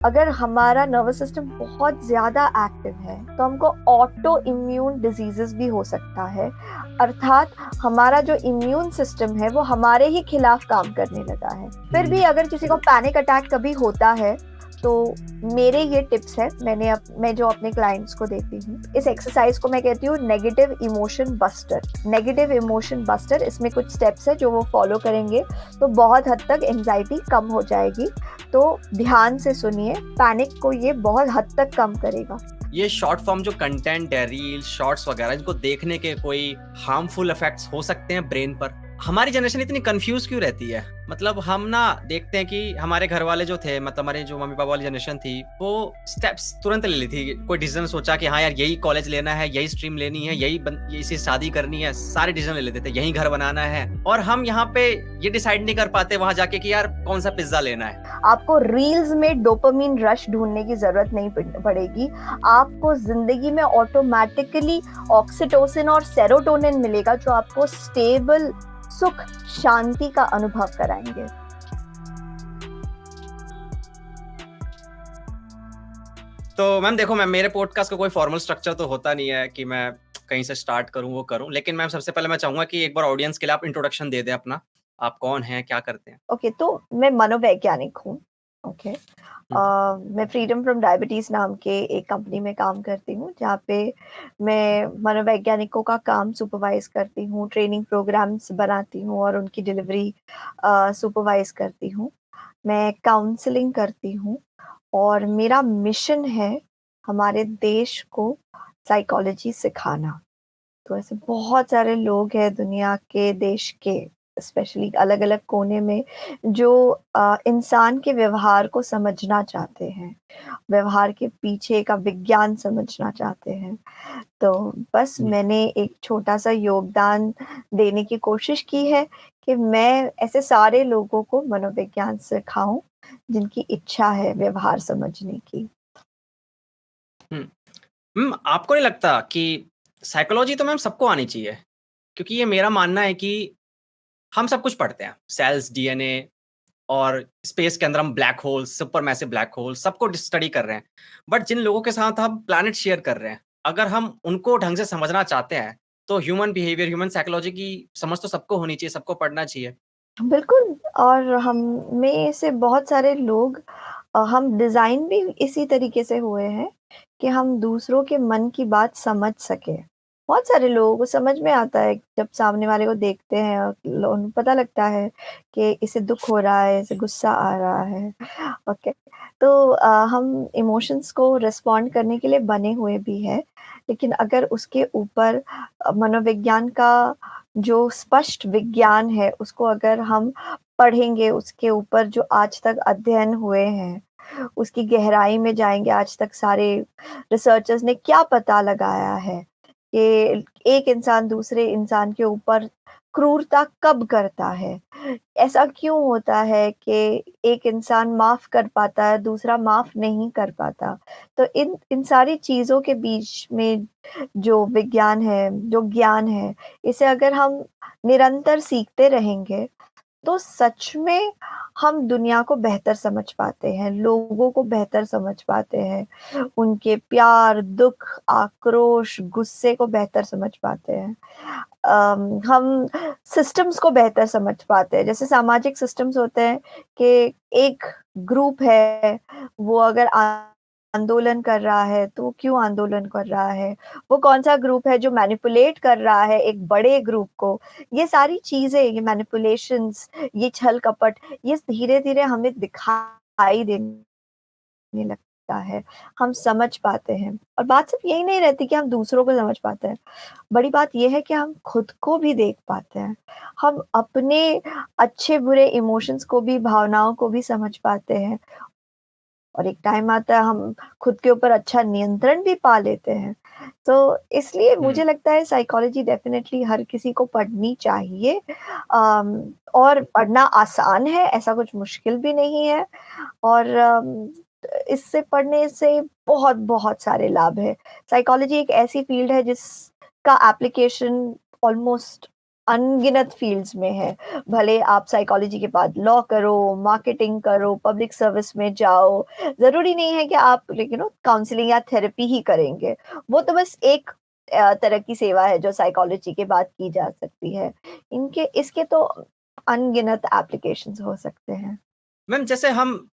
अगर हमारा nervous system बहुत ज़्यादा एक्टिव है तो हमको ऑटो इम्यून डिजीजेस भी हो सकता है। अर्थात हमारा जो इम्यून सिस्टम है वो हमारे ही खिलाफ काम करने लगा है। फिर भी अगर किसी को पैनिक अटैक कभी होता है तो मेरे ये टिप्स है, मैं जो अपने क्लाइंट्स को देती हूँ, इस एक्सरसाइज को मैं कहती हूँ negative emotion buster. Negative emotion buster, इसमें कुछ स्टेप्स है जो वो फॉलो करेंगे तो बहुत हद तक एंजाइटी कम हो जाएगी। तो ध्यान से सुनिए, पैनिक को ये बहुत हद तक कम करेगा। ये शॉर्ट फॉर्म जो कंटेंट है, रील शॉर्ट्स वगैरह, इनको देखने के कोई हार्मफुल इफेक्ट्स हो सकते हैं ब्रेन पर? हमारी जनरेशन इतनी कंफ्यूज क्यों रहती है? मतलब हम ना देखते हैं कि हमारे घर वाले जो थे, मतलब हमारे जो मम्मी पापा वाली जनरेशन थी, वो स्टेप्स तुरंत ले ली थी। कोई डिसीजन सोचा कि हाँ यार यही कॉलेज लेना है, यही स्ट्रीम लेनी है, इसी शादी करनी है, सारे डिसीजन ले लेते थे, यही घर बनाना है। और हम यहाँ पे ये डिसाइड नहीं कर पाते वहां जाके कि यार कौन सा पिज्जा लेना है। आपको रील्स में डोपामिन रश ढूंढने की जरूरत नहीं पड़ेगी। आपको जिंदगी में ऑटोमेटिकली ऑक्सीटोसिन और सेरोटोनिन मिलेगा जो आपको स्टेबल, सुख, शांति का अनुभव कराएंगे। तो मैम देखो, मैम मेरे पॉडकास्ट का कोई फॉर्मल स्ट्रक्चर तो होता नहीं है कि मैं कहीं से स्टार्ट करूं वो करूं, लेकिन मैम सबसे पहले मैं चाहूंगा कि एक बार ऑडियंस के लिए आप इंट्रोडक्शन दे दें अपना। आप कौन हैं, क्या करते हैं? ओके, तो मैं मनोवैज्ञानिक हूँ। ओके, मैं फ्रीडम फ्रॉम डायबिटीज नाम के एक कंपनी में काम करती हूँ जहाँ पे मैं मनोवैज्ञानिकों का काम सुपरवाइज करती हूँ, ट्रेनिंग प्रोग्राम्स बनाती हूँ और उनकी डिलीवरी सुपरवाइज करती हूँ। मैं काउंसलिंग करती हूँ और मेरा मिशन है हमारे देश को साइकोलॉजी सिखाना। तो ऐसे बहुत सारे लोग हैं दुनिया के, देश के, स्पेशली अलग-अलग कोने में, जो इंसान के व्यवहार को समझना चाहते हैं, व्यवहार के पीछे का विज्ञान समझना चाहते हैं। तो बस मैंने एक छोटा-सा योगदान देने की कोशिश की है कि मैं ऐसे सारे लोगों को मनोविज्ञान सिखाऊँ, जिनकी इच्छा है व्यवहार समझने की। आपको नहीं लगता कि साइकोलॉजी तो मैम सबको आनी चाहिए? क्योंकि ये मेरा मानना है कि हम सब कुछ पढ़ते हैं, सेल्स, डीएनए और स्पेस के अंदर हम black holes, super massive black holes सबको स्टडी कर रहे हैं। बट जिन लोगों के साथ हम प्लैनेट शेयर कर रहे हैं, अगर हम उनको ढंग से समझना चाहते हैं, तो ह्यूमन बिहेवियर, ह्यूमन साइकोलॉजी की समझ तो सबको होनी चाहिए, सबको पढ़ना चाहिए। बिल्कुल, और हम में से बहुत सारे लोग, हम डिज़ाइन भी इसी तरीके से हुए हैं कि हम दूसरों के मन की बात समझ सकें। बहुत सारे लोगों को समझ में आता है जब सामने वाले को देखते हैं और उन्हें पता लगता है कि इसे दुःख हो रहा है, इसे गुस्सा आ रहा है। ओके, तो हम इमोशंस को रिस्पॉन्ड करने के लिए बने हुए भी हैं, लेकिन अगर उसके ऊपर मनोविज्ञान का जो स्पष्ट विज्ञान है, उसको अगर हम पढ़ेंगे, उसके ऊपर जो आज तक अध्ययन हुए हैं, उसकी गहराई में जाएँगे, आज तक सारे रिसर्चर्स ने क्या पता लगाया है कि एक इंसान दूसरे इंसान के ऊपर क्रूरता कब करता है? ऐसा क्यों होता है कि एक इंसान माफ़ कर पाता है, दूसरा माफ़ नहीं कर पाता? तो इन इन सारी चीज़ों के बीच में जो विज्ञान है, जो ज्ञान है, इसे अगर हम निरंतर सीखते रहेंगे, तो सच में हम दुनिया को बेहतर समझ पाते हैं, लोगों को बेहतर समझ पाते हैं, उनके प्यार, दुःख, आक्रोश, गुस्से को बेहतर समझ पाते हैं। हम सिस्टम्स को बेहतर समझ पाते हैं। जैसे सामाजिक सिस्टम्स होते हैं कि एक ग्रुप है, वो अगर आंदोलन कर रहा है, तो वो क्यों आंदोलन कर रहा है? वो कौन-सा ग्रुप है जो मैनिपुलेट कर रहा है एक बड़े ग्रुप को? ये सारी चीज़ें, ये मैनिपुलेशंस, ये छल-कपट, ये धीरे-धीरे हमें दिखाई देने लगता है। हम समझ पाते हैं और बात सिर्फ़ यही नहीं रहती कि हम दूसरों को समझ पाते हैं। बड़ी बात ये है कि हम खुद को भी देख पाते हैं। हम अपने अच्छे-बुरे इमोशंस को भी, भावनाओं को भी समझ पाते हैं और एक टाइम आता है हम खुद के ऊपर अच्छा नियंत्रण भी पा लेते हैं। तो इसलिए हुँ। मुझे लगता है साइकोलॉजी डेफ़िनेटली हर किसी को पढ़नी चाहिए। और पढ़ना आसान है, ऐसा कुछ मुश्किल भी नहीं है और इससे पढ़ने से बहुत-बहुत सारे लाभ हैं। साइकोलॉजी एक ऐसी फ़ील्ड है जिसका एप्लीकेशन ऑलमोस्ट अनगिनत फ़ील्ड्स में है। भले आप साइकोलॉजी के बाद लॉ करो, मार्केटिंग करो, पब्लिक सर्विस में जाओ, ज़रूरी नहीं है कि आप लाइक काउंसलिंग या थेरेपी ही करेंगे। वो तो बस एक तरह की सेवा है जो साइकोलॉजी के बाद की जा सकती है। इनके इसके तो अनगिनत एप्लीकेशंस हो सकते हैं। मैम जैसे हम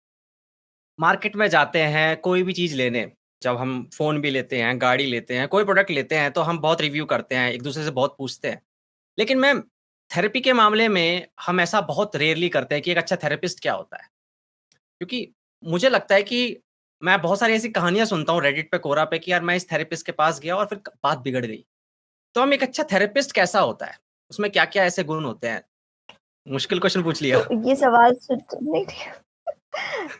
मार्केट में जाते हैं कोई भी चीज़ लेने, जब हम फ़ोन भी लेते हैं, गाड़ी लेते हैं, कोई प्रोडक्ट लेते हैं तो हम बहुत रिव्यू करते हैं, एक-दूसरे से बहुत पूछते हैं। लेकिन मैम थेरेपी के मामले में हम ऐसा बहुत रेयरली करते हैं कि एक अच्छा थेरेपिस्ट क्या होता है? क्योंकि मुझे लगता है कि मैं बहुत सारी ऐसी कहानियाँ सुनता हूँ रेडिट पे, कोरा पे कि यार मैं इस थेरेपिस्ट के पास गया और फिर क बात बिगड़ गई। तो हम एक अच्छा थेरेपिस्ट कैसा होता है? उसमें क्या-क्या ऐसे गुण होते हैं? मुश्किल क्वेश्चन पूछ लिया। तो ये सवाल नहीं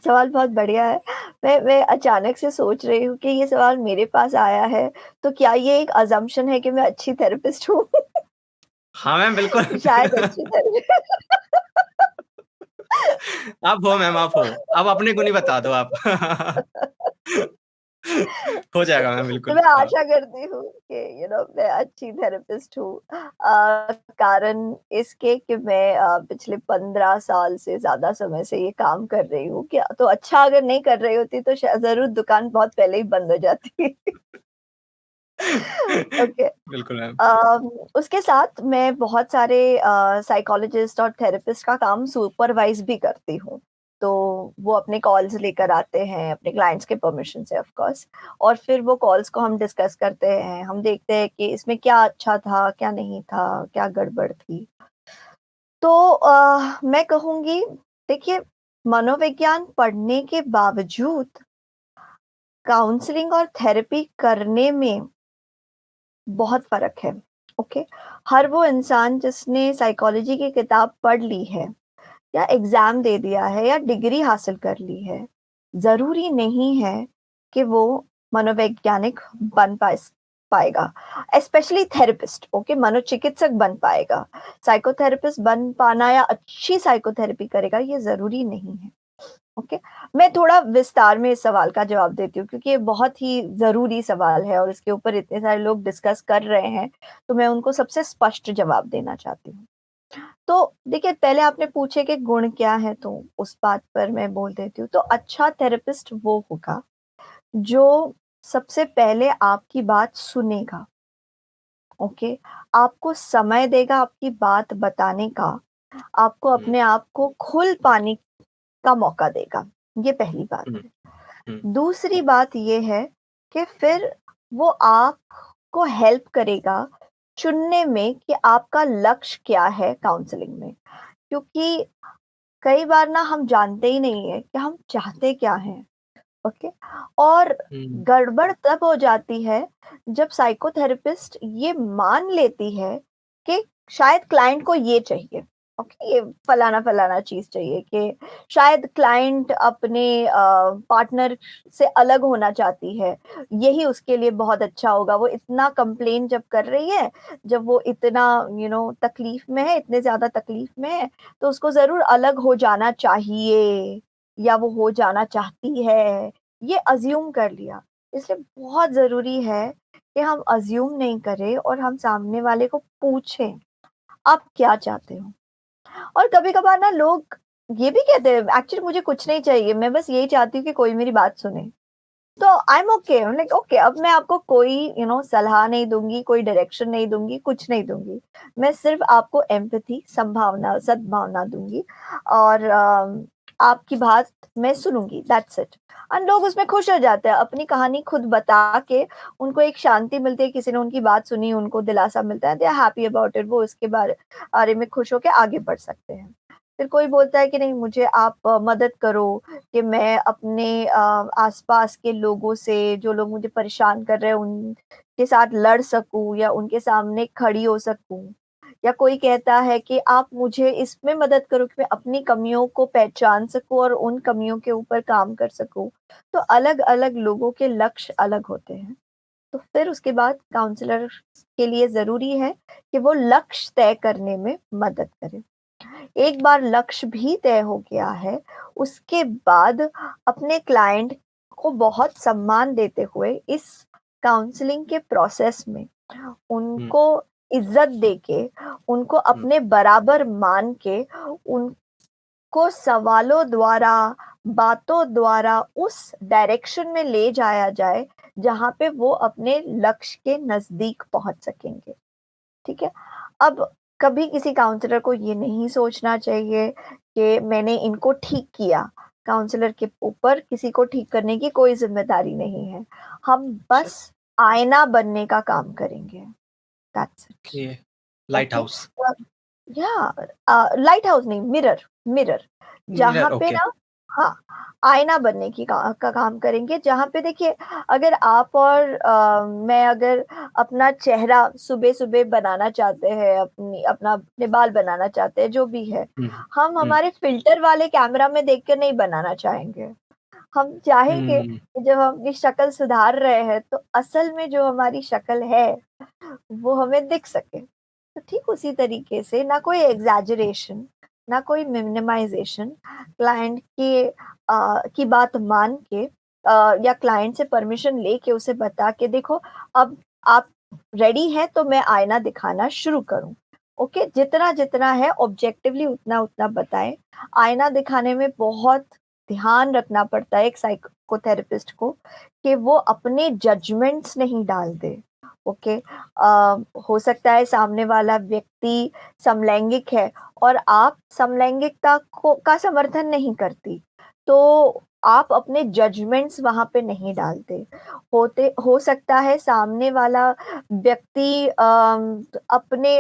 सवाल बहुत बढ़िया है। मैं अचानक से सोच रही हूँ कि ये सवाल मेरे पास आया है, तो क्या ये एक असम्पशन है कि मैं अच्छी थेरेपिस्ट हूँ? हाँ मैम, बिल्कुल। शायद अच्छी थेरेपि आप हो मैम, आप हो। अब अपने गुण ही बता दो आप। हो जाएगा मैम, तो बिल्कुल। मैं हाँ। आशा करती हूँ कि मैं अच्छी थेरेपिस्ट हूँ। कारण इसके कि मैं पिछले 15 साल से ज़्यादा समय से ये काम कर रही हूँ। क्या तो अच्छा अगर नहीं कर रही होती तो ज़रूर दुकान बहुत पहले ही बंद हो जाती। ओके। बिल्कुल मैम। अम, उसके साथ मैं बहुत सारे साइकोलॉजिस्ट और थेरेपिस्ट का काम सुपरवाइज भी करती हूँ। तो वो अपने कॉल्स लेकर आते हैं अपने क्लाइंट्स के परमिशन से ऑफ कोर्स, और फिर वो कॉल्स को हम डिस्कस करते हैं। हम देखते हैं कि इसमें क्या अच्छा था, क्या नहीं था, क्या गड़बड़ थी। तो मैं कहूँगी, देखिए, मनोविज्ञान पढ़ने के बावजूद काउंसलिंग और थेरेपी करने में बहुत फ़र्क है, ओके? हर वो इंसान जिसने साइकोलॉजी की किताब पढ़ ली है या एग्ज़ाम दे दिया है या डिग्री हासिल कर ली है, ज़रूरी नहीं है कि वो मनोवैज्ञानिक बन पाएगा। Specially therapist, okay? मनोचिकित्सक बन पाएगा। साइकोथेरेपिस्ट बन पाना या अच्छी साइकोथेरेपी करेगा, ये ज़रूरी नहीं है। ओके। मैं थोड़ा विस्तार में इस सवाल का जवाब देती हूँ क्योंकि ये बहुत ही ज़रूरी सवाल है और इसके ऊपर इतने सारे लोग डिस्कस कर रहे हैं, तो मैं उनको सबसे स्पष्ट जवाब देना चाहती हूँ। तो देखिए, पहले आपने पूछे कि गुण क्या हैं, तो उस बात पर मैं बोल देती हूँ। तो अच्छा थेरेपिस्ट वो होगा जो सबसे पहले आपकी बात सुनेगा, ओके? आपको समय देगा आपकी बात बताने का, आपको हुँ, अपने आप को खुल पाने का मौका देगा। ये पहली बात हुँ, है। हुँ, दूसरी बात ये है कि फिर वो आपको हेल्प करेगा चुनने में कि आपका लक्ष्य क्या है काउंसलिंग में। क्योंकि कई बार ना हम जानते ही नहीं है कि हम चाहते क्या हैं, ओके? और हुँ, गड़बड़ तब हो जाती है जब साइकोथेरेपिस्ट ये मान लेती है कि शायद क्लाइंट को ये चाहिए, ओके? ये फलाना-फलाना चीज़ चाहिए कि शायद क्लाइंट अपने पार्टनर से अलग होना चाहती है, यही उसके लिए बहुत अच्छा होगा। वो इतना कंप्लेन जब कर रही है, जब वो इतना तकलीफ में है, इतने ज़्यादा तकलीफ में है, तो उसको ज़रूर अलग हो जाना चाहिए या वो हो जाना चाहती है। ये अज़्यूम कर लिया। इसलिए बहुत ज़रूरी है कि हम अज़्यूम नहीं करें और हम सामने वाले को पूछें, आप क्या चाहते हो? और कभी-कभार ना लोग ये भी कहते हैं, एक्चुअली मुझे कुछ नहीं चाहिए, मैं बस यही चाहती हूँ कि कोई मेरी बात सुने। तो I am okay, like okay, अब मैं आपको कोई सलाह नहीं दूँगी, कोई डायरेक्शन नहीं दूँगी, कुछ नहीं दूँगी। मैं सिर्फ़ आपको एम्पैथी, संभावना, सद्भावना दूँगी और आपकी बात मैं सुनूँगी, दैट्स इट। और लोग उसमें खुश हो जाते हैं, अपनी कहानी खुद बता के उनको एक शांति मिलती है, किसी ने उनकी बात सुनी, उनको दिलासा मिलता है, they are happy about it, वो इसके बारे में खुश होके आगे बढ़ सकते हैं। फिर कोई बोलता है कि नहीं, मुझे आप मदद करो कि मैं अपने आस-पास के लोगों से, जो लोग मुझे परेशान कर रहे हैं, उनके साथ लड़ सकूँ या उनके सामने खड़ी हो सकूँ। या कोई कहता है कि आप मुझे इसमें मदद करो कि मैं अपनी कमियों को पहचान सकूँ और उन कमियों के ऊपर काम कर सकूँ। तो अलग-अलग लोगों के लक्ष्य अलग होते हैं। तो फिर उसके बाद काउंसलर के लिए ज़रूरी है कि वो लक्ष्य तय करने में मदद करे। एक बार लक्ष्य भी तय हो गया है, उसके बाद अपने क्लाइंट को बहुत सम्मान देते हुए इस काउंसलिंग के प्रोसेस में हुँ, उनको इज्जत देके, उनको अपने बराबर मान के, उनको सवालों द्वारा, बातों द्वारा उस डायरेक्शन में ले जाया जाए जहां पे वो अपने लक्ष्य के नजदीक पहुंच सकेंगे। ठीक है। अब कभी किसी काउंसलर को ये नहीं सोचना चाहिए कि मैंने इनको ठीक किया। काउंसलर के ऊपर किसी को ठीक करने की कोई जिम्मेदारी नहीं है। हम अच्छा, बस आईना बनने का काम करेंगे। That's it. Okay, light okay. House, या लाइट हाउस नहीं, मिरर। मिरर जहां मिरर, पे ओके। ना, हाँ, आईना बनने की का काम करेंगे। जहां पे देखिए, अगर आप और मैं अगर अपना चेहरा सुबह सुबह बनाना चाहते हैं, अपने बाल बनाना चाहते हैं, जो भी है, हुँ, हम हुँ, हमारे फिल्टर वाले कैमरा में देख कर नहीं बनाना चाहेंगे। हम चाहेंगे हुँ, कि जब हम अपनी शक्ल सुधार रहे हैं तो असल में जो हमारी शक्ल है वो हमें दिख सके। तो ठीक उसी तरीके से, ना कोई एग्जैजरेशन, ना कोई मिनिमाइजेशन, क्लाइंट की बात मान के, या क्लाइंट से परमिशन लेके उसे बता के, देखो अब आप रेडी हैं तो मैं आईना दिखाना शुरू करूं। ओके, जितना जितना है ऑब्जेक्टिवली उतना उतना बताएं। आईना दिखाने में बहुत ध्यान रखना पड़ता है एक साइकोथेरेपिस्ट को, कि वो अपने जजमेंट्स नहीं डाल दे। ओके। हो सकता है सामने वाला व्यक्ति समलैंगिक है और आप समलैंगिकता को का समर्थन नहीं करती, तो आप अपने जजमेंट्स वहां पे नहीं डालते। हो सकता है सामने वाला व्यक्ति अपने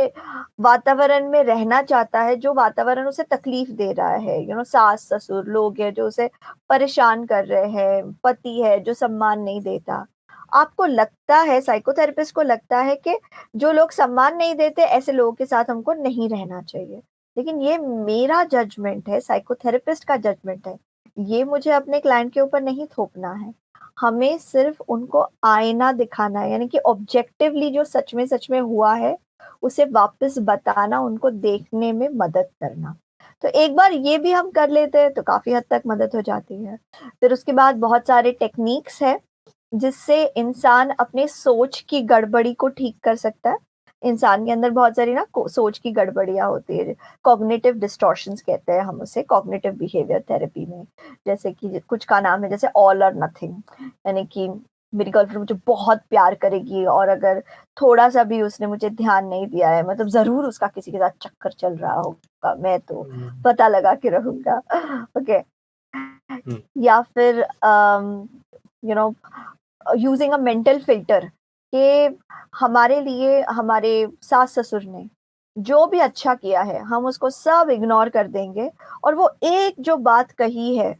वातावरण में रहना चाहता है जो वातावरण उसे तकलीफ दे रहा है, सास ससुर लोग हैं जो उसे परेशान कर रहे हैं, पति है जो सम्मान नहीं देता। आपको लगता है, साइकोथेरेपिस्ट को लगता है कि जो लोग सम्मान नहीं देते ऐसे लोगों के साथ हमको नहीं रहना चाहिए। लेकिन ये मेरा जजमेंट है, साइकोथेरेपिस्ट का जजमेंट है। ये मुझे अपने क्लाइंट के ऊपर नहीं थोपना है। हमें सिर्फ उनको आईना दिखाना है, यानी कि ऑब्जेक्टिवली जो सच में हुआ है उसे वापस बताना, उनको देखने में मदद करना। तो एक बार ये भी हम कर लेते हैं तो काफी हद तक मदद हो जाती है। फिर उसके बाद बहुत सारे टेक्निक्स है जिससे इंसान अपने सोच की गड़बड़ी को ठीक कर सकता है। इंसान के अंदर बहुत सारी ना सोच की गड़बड़ियां होती है, कॉग्निटिव डिस्टॉर्शंस कहते हैं हम उसे, कॉग्निटिव बिहेवियर थेरेपी में। जैसे कि कुछ का नाम है जैसे ऑल और नथिंग, यानी कि मेरी गर्लफ्रेंड मुझे बहुत प्यार करेगी और अगर थोड़ा सा भी उसने मुझे ध्यान नहीं दिया है, मतलब जरूर उसका किसी के साथ चक्कर चल रहा होगा, मैं तो हुँ, पता लगा के रहूंगा। ओके। हुँ, या फिर you know using a mental filter, कि हमारे लिए हमारे सास ससुर ने जो भी अच्छा किया है हम उसको सब इग्नोर कर देंगे, और वो एक जो बात कही है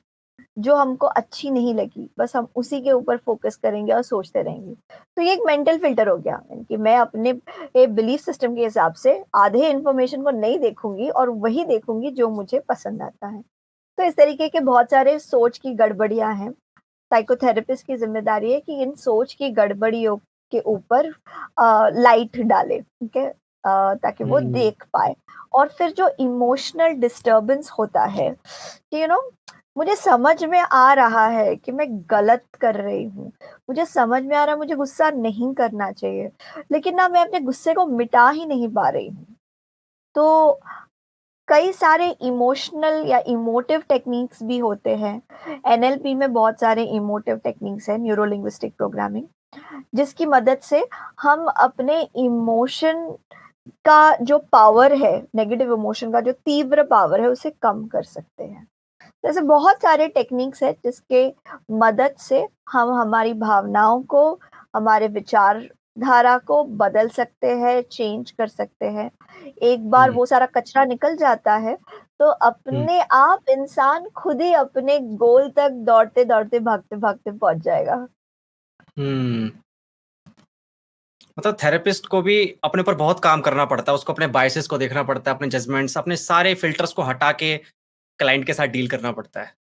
जो हमको अच्छी नहीं लगी, बस हम उसी के ऊपर फोकस करेंगे और सोचते रहेंगे। तो ये एक मेंटल फिल्टर हो गया, यानी कि मैं अपने बिलीफ सिस्टम के हिसाब से आधे इंफॉर्मेशन को नहीं देखूंगी और वही देखूंगी जो मुझे पसंद आता है। तो इस तरीके के बहुत सारे सोच की गड़बड़ियां हैं। साइकोथेरेपिस्ट की जिम्मेदारी है कि इन सोच की गड़बड़ियों के ऊपर लाइट डाले, ठीक है, ताकि वो हुँ, देख पाए। और फिर जो इमोशनल डिस्टरबेंस होता है कि मुझे समझ में आ रहा है कि मैं गलत कर रही हूँ, मुझे समझ में आ रहा है मुझे गुस्सा नहीं करना चाहिए, लेकिन ना मैं अपने गुस्से को मिटा ही नहीं पा रही हूँ। तो कई सारे इमोशनल या इमोटिव टेक्निक्स भी होते हैं। एनएलपी में बहुत सारे इमोटिव टेक्निक्स हैं, न्यूरो लिंग्विस्टिक प्रोग्रामिंग, जिसकी मदद से हम अपने इमोशन का जो पावर है, नेगेटिव इमोशन का जो तीव्र पावर है, उसे कम कर सकते हैं। जैसे बहुत सारे टेक्निक्स हैं जिसके मदद से हम हमारी भावनाओं को, हमारे विचारधारा को बदल सकते हैं, चेंज कर सकते हैं। एक बार हुँ, वो सारा कचरा निकल जाता है तो हुँ, अपने आप इंसान खुद ही अपने गोल तक दौड़ते दौड़ते भागते भागते पहुंच जाएगा। हुँ। मतलब थेरेपिस्ट को भी अपने ऊपर बहुत काम करना पड़ता है, उसको अपने बायसेस को देखना पड़ता है, अपने जजमेंट्स, अपने सारे फ़िल्टर्स को हटा के क्लाइंट के साथ डील करना पड़ता है।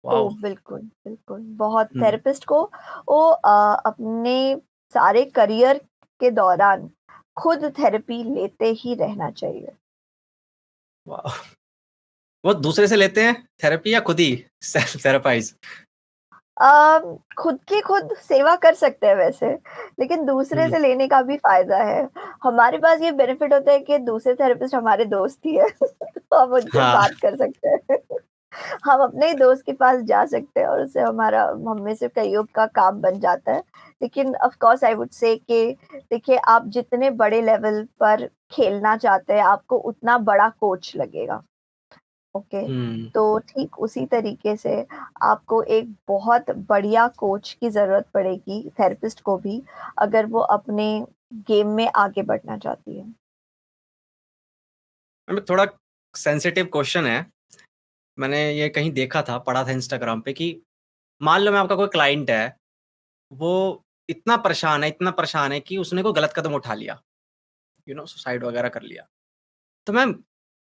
ओ वॉव! बिल्कुल बिल्कुल, बहुत हुँ, थेरेपिस्ट को वो अपने सारे करियर के दौरान खुद थेरेपी लेते ही रहना चाहिए। वॉव! वो दूसरे से लेते हैं थेरेपी या खुद ही सेल्फ थेरेपाइज़? खुद की खुद सेवा कर सकते हैं वैसे, लेकिन दूसरे हुँ। से लेने का भी फ़ायदा है। हमारे पास ये बेनिफिट होता है कि दूसरे थेरेपिस्ट हमारे दोस्त ही है तो हम उनसे हाँ। बात कर सकते हैं। हम अपने ही दोस्त के पास जा सकते हैं और उससे हमारा हम में से कइयों का काम बन जाता है। लेकिन of course I would say कि देखिए आप जितने बड़े लेवल पर खेलना चाहते हैं, आपको उतना बड़ा कोच लगेगा। ओके, हुँ। तो ठीक उसी तरीके से आपको एक बहुत बढ़िया कोच की ज़रूरत पड़ेगी, थेरेपिस्ट को भी, अगर वो अपने गेम में आगे बढ़ना चाहती है। मैम थोड़ा सेंसिटिव क्वेश्चन है। मैंने ये कहीं देखा था, पढ़ा था इंस्टाग्राम पे कि मान लो मैं आपका कोई क्लाइंट है, वो इतना परेशान है कि उसने कोई गलत कदम उठा लिया, सुसाइड वगैरह कर लिया। तो मैम,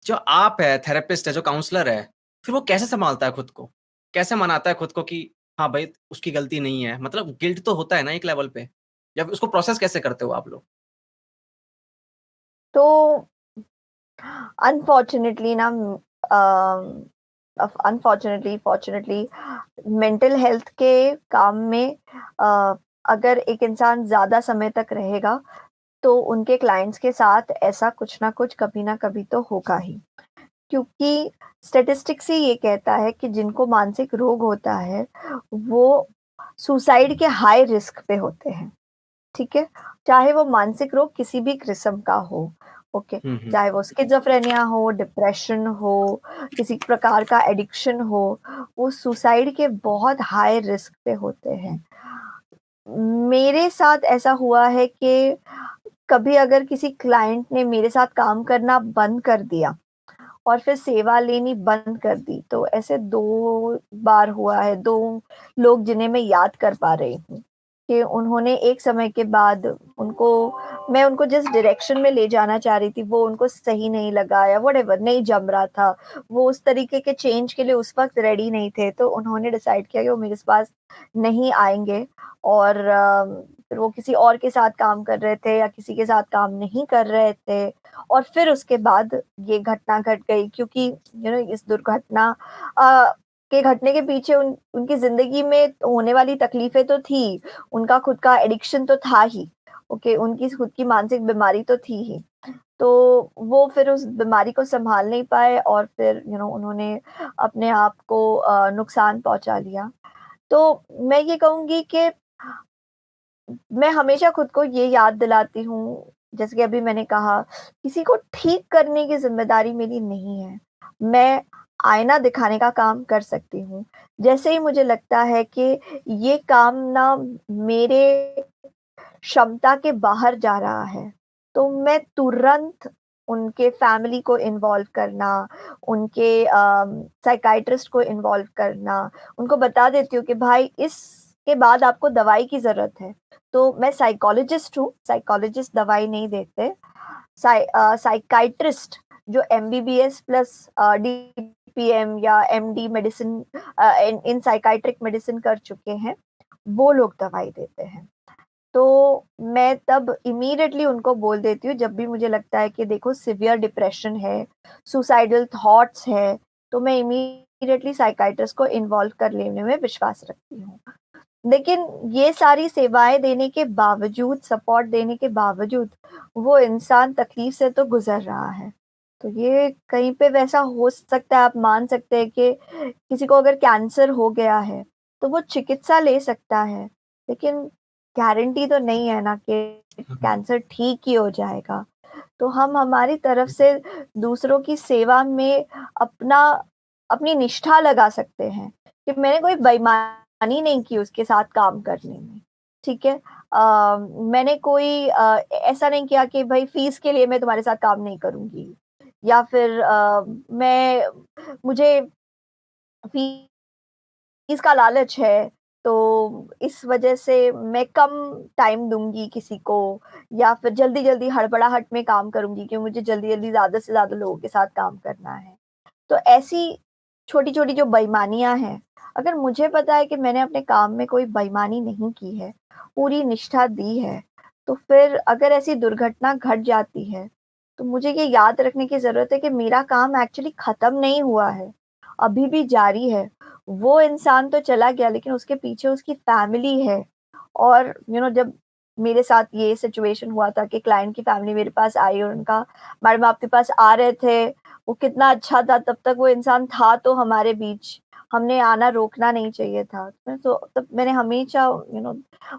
जो आप है, थेरेपिस्ट है, जो काउंसलर है, फिर वो कैसे सँभालता है खुद को? कैसे मनाता है खुद को कि हाँ भाई, उसकी गलती नहीं है? मतलब गिल्ट तो होता है ना एक लेवल पे, या फिर उसको प्रोसेस कैसे करते हो आप लोग? तो अनफॉर्च्युनेटली ना अनफॉर्च्युनेटली फॉर्च्युनेटली मेंटल हेल्थ के काम में अगर एक इंसान ज़्यादा समय तक रहेगा, तो उनके क्लाइंट्स के साथ ऐसा कुछ ना कुछ कभी ना कभी तो होगा ही। क्योंकि स्टैटिस्टिक्स ही ये कहता है कि जिनको मानसिक रोग होता है, वो सुसाइड के हाई रिस्क पे होते हैं, ठीक है? चाहे वो मानसिक रोग किसी भी किस्म का हो, ओके? हुँ, हुँ। चाहे वो स्किज़ोफ्रेनिया हो, डिप्रेशन हो, किसी प्रकार का एडिक्शन हो, वो सुसाइड के बहुत हाई रिस्क पे होते हैं। मेरे साथ ऐसा हुआ है कि कभी अगर किसी क्लाइंट ने मेरे साथ काम करना बंद कर दिया और फिर सेवा लेनी बंद कर दी, तो ऐसे 2 बार हुआ है, 2 लोग जिन्हें मैं याद कर पा रही हूँ, कि उन्होंने एक समय के बाद उनको मैं उनको जिस डायरेक्शन में ले जाना चाह रही थी, वो उनको सही नहीं लगा या व्हाटएवर नहीं जम रहा था। वो उस तरीके के चेंज के लिए उस वक़्त रेडी नहीं थे, तो उन्होंने डिसाइड किया कि वो मेरे पास नहीं आएँगे और फिर वो किसी और के साथ काम कर रहे थे या किसी के साथ काम नहीं कर रहे थे और फिर उसके बाद ये घटना घट गई क्योंकि इस दुर्घटना के घटने के पीछे उनकी ज़िंदगी में होने वाली तकलीफ़ें तो थी, उनका खुद का एडिक्शन तो था ही, ओके, उनकी खुद की मानसिक बीमारी तो थी ही। तो वो फिर उस बीमारी को सँभाल नहीं पाए और फिर उन्होंने अपने आप को नुकसान पहुँचा लिया। तो मैं ये कहूँगी कि मैं हमेशा खुद को ये याद दिलाती हूँ, जैसे कि अभी मैंने कहा, किसी को ठीक करने की ज़िम्मेदारी मेरी नहीं है। मैं आईना दिखाने का काम कर सकती हूँ। जैसे ही मुझे लगता है कि ये काम ना मेरे क्षमता के बाहर जा रहा है, तो मैं तुरंत उनके फैमिली को इन्वॉल्व करना, उनके साइकियाट्रिस्ट को इन्वॉल्व करना, उनको बता देती हूँ कि भाई इसके बाद आपको दवाई की ज़रूरत है। तो मैं साइकोलॉजिस्ट हूँ, साइकोलॉजिस्ट दवाई नहीं देते। साइकियाट्रिस्ट जो एमबीबीएस प्लस डीपीएम या MD medicine in psychiatric medicine कर चुके हैं, वो लोग दवाई देते हैं। तो मैं तब इमीडिएटली उनको बोल देती हूँ जब भी मुझे लगता है कि देखो सिवियर डिप्रेशन है, सुसाइडल थॉट्स है, तो मैं इमीडिएटली साइकियाट्रिस्ट को इन्वॉल्व कर लेने में विश्वास रखती हूँ। लेकिन ये सारी सेवाएँ देने के बावजूद, सपोर्ट देने के बावजूद, वो इंसान तकलीफ से तो गुज़र रहा है। तो ये कहीं पे वैसा हो सकता है, आप मान सकते हैं कि किसी को अगर कैंसर हो गया है, तो वो चिकित्सा ले सकता है, लेकिन गारंटी तो नहीं है ना कि हुँ, हुँ। कैंसर ठीक ही हो जाएगा। तो हम हमारी तरफ से दूसरों की सेवा में अपना अपनी निष्ठा लगा सकते हैं कि मैंने कोई बेईमानी नहीं की उसके साथ काम करने में, ठीक है? मैंने कोई ऐसा नहीं किया कि भई फ़ीस के लिए मैं तुम्हारे साथ काम नहीं करूँगी या फिर मैं मुझे फ़ीस का लालच है, तो इस वजह से मैं कम टाइम दूँगी किसी को या फिर जल्दी-जल्दी हड़बड़ाहट में काम करूँगी कि मुझे जल्दी-जल्दी ज़्यादा से ज़्यादा लोगों के साथ काम करना है। तो ऐसी छोटी-छोटी जो बेईमानियाँ हैं, अगर मुझे पता है कि मैंने अपने काम में कोई बेईमानी नहीं की है, पूरी निष्ठा दी है, तो फिर अगर ऐसी दुर्घटना घट जाती है, तो मुझे ये याद रखने की ज़रूरत है कि मेरा काम एक्चुअली ख़त्म नहीं हुआ है, अभी भी जारी है। वो इंसान तो चला गया लेकिन उसके पीछे उसकी फैमिली है। और जब मेरे साथ ये सिचुएशन हुआ था कि क्लाइंट की फैमिली मेरे पास आई और उनका मैडम आपके पास आ रहे थे, वो कितना अच्छा था, तब तक वो इंसान था तो हमारे बीच, हमने आना रोकना नहीं चाहिए था। तो तब मैंने हमेशा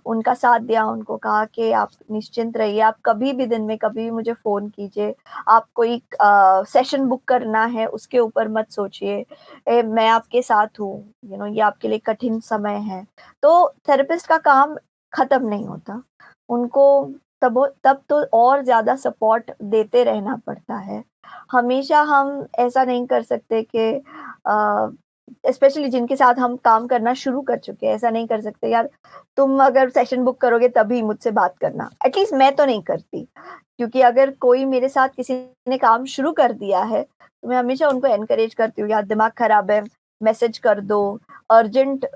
उनका साथ दिया, उनको कहा कि आप निश्चिंत रहिए, आप कभी भी दिन में कभी भी मुझे फ़ोन कीजिए, आप कोई सेशन बुक करना है उसके ऊपर मत सोचिए, मैं आपके साथ हूँ, ये आपके लिए कठिन समय है। तो थेरेपिस्ट का काम खत्म नहीं होता, उनको तब तो और ज़्यादा सपोर्ट देते रहना पड़ता है। हमेशा हम ऐसा नहीं कर सकते कि स्पेशली जिनके साथ हम काम करना शुरू कर चुके हैं, ऐसा नहीं कर सकते यार तुम अगर सेशन बुक करोगे तभी मुझसे बात करना। एटलीस्ट मैं तो नहीं करती, क्योंकि अगर कोई मेरे साथ किसी ने काम शुरू कर दिया है, तो मैं हमेशा उनको एनकरेज करती हूँ, यार दिमाग खराब है, मैसेज कर दो, अर्जेंट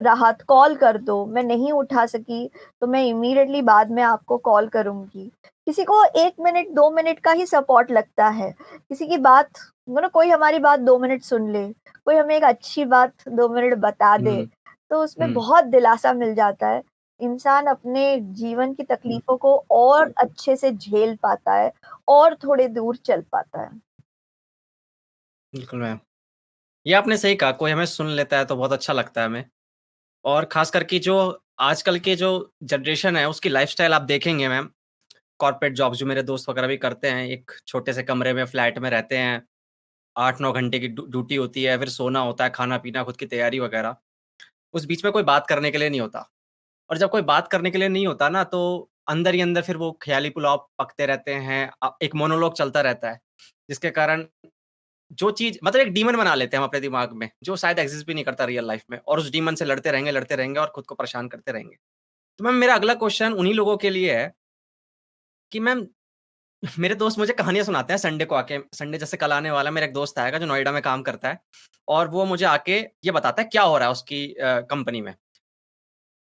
रहा तो कॉल कर दो, मैं नहीं उठा सकी तो मैं इमीडिएटली बाद में आपको कॉल करूँगी। किसी को 1 मिनट 2 मिनट का ही सपोर्ट लगता है, किसी की बात कोई हमारी बात 2 मिनट सुन ले, कोई हमें एक अच्छी बात 2 मिनट बता दे, हुँ, तो उसमें हुँ, बहुत दिलासा मिल जाता है। इंसान अपने जीवन की हुँ। तकलीफ़ों को और अच्छे से झेल पाता है और थोड़े दूर चल पाता है। बिल्कुल मैम। ये आपने सही कहा, कोई हमें सुन लेता है तो बहुत अच्छा लगता है हमें। और ख़ास करके जो आजकल के जो जनरेशन है, उसकी लाइफ़स्टाइल आप देखेंगे मैम, कॉर्पोरेट जॉब्स जो मेरे दोस्त वगैरह भी करते हैं, एक छोटे से कमरे में, फ्लैट में रहते हैं, 8-9 घंटे की ड्यूटी होती है, फिर सोना होता है, खाना-पीना, खुद की तैयारी वगैरह। उस बीच में कोई बात करने के लिए नहीं होता। और जब कोई बात करने के लिए नहीं होता ना, तो अंदर ही अंदर फिर वो ख़याली पुलाव पकते रहते हैं। एक मोनोलॉग चलता रहता है, जिसके कारण जो चीज़ मतलब एक डीमन बना लेते हैं हम अपने दिमाग में, जो शायद एक्सिस्ट भी नहीं करता रियल लाइफ़ में, और उस डीमन से लड़ते रहेंगे और खुद को परेशान करते रहेंगे। तो मैम मेरा अगला क्वेश्चन उन्हीं लोगों के लिए है कि मैम मेरे दोस्त मुझे कहानियाँ सुनाते हैं संडे को आके, संडे जैसे कल आने वाला है, मेरा एक दोस्त आएगा जो नोएडा में काम करता है, और वो मुझे आके ये बताता है क्या हो रहा है उसकी कंपनी में।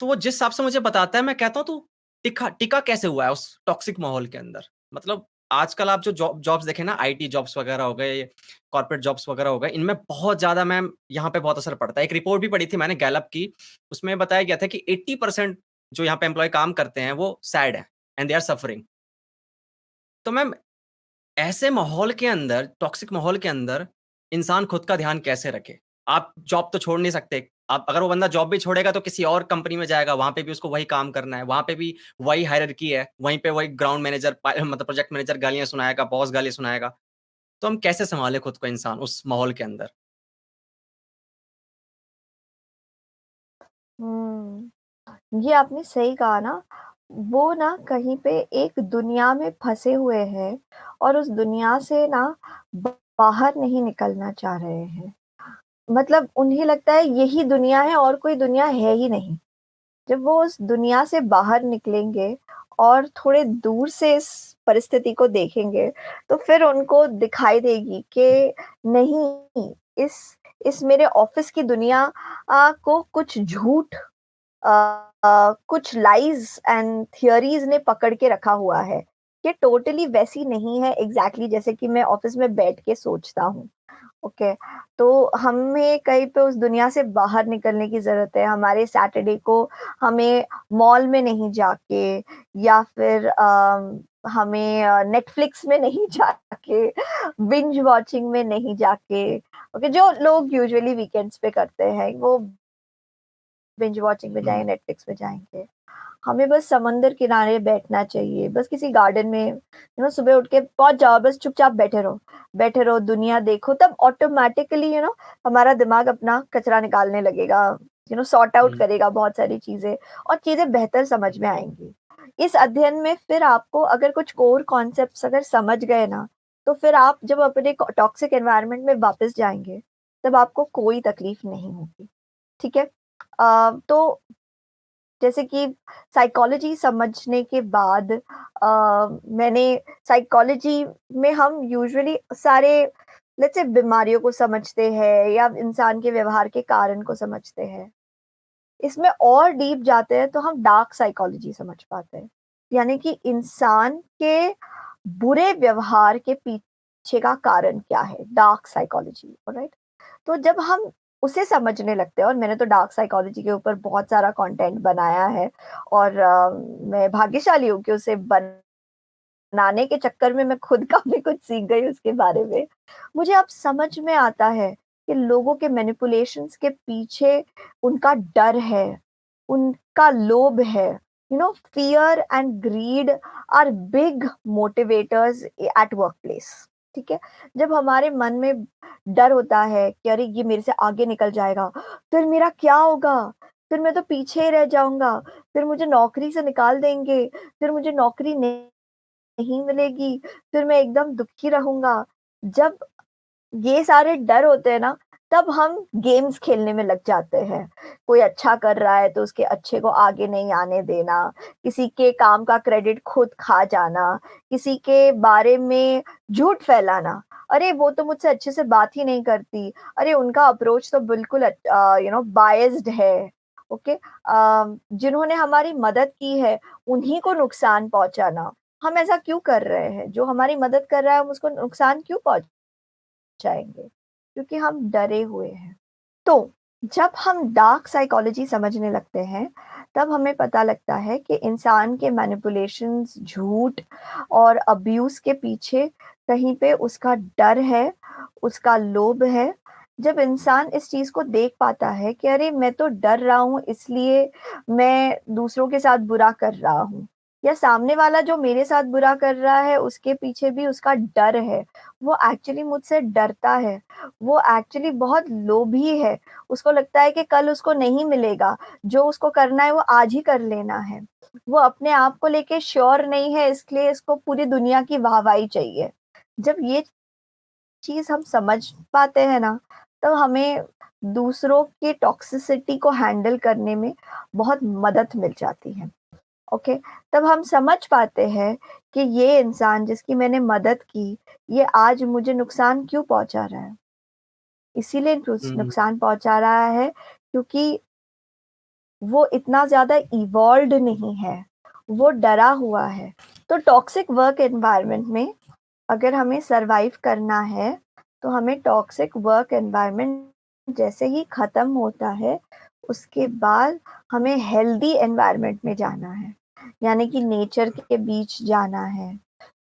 तो वो जिस हिसाब से मुझे बताता है, मैं कहता हूँ तू टिका टिका कैसे हुआ है उस टॉक्सिक माहौल के अंदर? मतलब आजकल आप जो जॉब्स देखें ना, आईटी जॉब्स वगैरह हो गए, कॉर्पोरेट जॉब्स वगैरह हो गए, इनमें बहुत ज़्यादा मैम यहाँ पे बहुत असर पड़ता है। एक रिपोर्ट भी पढ़ी थी मैंने गैलप की, उसमें बताया गया था कि 80% जो यहाँ पे एम्प्लॉयी काम करते हैं, वो सैड हैं एंड दे आर सफरिंग। तो मैम ऐसे माहौल के अंदर, टॉक्सिक माहौल के अंदर इंसान खुद का ध्यान कैसे रखे? आप जॉब तो छोड़ नहीं सकते। आप अगर वो बंदा जॉब भी छोड़ेगा तो किसी और कंपनी में जाएगा, वहाँ पे भी उसको वही काम करना है, वहाँ पे भी वही हायरार्की है, वहीं पे वही ग्राउंड मैनेजर मतलब प्रोजेक्ट मैनेजर गालियाँ सुनाएगा, बॉस गाली सुनाएगा। तो हम कैसे सँभालें खुद को इंसान उस माहौल के अंदर? हुँ। ये आपने सही कहा ना, वो ना कहीं पे एक दुनिया में फँसे हुए हैं और उस दुनिया से ना बाहर नहीं निकलना चाह रहे हैं। मतलब उन्हें लगता है यही दुनिया है और कोई दुनिया है ही नहीं। जब वो उस दुनिया से बाहर निकलेंगे और थोड़े दूर से इस परिस्थिति को देखेंगे, तो फिर उनको दिखाई देगी कि नहीं, इस मेरे ऑफ़िस की दुनिया को कुछ झूठ कुछ लाइज़ एंड थियरीज़ ने पकड़ के रखा हुआ है। ये टोटली वैसी नहीं है एग्ज़ैक्टली जैसे कि मैं ऑफ़िस में बैठ के सोचता हूँ। ओके, तो हमें कहीं पे उस दुनिया से बाहर निकलने की ज़रूरत है। हमारे सैटरडे को हमें मॉल में नहीं जाके या फिर हमें नेटफ्लिक्स में नहीं जाके, बिंज वॉचिंग में नहीं जाके, ओके, जो लोग यूजुअली वीकेंड्स पे करते हैं, वो बिंज वॉचिंग में हुँ, जाएँ, नेटफ्लिक्स में जाएँगे। हमें बस समंदर किनारे बैठना चाहिए, बस किसी गार्डन में सुबह उठ के पहुँच जाओ, बस चुपचाप बैठे रहो, दुनिया देखो, तब ऑटोमैटिकली हमारा दिमाग अपना कचरा निकालने लगेगा, सॉर्ट आउट हुँ, करेगा बहुत सारी चीज़ें और चीज़ें बेहतर समझ में आएँगी। इस अध्ययन में फिर आपको अगर कुछ कोर कॉन्सेप्ट्स अगर समझ गए ना, तो फिर आप जब अपने टॉक्सिक एनवायरनमेंट में वापस जाएँगे, तब आपको कोई तकलीफ नहीं होगी, ठीक है? तो जैसे कि साइकोलॉजी समझने के बाद मैंने साइकोलॉजी में हम यूजुअली सारे लेट्स से बीमारियों को समझते हैं या इंसान के व्यवहार के कारण को समझते हैं। इसमें और डीप जाते हैं तो हम डार्क साइकोलॉजी समझ पाते हैं। यानी कि इंसान के बुरे व्यवहार के पीछे का कारण क्या है? Dark psychology, alright? तो जब हम उसे समझने लगते हैं। और मैंने तो डार्क साइकोलॉजी के ऊपर बहुत सारा कंटेंट बनाया है, और मैं भाग्यशाली हूँ कि उसे बनाने के चक्कर में मैं खुद काफ़ी कुछ सीख गई उसके बारे में। मुझे अब समझ में आता है कि लोगों के मैनिपुलेशंस के पीछे उनका डर है, उनका लोभ है। Fear and greed are big motivators at workplace. ठीक है? जब हमारे मन में डर होता है कि अरे ये मेरे से आगे निकल जाएगा, फिर मेरा क्या होगा? फिर मैं तो पीछे ही रह जाऊँगा, फिर मुझे नौकरी से निकाल देंगे, फिर मुझे नौकरी नहीं मिलेगी, फिर मैं एकदम दुखी रहूँगा। जब ये सारे डर होते हैं ना, तब हम गेम्स खेलने में लग जाते हैं। कोई अच्छा कर रहा है तो उसके अच्छे को आगे नहीं आने देना, किसी के काम का क्रेडिट खुद खा जाना, किसी के बारे में झूठ फैलाना। अरे वो तो मुझसे अच्छे से बात ही नहीं करती, अरे उनका अप्रोच तो बिल्कुल बायस्ड है। ओके? जिन्होंने हमारी मदद की है, उन्हीं को नुकसान पहुँचाना। हम ऐसा क्यों कर रहे हैं? जो हमारी मदद कर रहा है हम उसको नुकसान क्यों पहुँचाएँगे? क्योंकि हम डरे हुए हैं। तो जब हम डार्क साइकोलॉजी समझने लगते हैं, तब हमें पता लगता है कि इंसान के मैनिपुलेशंस, झूठ और अब्यूज़ के पीछे कहीं पे उसका डर है, उसका लोभ है। जब इंसान इस चीज़ को देख पाता है कि अरे मैं तो डर रहा हूँ इसलिए मैं दूसरों के साथ बुरा कर रहा हूँ, या सामने वाला जो मेरे साथ बुरा कर रहा है उसके पीछे भी उसका डर है। वो एक्चुअली मुझसे डरता है, वो एक्चुअली बहुत लोभी है। उसको लगता है कि कल उसको नहीं मिलेगा, जो उसको करना है वो आज ही कर लेना है। वो अपने आप को लेके श्योर नहीं है, इसलिए इसको पूरी दुनिया की वाहवाही चाहिए। जब ये चीज़ हम समझ पाते हैं ना, तो हमें दूसरों के टॉक्सिसिटी को हैंडल करने में बहुत मदद मिल जाती है। ओके? तब हम समझ पाते हैं कि ये इंसान जिसकी मैंने मदद की, ये आज मुझे नुकसान क्यों पहुँचा रहा है। इसीलिए हुँ, नुकसान पहुँचा रहा है क्योंकि वो इतना ज़्यादा इवॉल्व्ड नहीं है, वो डरा हुआ है। तो टॉक्सिक वर्क एनवायरनमेंट में अगर हमें सर्वाइव करना है, तो हमें टॉक्सिक वर्क एनवायरनमेंट जैसे ही ख़त्म होता है, उसके बाद हमें हेल्दी एनवायरनमेंट में जाना है। यानी कि नेचर के बीच जाना है,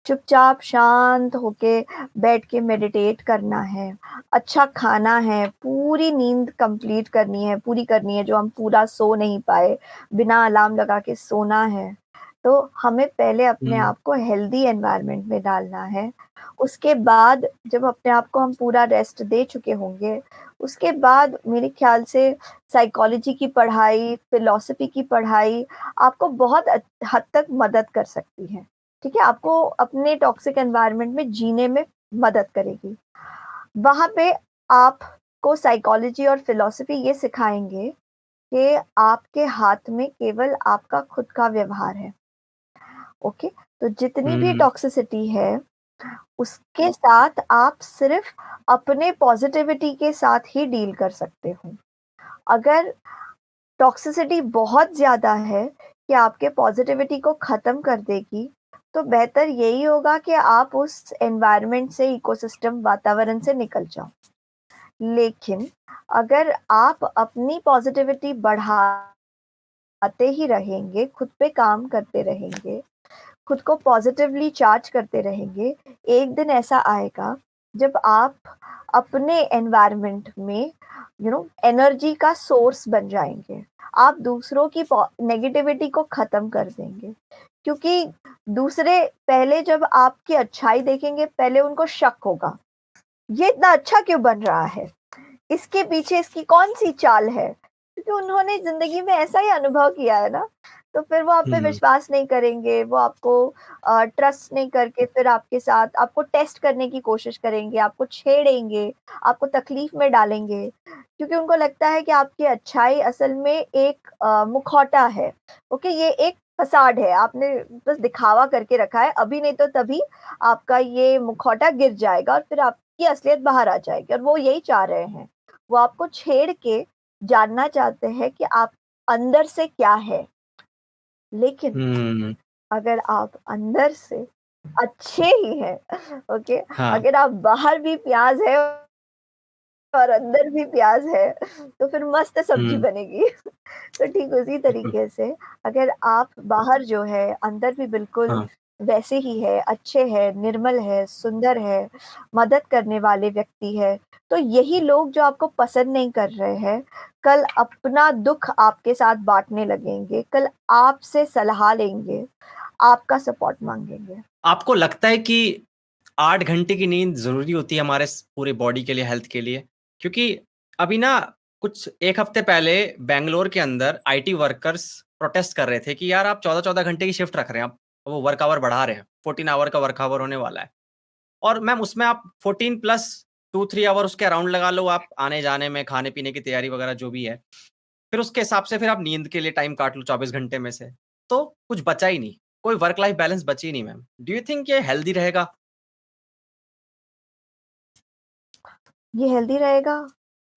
चुपचाप शांत होके बैठ के मेडिटेट करना है, अच्छा खाना है, पूरी नींद कंप्लीट करनी है, पूरी करनी है जो हम पूरा सो नहीं पाए, बिना अलार्म लगा के सोना है। तो हमें पहले अपने हुँ, आप को हेल्दी एनवायरनमेंट में डालना है। उसके बाद जब अपने आप को हम पूरा रेस्ट दे चुके होंगे, उसके बाद मेरे ख़्याल से साइकोलॉजी की पढ़ाई, फ़िलॉसफ़ी की पढ़ाई आपको बहुत हद तक मदद कर सकती है। ठीक है? आपको अपने टॉक्सिक एनवायरनमेंट में जीने में मदद करेगी। वहाँ पे आपको साइकोलॉजी और फ़िलॉसफ़ी ये सिखाएँगे कि आपके हाथ में केवल आपका खुद का व्यवहार है। ओके? तो जितनी भी हुँ, टॉक्सिसिटी है, उसके साथ आप सिर्फ़ अपने पॉज़िटिविटी के साथ ही डील कर सकते हो। अगर टॉक्सिसिटी बहुत ज़्यादा है कि आपके पॉज़िटिविटी को ख़त्म कर देगी, तो बेहतर यही होगा कि आप उस एनवायरनमेंट से, इकोसिस्टम, वातावरण से निकल जाओ। लेकिन अगर आप अपनी पॉज़िटिविटी बढ़ाते ही रहेंगे, खुद पे काम करते रहेंगे, खुद को पॉजिटिवली चार्ज करते रहेंगे, एक दिन ऐसा आएगा जब आप अपने एनवायरनमेंट में एनर्जी का सोर्स बन जाएँगे। आप दूसरों की नेगेटिविटी को ख़त्म कर देंगे। क्योंकि दूसरे पहले जब आपकी अच्छाई देखेंगे, पहले उनको शक होगा, ये इतना अच्छा क्यों बन रहा है? इसके पीछे इसकी कौन-सी चाल है? क्योंकि उन्होंने ज़िंदगी में ऐसा ही अनुभव किया है ना, तो फिर वो आप पे हुँ, विश्वास नहीं करेंगे, वो आपको ट्रस्ट नहीं करके फिर आपके साथ आपको टेस्ट करने की कोशिश करेंगे, आपको छेड़ेंगे, आपको तकलीफ में डालेंगे, क्योंकि उनको लगता है कि आपकी अच्छाई असल में एक मुखौटा है। ओके? ये एक फ़साड है, आपने बस दिखावा करके रखा है, अभी नहीं तो तभी आपका ये मुखौटा गिर जाएगा और फिर आपकी असलियत बाहर आ जाएगी, और वो यही चाह रहे हैं। वो आपको छेड़ के जानना चाहते हैं कि आप अंदर से क्या है। लेकिन हुँ, अगर आप अंदर से अच्छे ही हैं, ओके, हाँ, अगर आप बाहर भी प्याज़ है और अंदर भी प्याज़ है, तो फिर मस्त सब्ज़ी हुँ, बनेगी। तो ठीक उसी तरीके से अगर आप बाहर जो है, अंदर भी बिल्कुल हाँ, वैसे ही है, अच्छे हैं, निर्मल है, सुंदर है, मदद करने वाले व्यक्ति है, तो यही लोग जो आपको पसंद नहीं कर रहे हैं, कल अपना दुःख आपके साथ बाँटने लगेंगे, कल आपसे सलाह लेंगे, आपका सपोर्ट माँगेंगे। आपको लगता है कि 8 घंटे की नींद ज़रूरी होती है हमारे पूरे बॉडी के लिए, हेल्थ के लिए? क्योंकि अभी ना कुछ 1 हफ्ते पहले बैंगलोर के अंदर आईटी वर्कर्स प्रोटेस्ट कर रहे थे कि यार आप 14-14 घंटे की शिफ्ट रख रहे हैं, आप वो वर्क आवर बढ़ा रहे हैं, 14 आवर का वर्क आवर होने वाला है। और मैम उसमें आप 14 प्लस 2-3 आवर उसके अराउंड लगा लो आप आने-जाने में, खाने-पीने की तैयारी वगैरह जो भी है। फिर उसके हिसाब से फिर आप नींद के लिए टाइम काट लो 24 घंटे में से, तो कुछ बचा ही नहीं। कोई वर्क लाइफ बैलेंस बची ही नहीं मैम। डू यू थिंक ये हेल्दी रहेगा? ये हेल्दी रहेगा?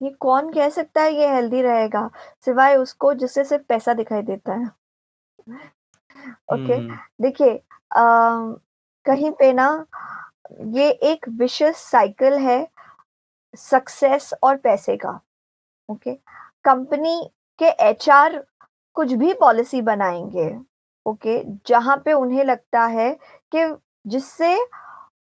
ये कौन कह सकता है ये हेल्दी रहेगा? सिवाय उसको जिससे सिर्फ़ पैसा दिखाई देता है। हुँ, ओके, हुँ। देखिए कहीं पे ना ये एक विशियस साइकिल है सक्सेस और पैसे का, ओके? कंपनी के एचआर कुछ भी पॉलिसी बनाएँगे, ओके? जहाँ पे उन्हें लगता है कि जिससे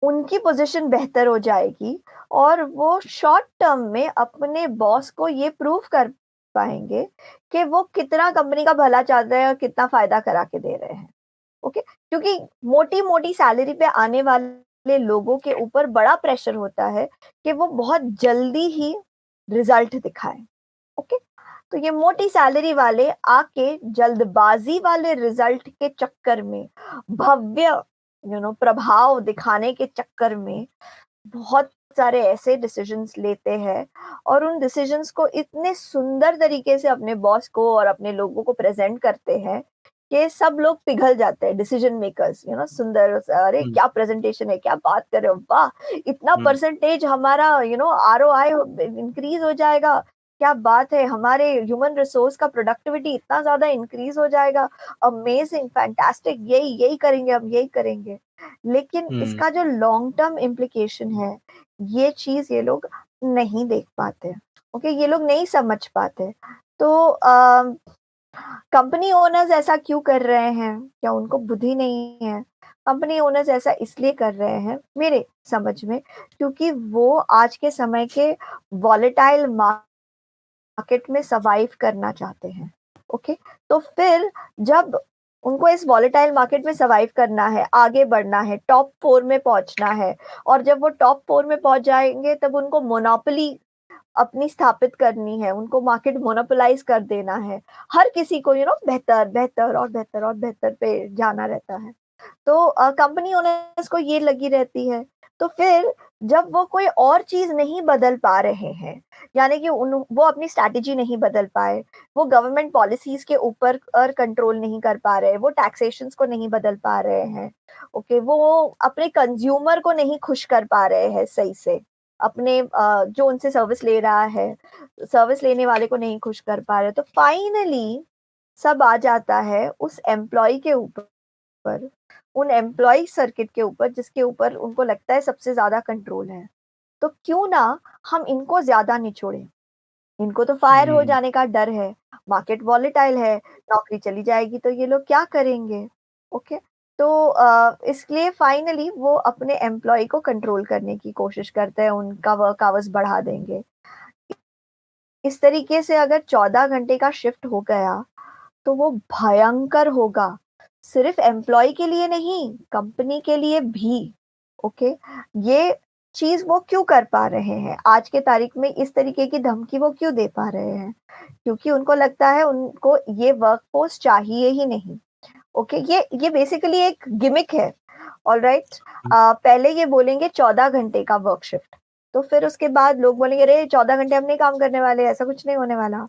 उनकी पोज़ीशन बेहतर हो जाएगी और वो शॉर्ट टर्म में अपने बॉस को ये प्रूव कर पाएँगे कि वो कितना कंपनी का भला चाहते हैं और कितना फ़ायदा करा के दे रहे हैं। ओके? क्योंकि मोटी-मोटी सैलरी पे आने वाले लोगों के ऊपर बड़ा प्रेशर होता है कि वो बहुत जल्दी ही रिज़ल्ट दिखाएँ। ओके? तो ये मोटी सैलरी वाले आके जल्दबाज़ी वाले रिज़ल्ट के चक्कर में, भव्य प्रभाव दिखाने के चक्कर में बहुत सारे ऐसे डिसीजंस लेते हैं और उन डिसीजंस को इतने सुंदर तरीके से अपने बॉस को और अपने लोगों को प्रेजेंट करते हैं कि सब लोग पिघल जाते हैं डिसीजन मेकर्स सुंदर अरे हुँ, क्या प्रेजेंटेशन है क्या बात कर रहे हो वाह इतना हुँ, परसेंटेज हमारा आरओआई इंक्रीज हो जाएगा क्या बात है हमारे ह्यूमन रिसोर्स का प्रोडक्टिविटी इतना ज्यादा इंक्रीज हो जाएगा अमेजिंग फैंटास्टिक यही यही करेंगे हम यही करेंगे लेकिन हुँ, इसका जो लॉन्ग टर्म इम्प्लीकेशन है, ये चीज़ ये लोग नहीं देख पाते। ओके, ये लोग नहीं समझ पाते। तो कंपनी ओनर्स ऐसा क्यों कर रहे हैं? क्या उनको बुद्धि नहीं है? कंपनी ओनर्स ऐसा इसलिए कर रहे हैं, मेरे समझ में, क्योंकि वो आज के समय के वॉलेटाइल मार्केट में सर्वाइव करना चाहते हैं। ओके, तो फिर जब उनको इस वॉलेटाइल मार्केट में सर्वाइव करना है, आगे बढ़ना है, टॉप 4 में पहुँचना है और जब वो टॉप 4 में पहुँच जाएँगे तब उनको मोनोपोली अपनी स्थापित करनी है, उनको मार्केट मोनोपोलाइज़ कर देना है। हर किसी को बेहतर, बेहतर और बेहतर और बेहतर पे जाना रहता है। तो कंपनी ओनर्स को ये लगी रहती है। तो फिर जब वो कोई और चीज़ नहीं बदल पा रहे हैं, यानी कि उन वो अपनी स्ट्रैटेजी नहीं बदल पाए, वो गवर्नमेंट पॉलिसीज़ के ऊपर कंट्रोल नहीं कर पा रहे, वो टैक्सेशंस को नहीं बदल पा रहे हैं, ओके, वो अपने कंज़्यूमर को नहीं खुश कर पा रहे हैं सही से। अपने जो उनसे सर्विस ले रहा है, सर्विस लेने वाले को नहीं खुश कर पा रहे, तो फाइनली सब आ जाता है उस एम्प्लॉयी के ऊपर, उन एम्प्लॉयी सर्किट के ऊपर जिसके ऊपर उनको लगता है सबसे ज़्यादा कंट्रोल है। तो क्यों ना हम इनको ज़्यादा निचोड़ें? इनको तो फायर हो हुँ, जाने का डर है, मार्केट वॉलेटाइल है, नौकरी चली जाएगी तो ये लोग क्या करेंगे? ओके, तो इसलिए फाइनली वो अपने एम्प्लॉयी को कंट्रोल करने की कोशिश करते हैं, उनका वर्क आवर्स बढ़ा देंगे। इस तरीके से अगर 14 घंटे का शिफ्ट हो गया, तो वो भयंकर होगा। सिर्फ़ एम्प्लॉयी के लिए नहीं, कंपनी के लिए भी, ओके? ये चीज़ वो क्यों कर पा रहे हैं? आज के तारीख में इस तरीके की धमकी वो क्यों दे पा रहे हैं? क्योंकि उनको लगता है उनको ये वर्कफ़ोर्स चाहिए ही नहीं, ओके? ये बेसिकली एक गिमिक है, ऑलराइट? हुँ, पहले ये बोलेंगे 14 घंटे का वर्क शिफ्ट, तो फिर उसके बाद लोग बोलेंगे, "अरे! 14 घंटे हम नहीं काम करने वाले, ऐसा कुछ नहीं होने वाला।"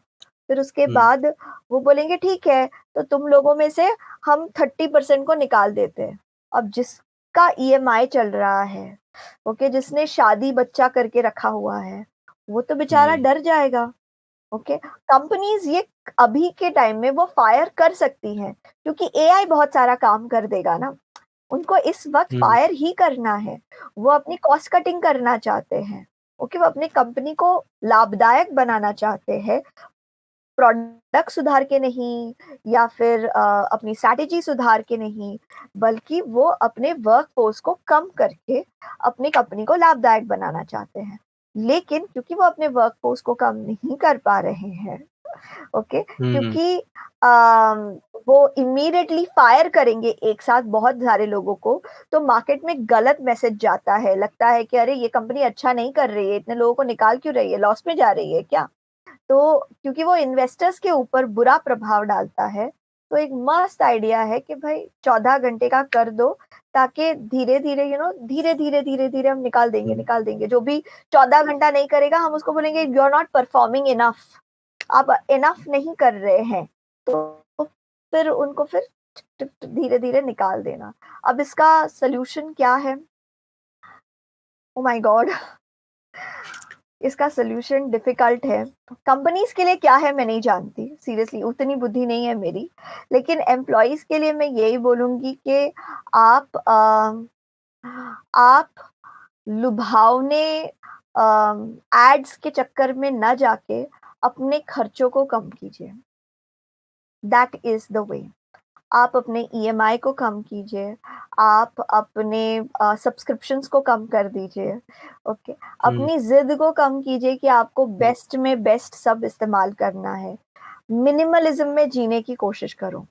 फिर उसके हुँ, बाद वो बोलेंगे ठीक है, तो तुम लोगों में से हम 30% को निकाल देते हैं। अब जिसका ईएमआई चल रहा है, ओके, जिसने शादी बच्चा करके रखा हुआ है, वो तो बेचारा हुँ, डर जाएगा, ओके। कंपनीज़ ये अभी के टाइम में वो फायर कर सकती हैं, क्योंकि एआई बहुत सारा काम कर देगा ना, उनको इस वक़्त हुँ, फायर ही करना है, वो अपनी कॉस्ट कटिंग करना चाहते हैं। ओके, वो अपनी कंपनी को लाभदायक बनाना चाहते हैं, प्रोडक्ट सुधार के नहीं, या फिर अपनी स्ट्रैटेजी सुधार के नहीं, बल्कि वो अपने वर्क फोर्स को कम करके अपनी कंपनी को लाभदायक बनाना चाहते हैं। लेकिन क्योंकि वो अपने वर्क फोर्स को कम नहीं कर पा रहे हैं, ओके, हुँ, क्योंकि वो इमीडिएटली फायर करेंगे एक साथ बहुत सारे लोगों को, तो मार्केट में गलत मैसेज जाता है, लगता है कि अरे ये कंपनी अच्छा नहीं कर रही है, इतने लोगों को निकाल क्यों रही है, लॉस में जा रही है क्या? तो क्योंकि वो इन्वेस्टर्स के ऊपर बुरा प्रभाव डालता है, तो एक मस्त आइडिया है कि भाई 14 घंटे का कर दो, ताकि धीरे-धीरे धीरे-धीरे हम हुँ, निकाल देंगे। जो भी 14 घंटा नहीं करेगा, हम उसको बोलेंगे you are not performing enough, आप इनफ नहीं कर रहे हैं। तो फिर उनको फिर धीरे-धीरे निकाल देना। अब इसका सॉल्यूशन क्या है? Oh my God! इसका सॉल्यूशन डिफिकल्ट है। कंपनीज़ के लिए क्या है मैं नहीं जानती, सीरियसली उतनी बुद्धि नहीं है मेरी। लेकिन एम्प्लॉइज़ के लिए मैं यही बोलूँगी कि आप आप लुभावने एड्स के चक्कर में ना जाके अपने खर्चों को कम कीजिए। That is the way. आप अपने ईएमआई को कम कीजिए, आप अपने सब्सक्रिप्शंस को कम कर दीजिए, ओके। हुँ, अपनी ज़िद को कम कीजिए कि आपको बेस्ट में बेस्ट सब इस्तेमाल करना है। मिनिमलिज़्म में जीने की कोशिश करो।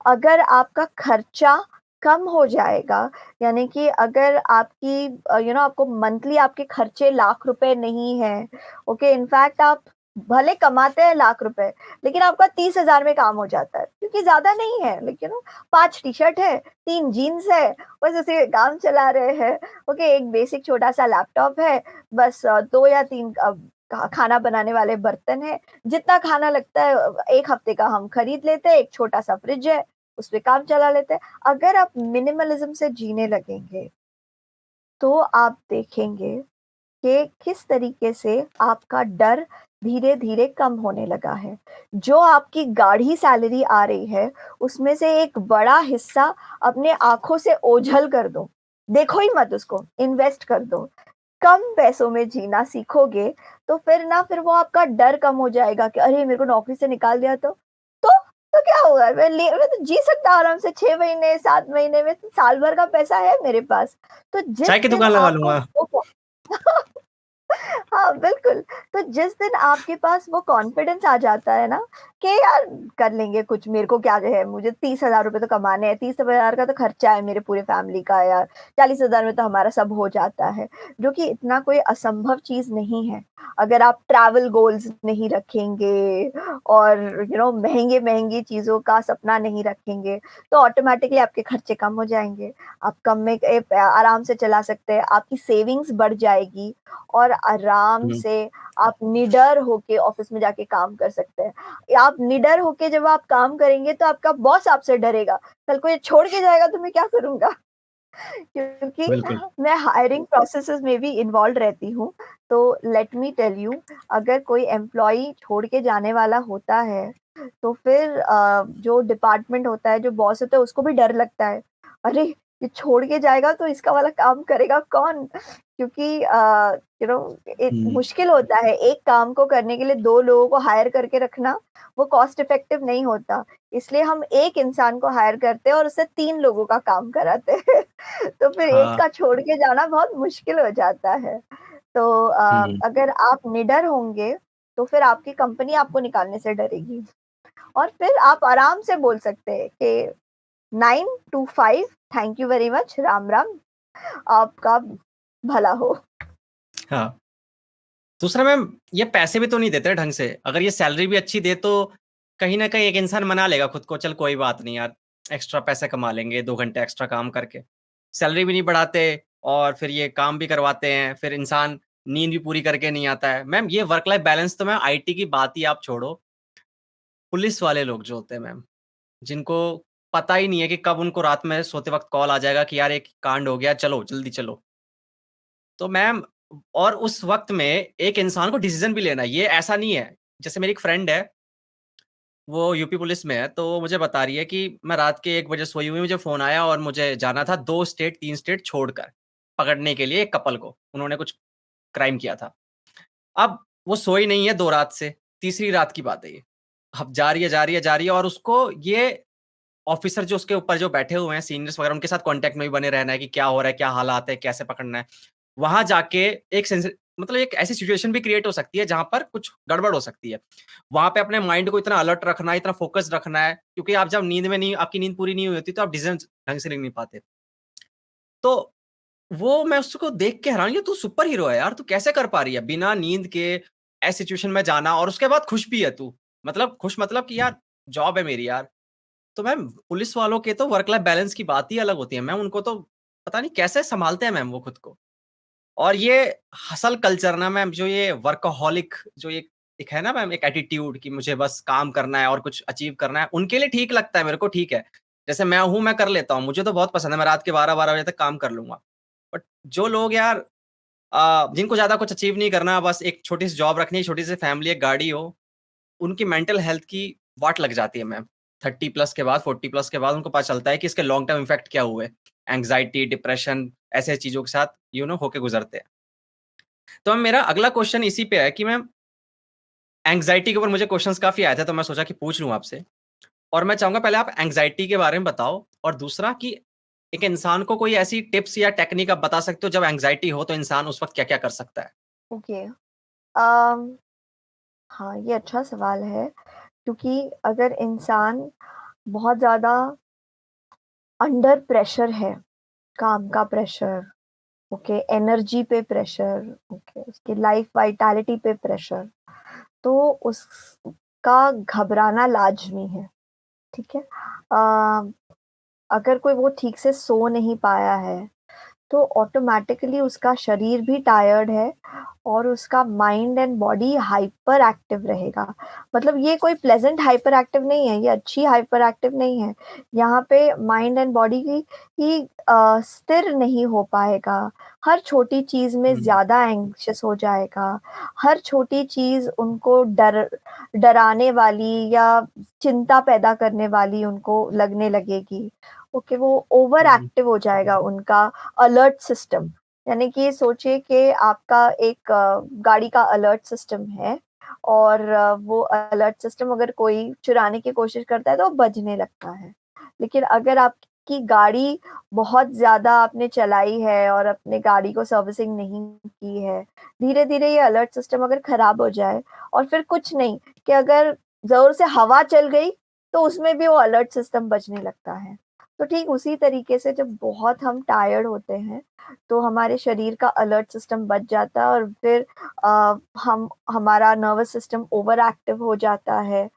अगर आपका खर्चा कम हो जाएगा, यानी कि अगर आपकी आपको मंथली आपके खर्चे लाख रुपए नहीं हैं, ओके, इनफैक्ट आप भले कमाते हैं लाख रुपए, लेकिन आपका 30,000 में काम हो जाता है, क्योंकि ज़्यादा नहीं है, लेकिन 5 टी-शर्ट है, 3 जीन्स है, बस उसी में काम चला रहे हैं, ओके, एक बेसिक छोटा-सा लैपटॉप है, बस 2 या 3 खाना बनाने वाले बर्तन हैं, जितना खाना लगता है 1 हफ्ते का हम खरीद लेते हैं, एक छोटा-सा फ्रिज है, उसपे काम चला लेते हैं। अगर आप मिनिमलिज़्म से जीने लगेंगे, तो आप देखेंगे कि किस तरीके से आपका डर धीरे-धीरे कम होने लगा है। जो आपकी गाढ़ी सैलरी आ रही है, उसमें से एक बड़ा हिस्सा अपने आँखों से ओझल कर दो। देखो ही मत उसको, इन्वेस्ट कर दो। कम पैसों में जीना सीखोगे, तो फिर वो आपका डर कम हो जाएगा कि अरे! मेरे को नौकरी से निकाल दिया तो? तो तो क्या होगा? मैं तो जी सकता हूँ आराम से 6 महीने, 7 महीने में, तो साल भर का पैसा है मेरे पास। तो जिस चाय की दिन दुकान लगा आपको लूँगा। वो हाँ, बिल्कुल। तो जिस दिन आपके पास वो कॉन्फिडेंस आ जाता है ना कि यार कर लेंगे कुछ, मेरे को क्या है, मुझे 30,000 रुपए तो कमाने हैं, 30,000 का तो खर्चा है मेरे पूरे फैमिली का यार, 40,000 में तो हमारा सब हो जाता है, जो कि इतना कोई असंभव चीज़ नहीं है। अगर आप ट्रैवल गोल्स नहीं रखेंगे और महँगी-महँगी चीज़ों का सपना नहीं रखेंगे, तो ऑटोमैटिकली आपके खर्चे कम हो जाएँगे। आप कम में आराम से चला सकते हैं, आपकी सेविंग्स बढ़ जाएगी और आराम हुँ, से आप निडर होके ऑफिस में जाके काम कर सकते हैं। आप निडर होके जब आप काम करेंगे तो आपका बॉस आपसे डरेगा, कल को ये छोड़ के जाएगा तो मैं क्या करूँगा? क्योंकि बिल्कुल। मैं हायरिंग प्रोसेसेस में भी इन्वॉल्व रहती हूँ, तो लेट मी टेल यू, अगर कोई एम्प्लॉयी छोड़ के जाने वाला होता है, तो फिर जो डिपार्टमेंट होता है, जो बॉस होता है, उसको भी डर लगता है। अरे! ये छोड़ के जाएगा तो इसका वाला काम करेगा कौन? क्योंकि एक हुँ, मुश्किल होता है, एक काम को करने के लिए 2 लोगों को हायर करके रखना, वो कॉस्ट इफेक्टिव नहीं होता। इसलिए हम एक इंसान को हायर करते हैं और उससे 3 लोगों का काम कराते हैं। तो फिर एक हाँ, का छोड़ के जाना बहुत मुश्किल हो जाता है। तो हुँ, अगर आप निडर होंगे, तो फिर आपकी कंपनी आपको निकालने से डरेगी और फिर आप आराम से बोल सकते हैं कि 9 to 5 thank you very much, Ram Ram, आपका भला हो। हाँ। दूसरा मैम, ये पैसे भी तो नहीं देते ढंग से। अगर ये सैलरी भी अच्छी दे तो कहीं न कहीं एक इंसान मना लेगा खुद को, चल कोई बात नहीं यार, एक्स्ट्रा पैसे कमा लेंगे 2 घंटे एक्स्ट्रा काम करके। सैलरी भी नहीं बढ़ाते और फिर ये काम भी करवाते हैं, फिर इंसान नींद भी पूरी करके नहीं आता है। मैम ये वर्क लाइफ बैलेंस तो मैम आईटी की बात ही आप छोड़ो, पुलिस वाले लोग जो होते हैं मैम, जिनको पता ही नहीं है कि कब उनको रात में सोते वक़्त कॉल आ जाएगा कि यार एक कांड हो गया, चलो जल्दी चलो। तो मैम और उस वक़्त में एक इंसान को डिसीज़न भी लेना है, ये ऐसा नहीं है। जैसे मेरी एक फ्रेंड है, वो यूपी पुलिस में है, तो वो मुझे बता रही है कि मैं रात के 1 बजे सोई हुई, मुझे फ़ोन आया और मुझे जाना था 2 स्टेट, 3 स्टेट छोड़कर, पकड़ने के लिए एक कपल को। उन्होंने कुछ क्राइम किया था। अब वो सोई नहीं है 2 रात से, तीसरी रात की बात है ये। अब जा रही है, जा रही है, जा रही है और उसको ये ऑफ़िसर जो उसके ऊपर जो बैठे हुए हैं सीनियर्स वगैरह उनके साथ कॉन्टैक्ट में भी बने रहना है कि क्या हो रहा है, क्या हालात है, कैसे पकड़ना है। वहाँ जाके एक मतलब एक ऐसी सिचुएशन भी क्रिएट हो सकती है जहाँ पर कुछ गड़बड़ हो सकती है। वहाँ पे अपने माइंड को इतना अलर्ट रखना है, इतना फ़ोकस्ड रखना है क्योंकि आप जब नींद में नहीं आपकी नींद पूरी नहीं हुई होती तो आप डिसीज़न ढंग से ले नहीं पाते। तो वो मैं उसको देख के हैरान, ये तू सुपर हीरो है यार, तू कैसे कर पा रही है बिना नींद के ऐसी सिचुएशन में जाना और उसके बाद खुश भी है तू। मतलब खुश मतलब कि यार जॉब है मेरी यार। तो मैम पुलिस वालों के तो वर्क लाइफ बैलेंस की बात ही अलग होती है मैम, उनको तो पता नहीं कैसे सँभालते हैं मैम वो खुद को। और ये हसल कल्चर ना मैम जो ये वर्कहॉलिक जो एक है ना मैम एक एटीट्यूड कि मुझे बस काम करना है और कुछ अचीव करना है, उनके लिए ठीक लगता है, मेरे को ठीक है। जैसे मैं हूँ, मैं कर लेता हूँ, मुझे तो बहुत पसंद है, मैं रात के 12-12 बजे तक काम कर लूँगा। बट जो लोग यार जिनको ज़्यादा कुछ अचीव नहीं करना, बस एक छोटी-सी जॉब रखनी है, छोटी-सी फैमिली, एक गाड़ी हो, उनकी मेंटल हेल्थ की वाट लग जाती है मैम। 30 प्लस के बाद, 40 प्लस के बाद उनको पता चलता है कि इसके लॉन्ग टर्म इफ़ेक्ट क्या हुए। एंग्ज़ायटी, डिप्रेशन ऐसे चीज़ों के साथ होके गुज़रते हैं। तो मैम मेरा अगला क्वेश्चन इसी पे है कि मैम एंग्ज़ायटी के ऊपर मुझे क्वेश्चन्स काफ़ी आए थे, तो मैं सोचा कि पूछ लूँ आपसे। और मैं चाहूँगा पहले आप एंग्ज़ायटी के बारे में बताओ और दूसरा कि एक इंसान को कोई ऐसी टिप्स या टेक्निक आप बता सकते हो जब एंग्ज़ायटी हो तो इंसान उस वक़्त क्या-क्या कर सकता है? ओके। अम, हाँ, ये अच्छा सवाल है क्योंकि अगर इंसान बहुत ज़्यादा अंडर प्रेशर है, काम का प्रेशर, ओके, एनर्जी पे प्रेशर, ओके, उसकी लाइफ वाइटैलिटी पे प्रेशर, तो उसका घबराना लाज़मी है, ठीक है? अगर कोई वो ठीक से सो नहीं पाया है, तो ऑटोमैटिकली उसका शरीर भी टायर्ड है और उसका mind and body hyper active रहेगा। मतलब ये कोई प्लेज़ेंट हाइपर एक्टिव नहीं है, ये अच्छी हाइपर एक्टिव नहीं है। यहाँ पे माइंड एंड बॉडी की ही स्थिर नहीं हो पाएगा। हर छोटी चीज़ में हुँ, ज़्यादा एंग्ज़ियस हो जाएगा। हर छोटी चीज़ उनको डराने वाली या चिंता पैदा करने वाली उनको लगने लगेगी। ओके, वो ओवर हुँ, एक्टिव हो जाएगा उनका अलर्ट सिस्टम। यानी कि सोचिए कि आपका एक गाड़ी का अलर्ट सिस्टम है और वो अलर्ट सिस्टम अगर कोई चुराने की कोशिश करता है तो वो बजने लगता है। लेकिन अगर आपकी गाड़ी बहुत ज़्यादा आपने चलाई है और अपने गाड़ी को सर्विसिंग नहीं की है, धीरे-धीरे ये अलर्ट सिस्टम अगर खराब हो जाए और फिर कुछ नहीं कि अगर ज़ोर से हवा चल गई, तो उसमें भी वो अलर्ट सिस्टम बजने लगता है। तो ठीक उसी तरीके से जब बहुत हम टायर्ड होते हैं, तो हमारे शरीर का अलर्ट सिस्टम बच जाता है और फिर हम हमारा नर्वस सिस्टम ओवर एक्टिव हो जाता है।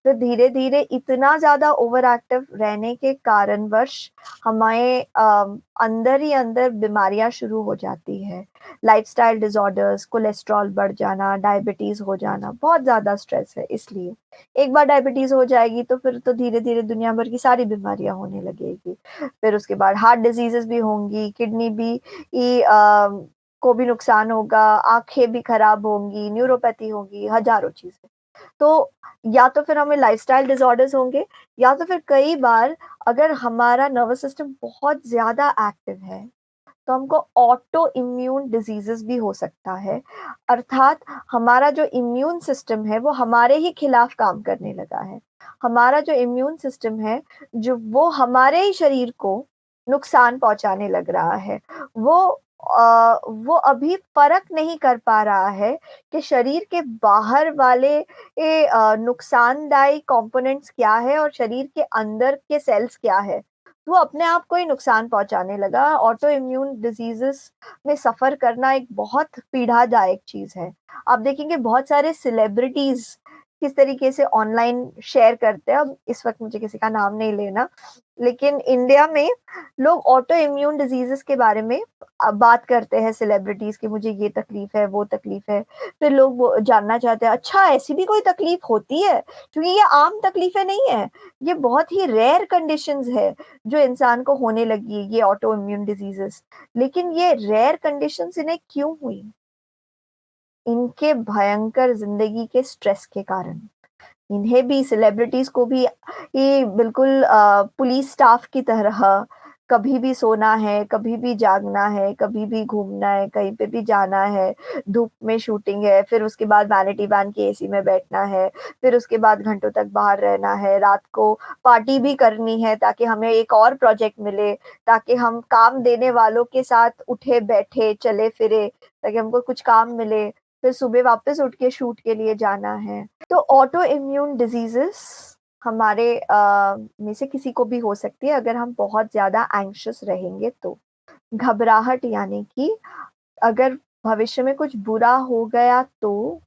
फिर धीरे-धीरे इतना ज़्यादा ओवर एक्टिव रहने के कारणवश हमें अंदर ही अंदर बीमारियाँ शुरू हो जाती हैं। लाइफ़स्टाइल डिसऑर्डर्स, कोलेस्ट्रॉल बढ़ जाना, डायबिटीज़ हो जाना, बहुत ज़्यादा स्ट्रेस है इसलिए। एक बार डायबिटीज़ हो जाएगी तो फिर तो धीरे-धीरे दुनिया भर की सारी बीमारियाँ होने लगेगी। फिर उसके बाद हार्ट डिज़ीज़ेज़ भी होंगी, किडनी भी को भी नुकसान होगा, आँखें भी खराब होंगी, न्यूरोपैथी होगी, हज़ारों चीज़ें। तो या तो फिर हमें लाइफ़स्टाइल डिसऑर्डर्स होंगे या तो फिर कई बार अगर हमारा नर्वस सिस्टम बहुत ज़्यादा एक्टिव है, तो हमको ऑटो इम्यून डिजीज़ेज़ भी हो सकता है। अर्थात हमारा जो इम्यून सिस्टम है, वो हमारे ही खिलाफ काम करने लगा है। हमारा जो इम्यून सिस्टम है, जो वो हमारे ही शरीर को नुकसान पहुँचाने लग रहा है। वो अभी फ़र्क नहीं कर पा रहा है कि शरीर के बाहर वाले नुकसानदायी कंपोनेंट्स क्या है और शरीर के अंदर के सेल्स क्या है। वो अपने आप को ही नुकसान पहुँचाने लगा। ऑटो इम्यून डिज़ीज़ेज़ में सफ़र करना एक बहुत पीड़ादायक चीज़ है। आप देखेंगे बहुत सारे सेलिब्रिटीज़ किस तरीके से ऑनलाइन शेयर करते हैं। अब इस वक़्त मुझे किसी का नाम नहीं लेना, लेकिन इंडिया में लोग ऑटो इम्यून डिज़ीज़ेज़ के बारे में बात करते हैं सेलिब्रिटीज़ कि मुझे ये तकलीफ़ है, वो तकलीफ़ है। फिर लोग वो जानना चाहते हैं, अच्छा ऐसी भी कोई तकलीफ़ होती है? क्योंकि ये आम तकलीफ़ें नहीं है, ये बहुत ही रेयर कंडीशंस है। जो इंसान को होने लगी है ये ऑटो इम्यून डिजीजेस। लेकिन ये रेयर कंडीशंस इन्हें क्यों हुई? इनके भयंकर ज़िंदगी के स्ट्रेस के कारण। इन्हें भी सेलिब्रिटीज़ को भी ये बिल्कुल पुलिस स्टाफ की तरह कभी भी सोना है, कभी भी जागना है, कभी भी घूमना है, कहीं पे भी जाना है, धूप में शूटिंग है, फिर उसके बाद वैनिटी वैन की एसी में बैठना है, फिर उसके बाद घंटों तक बाहर रहना है, रात को पार्टी भी करनी है ताकि हमें एक और प्रोजेक्ट मिले, ताकि हम काम देने वालों के साथ उठे बैठे चले फिरे, ताकि हमको कुछ काम मिले, फिर सुबह वापस उठ के शूट के लिए जाना है। तो ऑटो इम्यून डिजीजेस हमारे में से किसी को भी हो सकती है अगर हम बहुत ज्यादा एंग्शियस रहेंगे तो। घबराहट यानी कि अगर भविष्य में कुछ बुरा हो गया तो,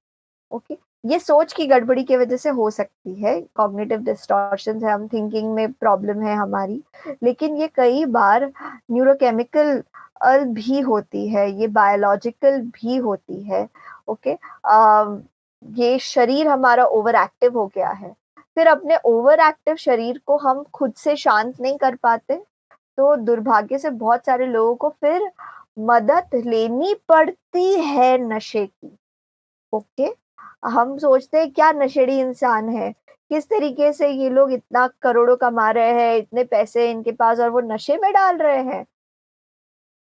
ओके, ये सोच की गड़बड़ी की वजह से हो सकती है, कॉग्निटिव डिस्टॉर्शंस है, हम थिंकिंग में प्रॉब्लम है हमारी, लेकिन ये कई बार न्यूरोकेमिकल भी होती है, ये बायोलॉजिकल भी होती है। ओके, ये शरीर हमारा ओवर एक्टिव हो गया है, फिर अपने ओवर एक्टिव शरीर को हम खुद से शांत नहीं कर पाते, तो दुर्भाग्य से बहुत सारे लोगों को फिर मदद लेनी पड़ती है नशे की। ओके, हम सोचते हैं क्या नशेड़ी इंसान है, किस तरीके से ये लोग इतना करोड़ों कमा रहे हैं, इतने पैसे इनके पास और वो नशे में डाल रहे हैं।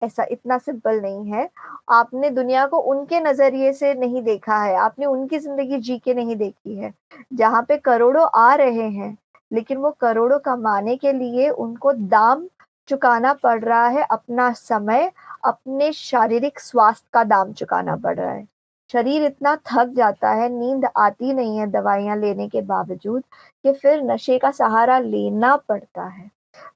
ऐसा इतना सिंपल नहीं है। आपने दुनिया को उनके नजरिए से नहीं देखा है, आपने उनकी जिंदगी जी के नहीं देखी है, जहाँ पे करोड़ों आ रहे हैं, लेकिन वो करोड़ों कमाने के लिए उनको दाम चुकाना पड़ रहा है, अपना समय, अपने शारीरिक स्वास्थ्य का दाम चुकाना पड़ रहा है। शरीर इतना थक जाता है, नींद आती नहीं है दवाइयां लेने के बावजूद, कि फिर नशे का सहारा लेना पड़ता है।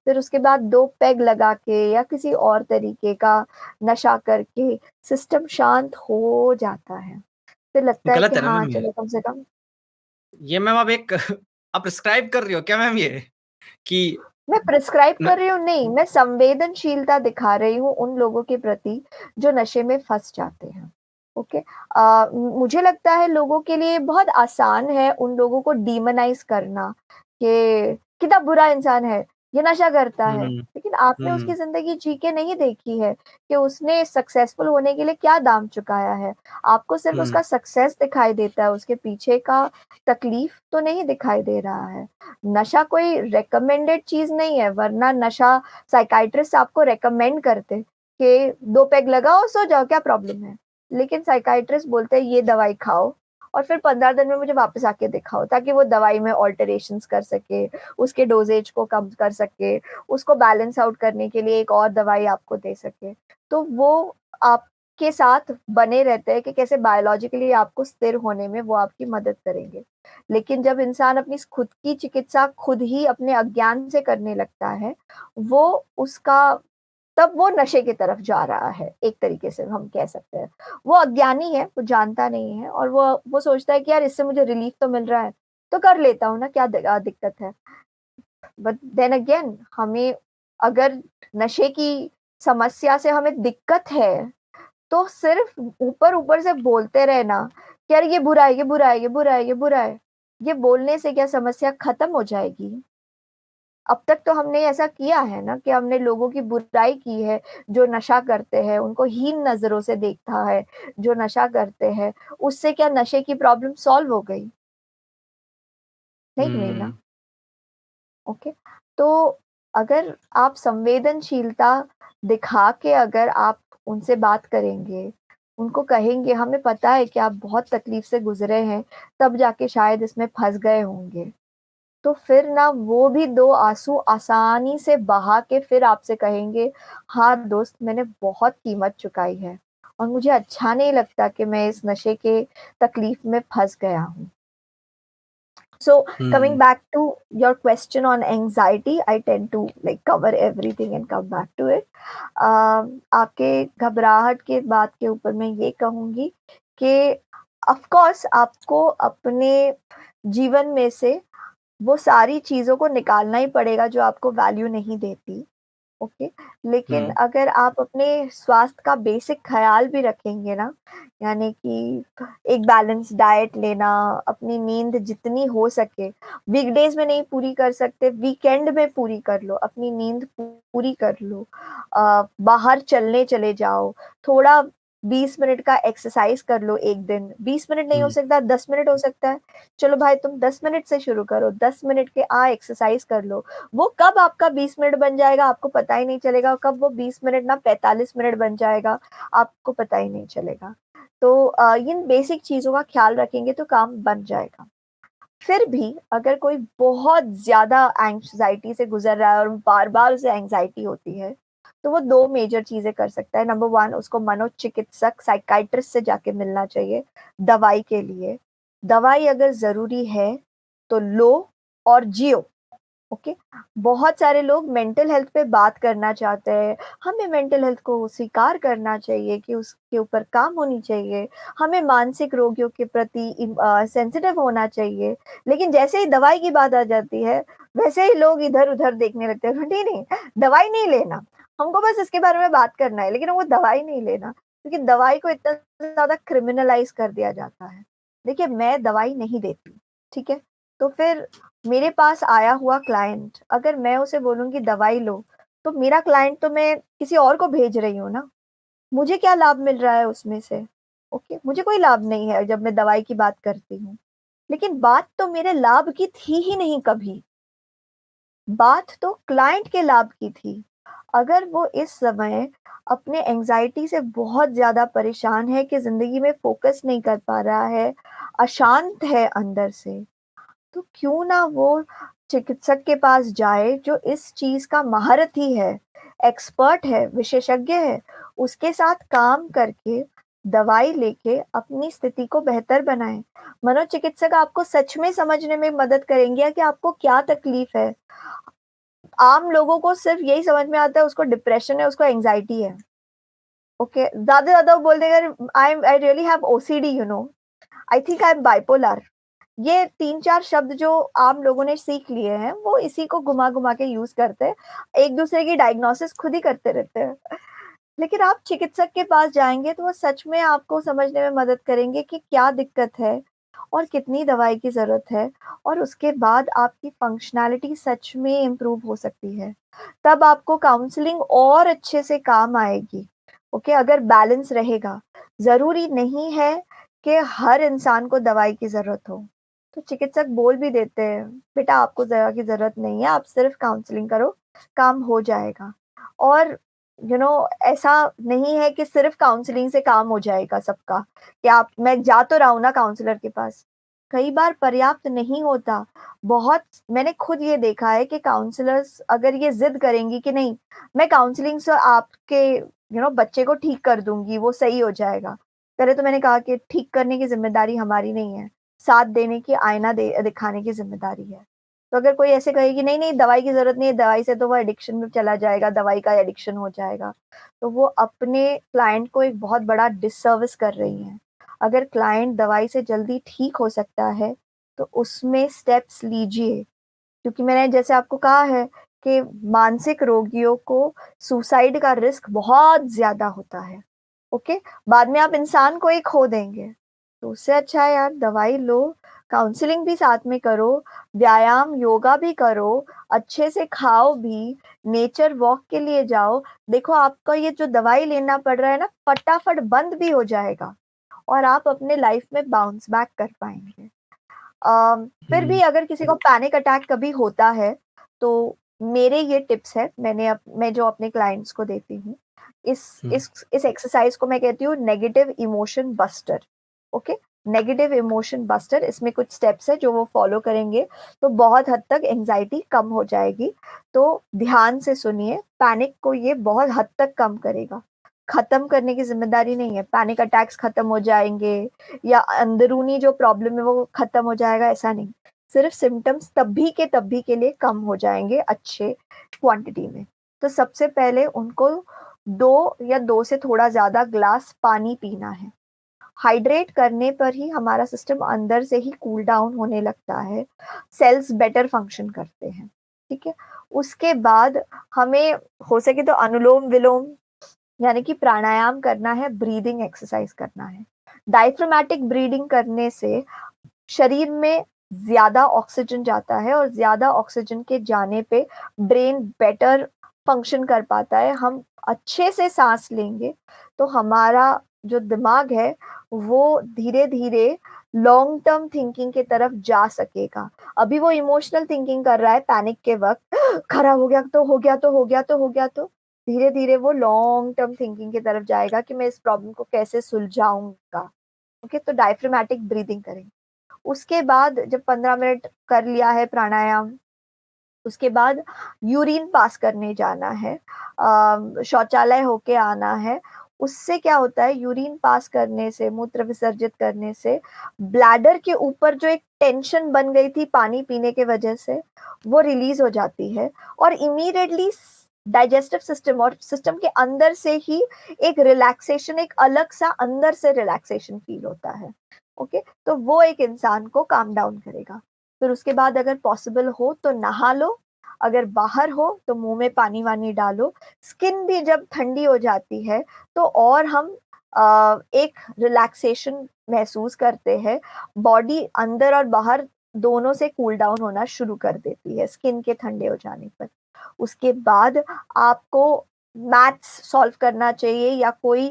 फिर उसके बाद 2 पेग लगा के या किसी और तरीके का नशा करके सिस्टम शांत हो जाता है। फिर लगता है कि गलत है ना हाँ, मैम ये? चलो कम से कम। ये मैम आप एक आप प्रिस्क्राइब कर रही हो क्या मैम ये? कि मैं प्रिस्क्राइब न कर रही हूँ नहीं, मैं संवेदनशीलता दिखा रही हूँ उन लोगों के प्रति जो नशे में फँस जाते हैं। ओके? मुझे लगता है लोगों के लिए बहुत आसान है उन लोगों को डिमोनाइज़ करना, कि कितना बुरा इंसान है, ये नशा करता है। हुँ, लेकिन आपने उसकी हुँ, ज़िंदगी जी के नहीं देखी है कि उसने सक्सेसफुल होने के लिए क्या दाम चुकाया है। आपको सिर्फ़ हुँ, उसका सक्सेस दिखाई देता है, उसके पीछे का तकलीफ तो नहीं दिखाई दे रहा है। नशा कोई रिकमेंडेड चीज़ नहीं है, वरना नशा साइकियाट्रिस्ट आपको रिकमेंड करते कि 2 पेग लगाओ, सो जाओ, क्या प्रॉब्लम है? लेकिन साइकियाट्रिस्ट बोलते हैं ये दवाई खाओ और फिर 15 दिन में मुझे वापस आके दिखाओ, ताकि वो दवाई में अल्टरेशंस कर सके, उसके डोसेज को कम कर सके, उसको बैलेंस आउट करने के लिए एक और दवाई आपको दे सके। तो वो आपके साथ बने रहते हैं कि कैसे बायोलॉजिकली आपको स्थिर होने में वो आपकी मदद करेंगे। लेकिन जब इंसान अपनी खुद की चिकित्सा खुद ही अपने अज्ञान से करने लगता है, वो उसका तब वो नशे की तरफ जा रहा है, एक तरीके से हम कह सकते हैं। वो अज्ञानी है, वो जानता नहीं है और वो सोचता है कि यार इससे मुझे रिलीफ तो मिल रहा है, तो कर लेता हूँ ना, क्या दिक्कत है। बट देन अगेन हमें अगर नशे की समस्या से हमें दिक्कत है, तो सिर्फ ऊपर-ऊपर से बोलते रहना कि यार ये बुरा है, ये बुरा है, ये बुरा है, ये बुरा है। ये बोलने से क्या समस्या खत्म हो जाएगी? अब तक तो हमने ऐसा किया है ना कि हमने लोगों की बुराई की है, जो नशा करते हैं, उनको हीन नज़रों से देखा है, जो नशा करते हैं। उससे क्या नशे की प्रॉब्लम सॉल्व हो गई? नहीं हुई ना। हुँ, ओके, तो अगर आप संवेदनशीलता दिखा के अगर आप उनसे बात करेंगे, उनको कहेंगे हमें पता है कि आप बहुत तकलीफ से गुजरे हैं, तब जाके शायद इसमें फंस गए होंगे, तो फिर ना वो भी 2 आंसू आसानी से बहा के फिर आपसे कहेंगे, हाँ दोस्त, मैंने बहुत कीमत चुकाई है और मुझे अच्छा नहीं लगता कि मैं इस नशे के तकलीफ में फंस गया हूँ। So coming hmm, back to your question on anxiety, I tend to like cover everything and come back to it. आपके घबराहट के बात के ऊपर मैं ये कहूँगी कि ऑफ कोर्स आपको अपने जीवन में से वो सारी चीज़ों को निकालना ही पड़ेगा जो आपको वैल्यू नहीं देती। ओके, लेकिन हुँ, अगर आप अपने स्वास्थ्य का बेसिक ख़्याल भी रखेंगे ना, यानी कि एक बैलेंस डाइट लेना, अपनी नींद जितनी हो सके, वीकडेज़ में नहीं पूरी कर सकते, वीकेंड में पूरी कर लो, अपनी नींद पूरी कर लो। बाहर चलने चले जाओ, थोड़ा 20 मिनट का एक्सरसाइज कर लो एक दिन, 20 मिनट नहीं हो हम्म, सकता 10 मिनट हो सकता है, चलो भाई तुम 10 मिनट से शुरू करो, 10 मिनट के एक्सरसाइज कर लो। वो कब आपका 20 मिनट बन जाएगा आपको पता ही नहीं चलेगा, कब वो 20 मिनट ना 45 मिनट बन जाएगा आपको पता ही नहीं चलेगा। तो इन बेसिक चीजों का ख्याल रखेंगे तो काम बन जाएगा। फिर भी अगर कोई बहुत ज्यादा एंग्जाइटी से गुजर रहा है और बार बार उसे एंग्जाइटी होती है, तो वो दो मेजर चीजें कर सकता है। नंबर वन, उसको मनोचिकित्सक साइकाइट्रिस्ट से जाके मिलना चाहिए दवाई के लिए। दवाई अगर जरूरी है तो लो और जियो। ओके। बहुत सारे लोग मेंटल हेल्थ पे बात करना चाहते हैं, हमें मेंटल हेल्थ को स्वीकार करना चाहिए कि उसके ऊपर काम होनी चाहिए, हमें मानसिक रोगियों के प्रति सेंसिटिव होना चाहिए। लेकिन जैसे ही दवाई की बात आ जाती है वैसे ही लोग इधर उधर देखने लगते हैं, नहीं नहीं दवाई नहीं लेना, हमको बस इसके बारे में बात करना है, लेकिन वो दवाई नहीं लेना, क्योंकि दवाई को इतना ज्यादा क्रिमिनलाइज कर दिया जाता है। देखिए मैं दवाई नहीं देती, ठीक है, तो फिर मेरे पास आया हुआ क्लाइंट अगर मैं उसे बोलूंगी दवाई लो, तो मेरा क्लाइंट तो मैं किसी और को भेज रही हूँ ना, मुझे क्या लाभ मिल रहा है उसमें से? ओके, मुझे कोई लाभ नहीं है जब मैं दवाई की बात करती हूँ। लेकिन बात तो मेरे लाभ की थी ही नहीं कभी, बात तो क्लाइंट के लाभ की थी। अगर वो इस समय अपने एंजाइटी से बहुत ज्यादा परेशान है कि जिंदगी में फोकस नहीं कर पा रहा है, अशांत है अंदर से, तो क्यों ना वो चिकित्सक के पास जाए जो इस चीज का महारथी है, एक्सपर्ट है, विशेषज्ञ है, उसके साथ काम करके दवाई लेके अपनी स्थिति को बेहतर बनाए। मनोचिकित्सक आपको सच में समझने में मदद करेंगे कि आपको क्या तकलीफ है। आम लोगों को सिर्फ यही समझ में आता है उसको डिप्रेशन है, उसको एंजाइटी है। ओके, ज्यादा ज्यादा वो बोल देगा I really have OCD, you know, I think I am bipolar. ये 3-4 शब्द जो आम लोगों ने सीख लिए हैं वो इसी को घुमा घुमा के यूज करते हैं, एक दूसरे की डायग्नोसिस खुद ही करते रहते हैं। लेकिन आप चिकित्सक के पास जाएंगे तो वो सच में आपको समझने में मदद करेंगे कि क्या दिक्कत है और कितनी दवाई की जरूरत है, और उसके बाद आपकी फंक्शनैलिटी सच में इम्प्रूव हो सकती है। तब आपको काउंसलिंग और अच्छे से काम आएगी। ओके, अगर बैलेंस रहेगा। जरूरी नहीं है कि हर इंसान को दवाई की जरूरत हो, तो चिकित्सक बोल भी देते हैं बेटा आपको दवा की जरूरत नहीं है, आप सिर्फ काउंसलिंग करो, काम हो जाएगा। और ऐसा नहीं है कि सिर्फ काउंसलिंग से काम हो जाएगा सबका, कि आप मैं जा तो रहा हूँ ना काउंसलर के पास, कई बार पर्याप्त नहीं होता। बहुत, मैंने खुद ये देखा है कि काउंसलर्स अगर ये जिद करेंगी कि नहीं मैं काउंसलिंग से आपके बच्चे को ठीक कर दूंगी, वो सही हो जाएगा। पहले तो मैंने कहा कि ठीक करने की जिम्मेदारी हमारी नहीं है, साथ देने की, आईना दिखाने की जिम्मेदारी है। तो अगर कोई ऐसे कहे कि नहीं नहीं दवाई की जरूरत नहीं है, दवाई से तो वो एडिक्शन में चला जाएगा, दवाई का एडिक्शन हो जाएगा, तो वो अपने क्लाइंट को एक बहुत बड़ा डिससर्विस कर रही हैं। अगर क्लाइंट दवाई से जल्दी ठीक हो सकता है तो उसमें स्टेप्स लीजिए, क्योंकि मैंने जैसे आपको कहा है कि मानसिक रोगियों को सुसाइड का रिस्क बहुत ज्यादा होता है। ओके, बाद में आप इंसान को ही खो देंगे, तो उससे अच्छा है यार दवाई लो, काउंसलिंग भी साथ में करो, व्यायाम योगा भी करो, अच्छे से खाओ भी, नेचर वॉक के लिए जाओ। देखो आपका ये जो दवाई लेना पड़ रहा है ना फटाफट बंद भी हो जाएगा और आप अपने लाइफ में बाउंस बैक कर पाएंगे। फिर भी हम्म, अगर किसी को पैनिक अटैक कभी होता है तो मेरे ये टिप्स है, मैं जो अपने क्लाइंट्स को देती हूँ, इस हम्म, इस एक्सरसाइज को मैं कहती हूँ negative emotion buster. Okay, negative emotion buster, इसमें कुछ स्टेप्स है जो वो फॉलो करेंगे तो बहुत हद तक एंजाइटी कम हो जाएगी। तो ध्यान से सुनिए, पैनिक को ये बहुत हद तक कम करेगा, खत्म करने की जिम्मेदारी नहीं है, पैनिक अटैक्स खत्म हो जाएंगे या अंदरूनी जो प्रॉब्लम है वो खत्म हो जाएगा, ऐसा नहीं। सिर्फ सिम्टम्स तब भी के लिए कम हो जाएंगे अच्छे क्वांटिटी में। तो सबसे पहले उनको 2 से थोड़ा ज्यादा ग्लास पानी पीना है। हाइड्रेट करने पर ही हमारा सिस्टम अंदर से ही कूल डाउन होने लगता है, सेल्स बेटर फंक्शन करते हैं। ठीक है, उसके बाद हमें हो सके तो अनुलोम विलोम यानी कि प्राणायाम करना है, ब्रीदिंग एक्सरसाइज करना है। डायफ्रामेटिक ब्रीदिंग करने से शरीर में ज्यादा ऑक्सीजन जाता है और ज्यादा ऑक्सीजन के जाने पे ब्रेन बेटर फंक्शन कर पाता है। हम अच्छे से सांस लेंगे तो हमारा जो दिमाग है वो धीरे-धीरे लॉन्ग टर्म थिंकिंग की तरफ जा सकेगा। अभी वो इमोशनल थिंकिंग कर रहा है पैनिक के वक़्त, खराब हो गया तो हो गया तो हो गया तो हो गया तो। धीरे-धीरे वो लॉन्ग टर्म थिंकिंग की तरफ जाएगा कि मैं इस प्रॉब्लम को कैसे सुलझाऊँगा। ओके, तो डायफ्रामेटिक ब्रीथिंग करेंगे। उसके बाद जब 15 मिनट कर लिया है प्राणायाम, उसके बाद यूरिन पास करने जाना है, शौचालय होके आना है। उससे क्या होता है, यूरिन पास करने से, मूत्र विसर्जित करने से ब्लैडर के ऊपर जो एक टेंशन बन गई थी पानी पीने के वजह से, वो रिलीज हो जाती है और इमीडिएटली डाइजेस्टिव सिस्टम और सिस्टम के अंदर से ही एक रिलैक्सेशन, एक अलग सा अंदर से रिलैक्सेशन फील होता है। ओके, तो वो एक इंसान को काम डाउन करेगा। फिर उसके बाद अगर पॉसिबल हो तो नहा लो, अगर बाहर हो तो मुंह में पानी वानी डालो। स्किन भी जब ठंडी हो जाती है तो और हम एक रिलैक्सेशन महसूस करते हैं। बॉडी अंदर और बाहर दोनों से कूल डाउन होना शुरू कर देती है स्किन के ठंडे हो जाने पर। उसके बाद आपको मैथ्स सॉल्व करना चाहिए या कोई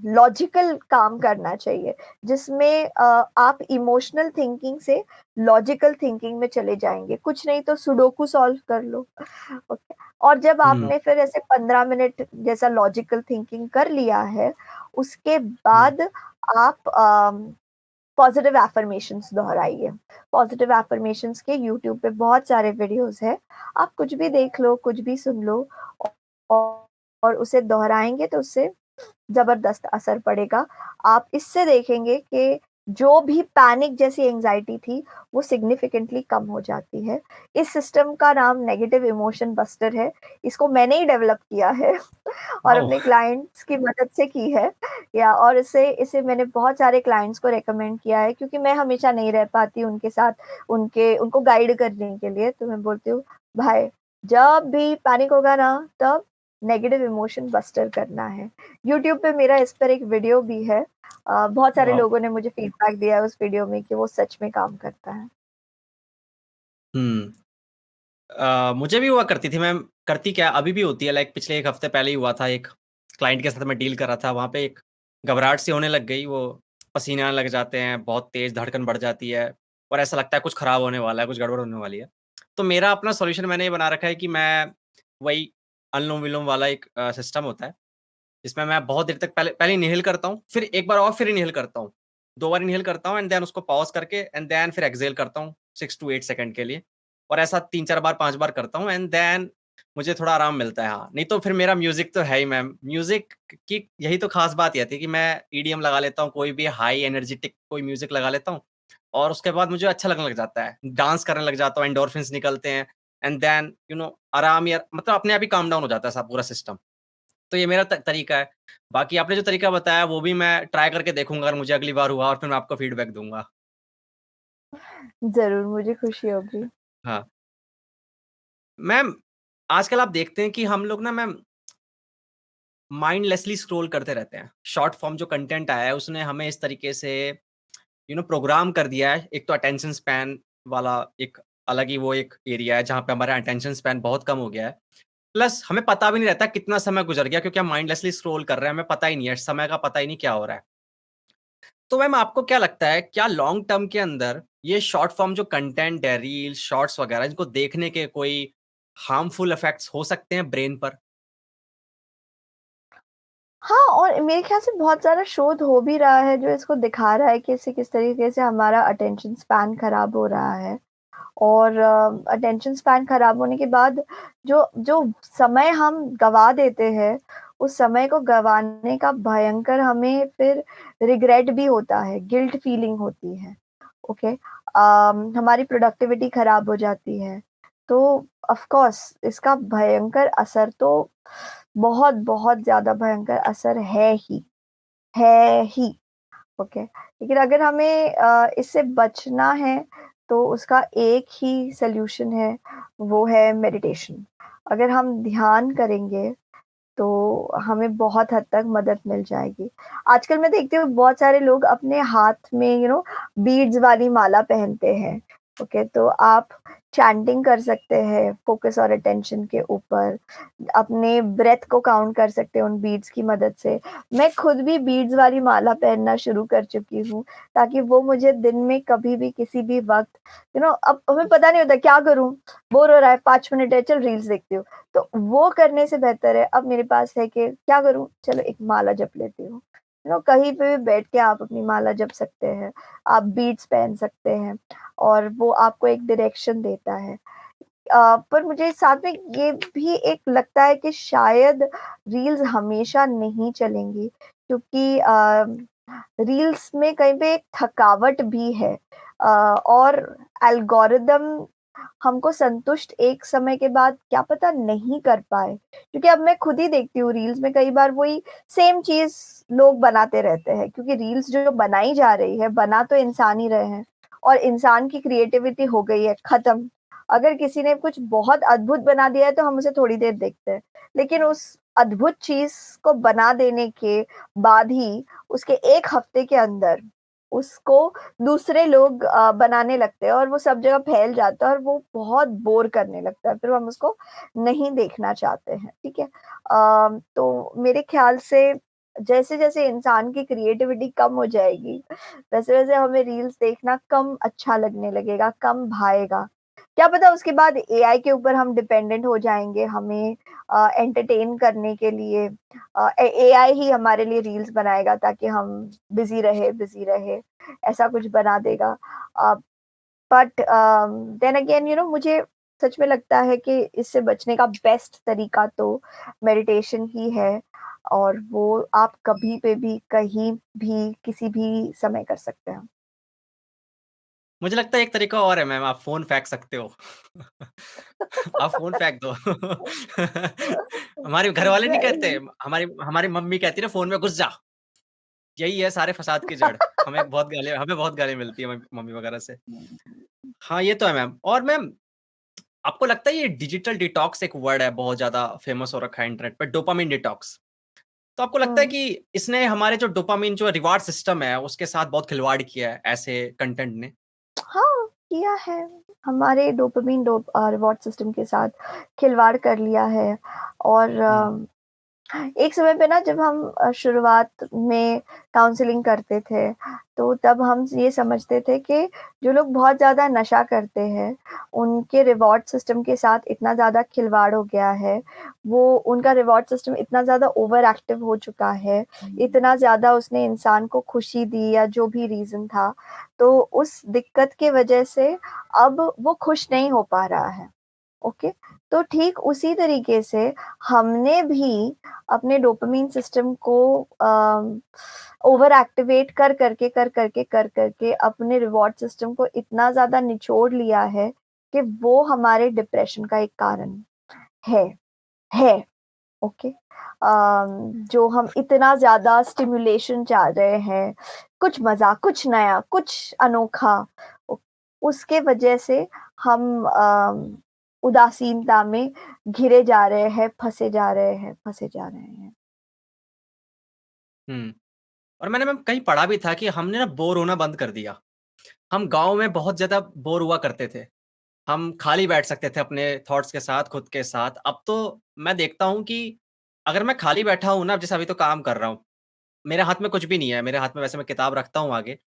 लॉजिकल काम करना चाहिए जिसमें आप इमोशनल थिंकिंग से लॉजिकल थिंकिंग में चले जाएंगे। कुछ नहीं तो सुडोकू सॉल्व कर लो। ओके, और जब हुँ, आपने फिर ऐसे 15 मिनट जैसा लॉजिकल थिंकिंग कर लिया है, उसके हुँ। बाद आप पॉजिटिव एफर्मेशंस दोहराइए। पॉजिटिव एफर्मेशंस के यूट्यूब पे बहुत सारे वीडियोस है, आप कुछ भी देख लो, कुछ भी सुन लो और, और उसे दोहराएंगे तो उससे जबरदस्त असर पड़ेगा। आप इससे देखेंगे कि जो भी पैनिक जैसी एंग्जायटी थी, वो सिग्निफिकेंटली कम हो जाती है। इस सिस्टम का नाम नेगेटिव इमोशन बस्टर है। इसको मैंने ही डेवलप किया है और ओह! अपने क्लाइंट्स की मदद से की है। या और इसे इसे मैंने बहुत सारे क्लाइंट्स को रिकमेंड किया है क्योंकि मैं हमेशा नहीं रह पाती उनके साथ, उनके उनको गाइड करने के लिए। तो मैं बोलती हूँ, भाई जब भी पैनिक होगा ना, तब नेगेटिव इमोशन बस्टर करना है। यूट्यूब पे मेरा इस पर एक वीडियो भी है। बहुत सारे वाह! लोगों ने मुझे फीडबैक दिया है उस वीडियो में कि वो सच में काम करता है। हुँ। मुझे भी हुआ करती थी, मैं करती क्या अभी भी होती है लाइक पिछले 1 हफ्ते पहले ही हुआ था, एक क्लाइंट के साथ मैं डील कर रहा था, वहाँ पे एक घबराहट सी होने लग गई, वो पसीने आने लग जाते हैं, बहुत तेज़ धड़कन बढ़ जाती है और ऐसा लगता है कुछ खराब होने वाला है, कुछ गड़बड़ होने वाली है। तो मेरा अपना सॉल्यूशन मैंने ये बना रखा है कि मैं वही अनुलोम-विलोम वाला एक सिस्टम होता है, जिसमें मैं बहुत देर तक पहले पहले इन्हेल करता हूँ, फिर एक बार और फिर इन्हेल करता हूँ। 2 बार इन्हेल करता हूँ एंड देन उसको पॉज़ करके एंड देन फिर एक्सहेल करता हूँ 6 टू 8 सेकंड के लिए और ऐसा 3-4 बार 5 बार करता हूँ एंड देन मुझे थोड़ा आराम मिलता है, हाँ। नहीं तो फिर मेरा म्यूज़िक तो है ही मैम, म्यूज़िक की यही तो ख़ास बात ये थी कि मैं ईडीएम लगा लेता हूँ, कोई भी हाई एनर्जेटिक कोई म्यूज़िक लगा लेता हूँ और उसके बाद मुझे अच्छा लगने लग जाता है। डांस करने लग जाता हूँ, एंडोर्फिन्स निकलते हैं एंड देन आराम या मतलब अपने आप ही काम डाउन हो जाता है सब पूरा सिस्टम। तो ये मेरा तरीका है। बाकी आपने जो तरीका बताया वो भी मैं ट्राई करके देखूँगा अगर मुझे अगली बार हुआ और फिर मैं आपको फीडबैक दूँगा। ज़रूर, मुझे खुशी होगी। हाँ। मैम, आजकल आप देखते हैं कि हम लोग ना मैम माइंडलेसली स्क्रॉल करते रहते हैं। शॉर्ट फॉर्म जो कंटेंट आया है उसने हमें इस तरीके से प्रोग्राम कर दिया है। एक तो अटेंशन स्पैन वाला एक अलग ही वो एक एरिया है जहाँ पे हमारा अटेंशन स्पैन बहुत कम हो गया है। प्लस हमें पता भी नहीं रहता कितना समय गुज़र गया क्योंकि हम माइंडलेसली स्क्रॉल कर रहे हैं, हमें पता ही नहीं है, समय का पता ही नहीं क्या हो रहा है। तो मैम आपको क्या लगता है, क्या लॉन्ग टर्म के अंदर ये शॉर्ट फॉर्म जो कंटेंट है, रील्स, शॉर्ट्स वगैरह इनको देखने के कोई हार्मफुल इफेक्ट्स हो सकते हैं ब्रेन पर? हाँ, और मेरे ख्याल से बहुत ज़्यादा शोध हो भी रहा है जो इसको दिखा रहा है कि इससे किस तरीके से हमारा अटेंशन स्पैन खराब हो रहा है। और अटेंशन स्पैन खराब होने के बाद जो जो समय हम गँवा देते हैं, उस समय को गँवाने का भयंकर हमें फिर रिग्रेट भी होता है, गिल्ट फीलिंग होती है। ओके, हमारी प्रोडक्टिविटी खराब हो जाती है। तो ऑफ कोर्स इसका भयंकर असर तो बहुत बहुत ज़्यादा भयंकर असर है ही। ओके, लेकिन अगर हमें इससे बचना है तो उसका एक ही सॉल्यूशन है, वो है मेडिटेशन। अगर हम ध्यान करेंगे तो हमें बहुत हद तक मदद मिल जाएगी। आजकल मैं देखती हूँ बहुत सारे लोग अपने हाथ में बीड्स वाली माला पहनते हैं। ओके, तो आप चैंटिंग कर सकते हैं फ़ोकस और अटेंशन के ऊपर, अपने ब्रेथ को काउंट कर सकते हैं उन बीड्स की मदद से। मैं खुद भी बीड्स वाली माला पहनना शुरू कर चुकी हूँ, ताकि वो मुझे दिन में कभी भी किसी भी वक़्त अब हमें पता नहीं होता क्या करूँ? बोर हो रहा है 5 मिनट है, चल रील्स देखती हूँ। तो वो करने से बेहतर है अब मेरे पास है कि क्या करूँ? चलो एक माला जप लेती हूँ। कहीं पे भी बैठ के आप अपनी माला जप सकते हैं, आप बीड्स पहन सकते हैं और वो आपको एक डायरेक्शन देता है। पर मुझे साथ में ये भी एक लगता है कि शायद रील्स हमेशा नहीं चलेंगी, क्योंकि रील्स में कहीं पे एक थकावट भी है, और एल्गोरिदम हमको संतुष्ट एक समय के बाद क्या पता नहीं कर पाए, क्योंकि अब मैं खुद ही देखती हूँ रील्स में कई बार वही सेम चीज़ लोग बनाते रहते हैं, क्योंकि रील्स जो बनाई जा रही है, बना तो इंसान ही रहे हैं और इंसान की क्रिएटिविटी हो गई है खत्म। अगर किसी ने कुछ बहुत अद्भुत बना दिया है तो हम उसे थोड़ी देर देखते हैं, लेकिन उस अद्भुत चीज़ को बना देने के बाद ही उसके 1 हफ्ते के अंदर उसको दूसरे लोग बनाने लगते हैं और वो सब जगह फैल जाता है और वो बहुत बोर करने लगता है, फिर हम उसको नहीं देखना चाहते हैं, ठीक है? तो मेरे ख़्याल से जैसे-जैसे इंसान की क्रिएटिविटी कम हो जाएगी, वैसे-वैसे हमें रील्स देखना कम अच्छा लगने लगेगा, कम भाएगा। क्या पता उसके बाद एआई के ऊपर हम डिपेंडेंट हो जाएँगे, हमें एंटरटेन करने के लिए एआई ही हमारे लिए रील्स बनाएगा ताकि हम बिज़ी रहे, ऐसा कुछ बना देगा। अ, बट देन अगेन मुझे सच में लगता है कि इससे बचने का बेस्ट तरीका तो मेडिटेशन ही है और वो आप कभी पे भी, कहीं भी, किसी भी समय कर सकते हैं। मुझे लगता है एक तरीका और है मैम, आप फ़ोन फेंक सकते हो। आप फ़ोन फेंक दो। हमारे घरवाले नहीं कहते, राइट। हमारी हमारी मम्मी कहती है ना, फ़ोन में घुस जा। यही है सारे फ़साद की जड़। हमें बहुत गाली मिलती है मम्मी वगैरह से। हाँ, ये तो है मैम। और मैम, आपको लगता है ये डिजिटल डिटॉक्स एक वर्ड है बहुत ज़्यादा फ़ेमस हो रखा है इंटरनेट पे, डोपामाइन डिटॉक्स। तो आपको लगता है हुँ। कि इसने हमारे जो डोपामाइन जो रिवार्ड सिस्टम है, उसके साथ बहुत खिलवाड़ किया है ऐसे कंटेंट ने? हाँ, किया है। हमारे डोपामाइन रिवॉर्ड सिस्टम के साथ खिलवाड़ कर लिया है और हुँ, एक समय पे ना जब हम शुरुआत में काउंसलिंग करते थे, तो तब हम ये समझते थे कि जो लोग बहुत ज़्यादा नशा करते हैं, उनके रिवॉर्ड सिस्टम के साथ इतना ज़्यादा खिलवाड़ हो गया है, वो उनका रिवॉर्ड सिस्टम इतना ज़्यादा ओवर एक्टिव हो चुका है, इतना ज़्यादा उसने इंसान को खुशी दी या जो भी रीज़न था, तो उस दिक्कत की वजह से अब वो खुश नहीं हो पा रहा है। ओके? तो ठीक उसी तरीके से हमने भी अपने डोपामाइन सिस्टम को ओवर एक्टिवेट कर करके अपने रिवॉर्ड सिस्टम को इतना ज़्यादा निचोड़ लिया है कि वो हमारे डिप्रेशन का एक कारण है है, ओके? जो हम इतना ज़्यादा स्टिम्युलेशन चाह रहे हैं, कुछ मज़ा, कुछ नया, कुछ अनोखा, उ उसके वजह से हम उदासीनता में घिरे जा रहे हैं, फँसे जा रहे हैं। हुँ। और मैंने मैम कहीं पढ़ा भी था कि हमने ना बोर होना बंद कर दिया। हम गाँव में बहुत ज़्यादा बोर हुआ करते थे। हम खाली बैठ सकते थे अपने थॉट्स के साथ, खुद के साथ। अब तो मैं देखता हूँ कि अगर मैं खाली बैठा हूँ ना, जैसे अभी तो काम कर रहा हूँ, मेरे हाथ में कुछ भी नहीं है, मेरे हाथ में वैसे मैं किताब रखता हूँ आगे,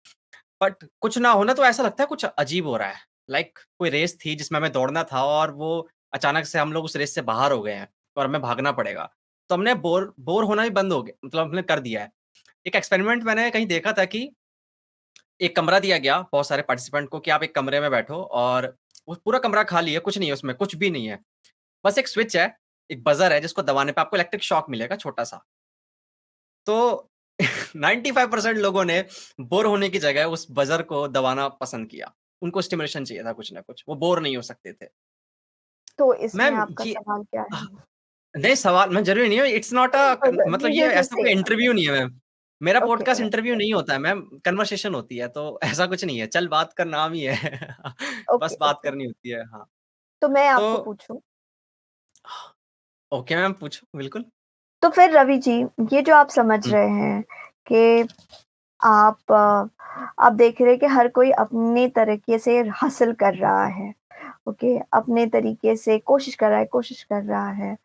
बट कुछ ना हो ना तो ऐसा लगता है कुछ अजीब हो रहा है। लाइक कोई रेस थी जिसमें हमें दौड़ना था और वो अचानक से हम लोग उस रेस से बाहर हो गए हैं और हमें भागना पड़ेगा। तो हमने बोर बोर होना ही बंद हो गया, मतलब हमने कर दिया है। एक एक्सपेरिमेंट मैंने कहीं देखा था कि एक कमरा दिया गया बहुत सारे पार्टिसिपेंट को कि आप एक कमरे में बैठो और वो पूरा कमरा खाली है, कुछ नहीं है उसमें, कुछ भी नहीं है। बस एक स्विच है, एक बज़र है जिसको दबाने पे आपको इलेक्ट्रिक शॉक मिलेगा छोटा-सा। तो 95% लोगों ने बोर होने की जगह उस बज़र को दबाना पसंद किया। उनको स्टिमुलेशन चाहिए था कुछ ना कुछ, वो बोर नहीं हो सकते थे। तो इसमें मैम आपका ये सवाल क्या है? नहीं, सवाल मैं ज़रूरी नहीं है, इट्स नॉट अ कन मतलब यू ये जस्ट ऐसा से कोई इंटरव्यू नहीं है मैम। मेरा ओके, पॉडकास्ट इंटरव्यू नहीं होता है मैम, कन्वर्सेशन होती है, तो ऐसा कुछ नहीं है। चल बात कर नाम ही है। ओके, बस बात ओके। करनी होती है, हाँ। तो मैं तो आपको पूछूँ? ओके मैम, पूछो, बिल्कुल। तो फिर रवि जी, ये जो आप समझ हुँ, रहे हैं कि आप देख रहे हैं कि हर कोई अपने तरीके से हासिल कर रहा है ओके? अपने तरीके से कोशिश कर रहा है।